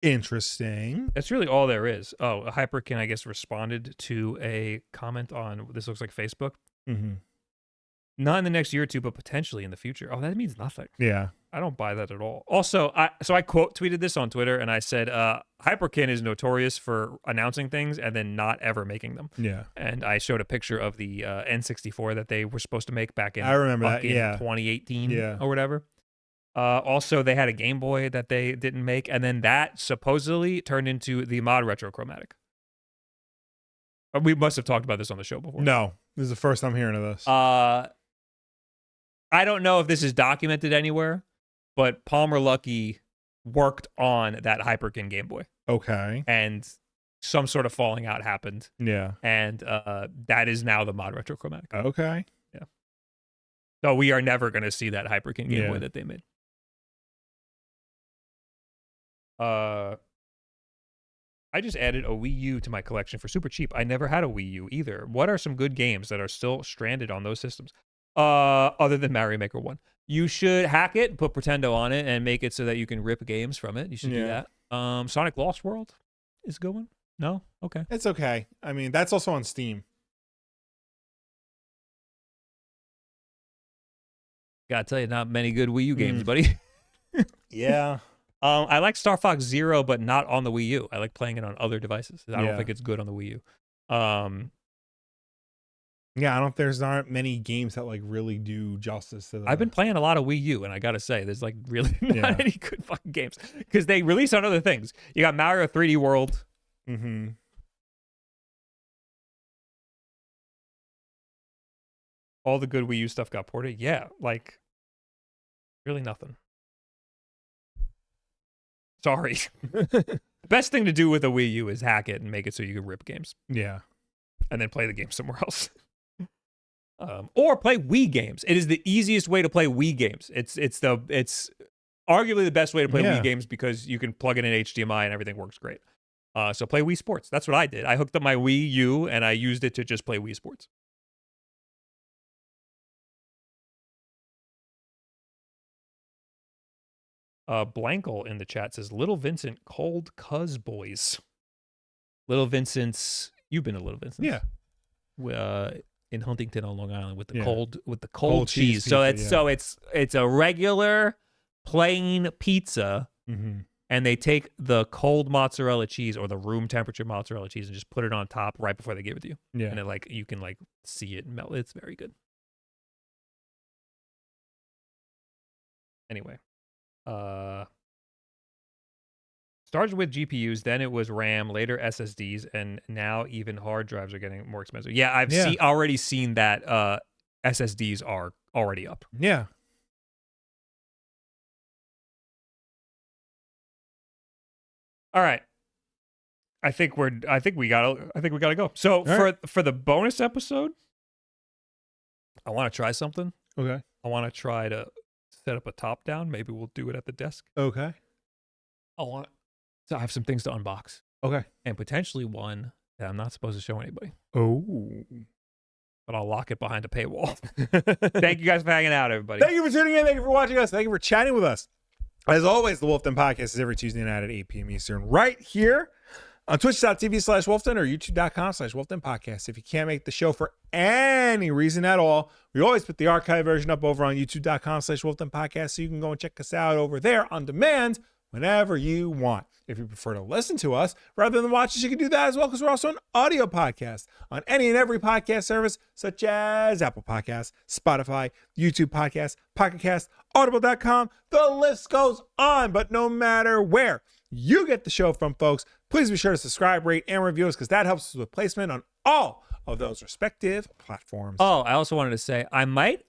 Interesting. That's really all there is. Oh, a Hyperkin, I guess, responded to a comment on, this looks like Facebook. Mm-hmm. Not in the next year or two, but potentially in the future. Oh, that means nothing. Yeah. I don't buy that at all. Also, I quote tweeted this on Twitter and I said, Hyperkin is notorious for announcing things and then not ever making them. Yeah. And I showed a picture of the N64 that they were supposed to make back in I remember that, fucking yeah. 2018 or whatever. Also, they had a Game Boy that they didn't make, and then that supposedly turned into the mod Retrochromatic. We must have talked about this on the show before. No, this is the first I'm hearing of this. I don't know if this is documented anywhere, but Palmer Luckey worked on that Hyperkin Game Boy. Okay. And some sort of falling out happened. Yeah. And that is now the mod Retrochromatic. Okay. Yeah. So we are never going to see that Hyperkin Game Boy that they made. I just added a Wii U to my collection for super cheap. I never had a Wii U either. What are some good games that are still stranded on those systems? Other than Mario Maker 1. You should hack it, put Pretendo on it, and make it so that you can rip games from it. You should do that. Sonic Lost World is a good one. No? Okay. It's okay. I mean, that's also on Steam. Gotta tell you, not many good Wii U games, buddy. Yeah. I like Star Fox Zero, but not on the Wii U. I like playing it on other devices. I don't think it's good on the Wii U. Yeah, there's not many games that like really do justice to that. I've been playing a lot of Wii U, and I gotta say, there's like really not any good fucking games because they release on other things. You got Mario 3D World. Mm-hmm. All the good Wii U stuff got ported. Yeah, like really nothing. Sorry. The best thing to do with a Wii U is hack it and make it so you can rip games. Yeah. And then play the game somewhere else. Or play Wii games. It is the easiest way to play Wii games. It's arguably the best way to play Wii games because you can plug it in HDMI and everything works great. So play Wii Sports. That's what I did. I hooked up my Wii U and I used it to just play Wii Sports. Blankle in the chat says, Little Vincent, cold cuz boys. Little Vincent's, you've been to Little Vincent's. Yeah. In Huntington on Long Island with the cold Cold cheese. cheese So pizza, it's a regular plain pizza, and they take the cold mozzarella cheese or the room temperature mozzarella cheese and just put it on top right before they give it to you. Yeah. And it you can see it melt. It's very good. Anyway. Started with GPUs, then it was RAM, later SSDs, and now even hard drives are getting more expensive. Yeah, I've already seen that SSDs are already up. Yeah. All right. I think we gotta go. So for the bonus episode, I want to try something. Okay. I want to try to set up a top down. Maybe we'll do it at the desk. Okay. I have some things to unbox. Okay. And potentially one that I'm not supposed to show anybody. Oh. But I'll lock it behind a paywall. Thank you guys for hanging out, everybody. Thank you for tuning in. Thank you for watching us. Thank you for chatting with us. As always, the WULFF Den Podcast is every Tuesday night at 8 p.m. Eastern, right here on twitch.tv/WULFFDEN or youtube.com/WULFF Den Podcast. If you can't make the show for any reason at all, we always put the archive version up over on youtube.com/WULFF Den Podcast, so you can go and check us out over there on demand whenever you want. If you prefer to listen to us rather than watch us, you can do that as well, because we're also an audio podcast on any and every podcast service, such as Apple Podcasts, Spotify, YouTube Podcasts, Pocket Cast, Audible.com. The list goes on. But no matter where you get the show from, folks, please be sure to subscribe, rate, and review us, because that helps us with placement on all of those respective platforms. Oh, I also wanted to say I might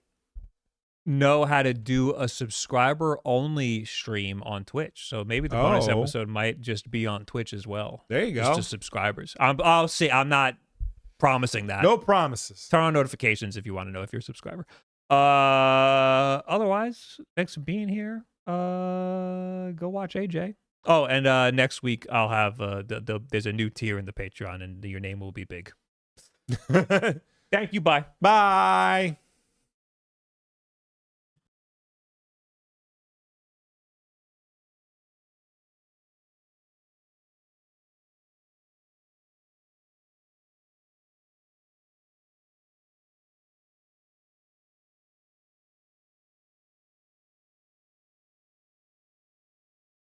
know how to do a subscriber only stream on Twitch. So maybe the bonus episode might just be on Twitch as well. There you go. Just to subscribers. I'll see. I'm not promising that. No promises. Turn on notifications if you want to know if you're a subscriber. Otherwise, thanks for being here. Go watch AJ. Oh, and next week I'll have there's a new tier in the Patreon, and your name will be big. Thank you. Bye. Bye.